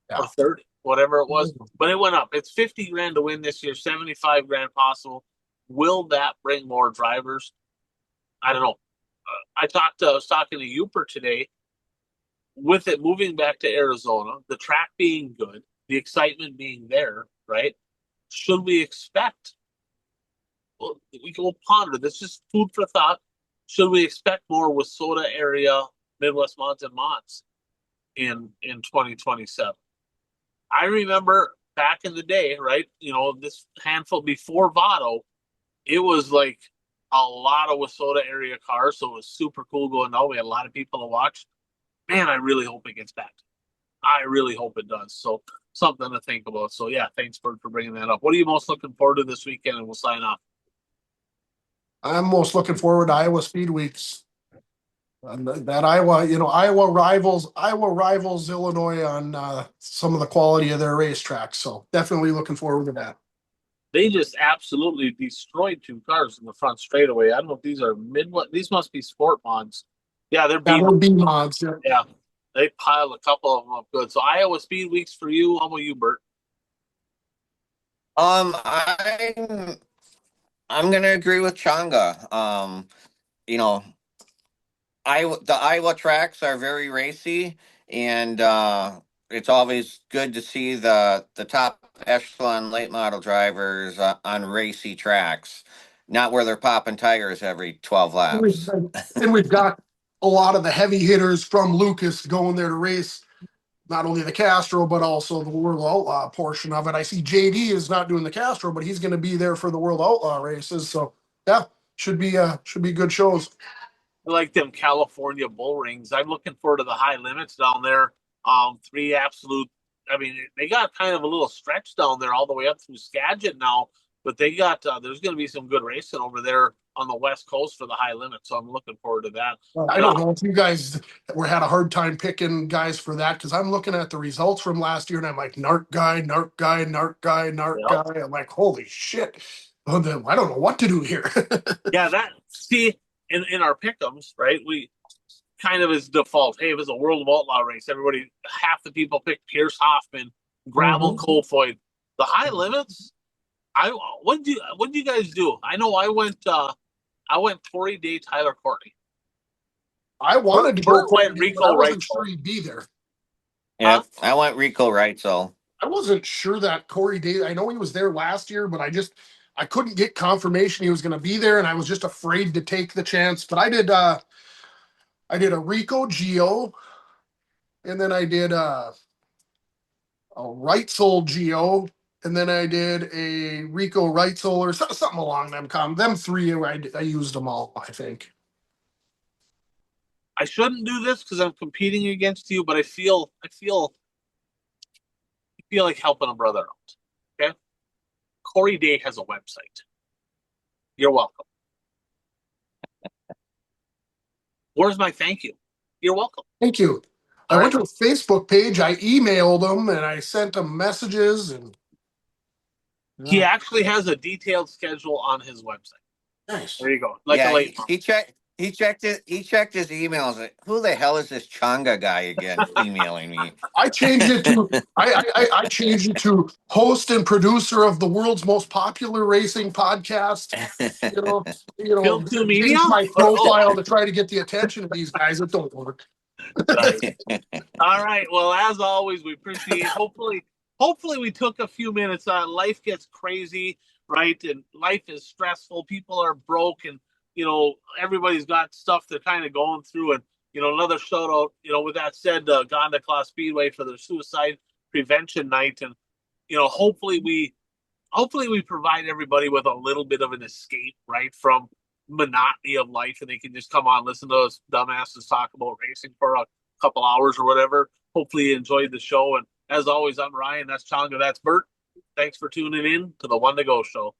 Yeah. Or 30, whatever it was, but it went up. It's 50 grand to win this year, 75 grand possible. Will that bring more drivers? I don't know. I was talking to Uper today. With it moving back to Arizona, the track being good, the excitement being there, right? Should we expect? Well, we can ponder. This is food for thought. should we expect more Wissota area Midwest Mods and Mods in 2027? I remember back in the day, right? This handful before Votto, it was like a lot of Wissota area cars, so it was super cool going out. We had a lot of people to watch. Man, I really hope it gets back. I really hope it does. So something to think about. So yeah, thanks for bringing that up. What are you most looking forward to this weekend? And we'll sign off. I'm most looking forward to Iowa Speed Weeks. That Iowa, Iowa rivals Illinois on some of the quality of their racetracks. So definitely looking forward to that. They just absolutely destroyed two cars in the front straightaway. I don't know if these are Midwest. These must be sport mods. Yeah, they're That B. would be mods. Yeah. Yeah, they piled a couple of them up good. So Iowa Speed Weeks for you. How about you, Bert? I'm gonna agree with Changa. You know, the Iowa tracks are very racy, and it's always good to see the top echelon late model drivers on racy tracks, not where they're popping tires every 12 laps. And we've got a lot of the heavy hitters from Lucas going there to race not only the Castro, but also the World Outlaw portion of it. I see JD is not doing the Castro, but he's going to be there for the World Outlaw races. So yeah, should be good shows. I like them California bull rings. I'm looking forward to the high limits down there. Three absolute. I mean, they got kind of a little stretch down there all the way up through Skagit now, but they got there's going to be some good racing over there on the West Coast for the high limit. So I'm looking forward to that. I don't know if you guys had a hard time picking guys for that because I'm looking at the results from last year and I'm like, narc guy, narc guy, narc guy, narc guy. I'm like, holy shit. I don't know what to do here. Yeah, in our pick'ems, right? We kind of as default. Hey, if it's a World of Outlaw race, half the people pick Pierce Hoffman, Gravel Colfoyd. The high limits. What did you guys do? I know I went Corey Day, Tyler Courtney. I wanted to go Rico, I wasn't sure he'd be there. Yeah, I went Rico Reitzel. I wasn't sure that Corey Day. I know he was there last year, but I couldn't get confirmation he was going to be there, and I was just afraid to take the chance. But I did a Rico Geo, and then I did a Reitzel Geo, and then I did a Rico Reitzel or something along them three. I used them all, I think. I shouldn't do this because I'm competing against you, but I feel like helping a brother out. Okay, Corey Day has a website. You're welcome. Where's my thank you? You're welcome. Thank you. I went to a Facebook page. I emailed them and I sent them messages. And he actually has a detailed schedule on his website. Nice. There you go. He checked his emails. Who the hell is this Changa guy again emailing me? I changed it to I changed it to host and producer of the world's most popular racing podcast. Media? My profile to try to get the attention of these guys. It don't work. All right. Well, as always, we appreciate. Hopefully, we took a few minutes. Life gets crazy, right? And life is stressful. People are broke, and everybody's got stuff they're kind of going through. And another shout out. With that said, Gonda Class Speedway for their suicide prevention night, and hopefully we provide everybody with a little bit of an escape, right, from monotony of life, and they can just come on, listen to us dumbasses talk about racing for a couple hours or whatever. Hopefully you enjoyed the show. And as always, I'm Ryan. That's Changa. That's Bert. Thanks for tuning in to the One to Go show.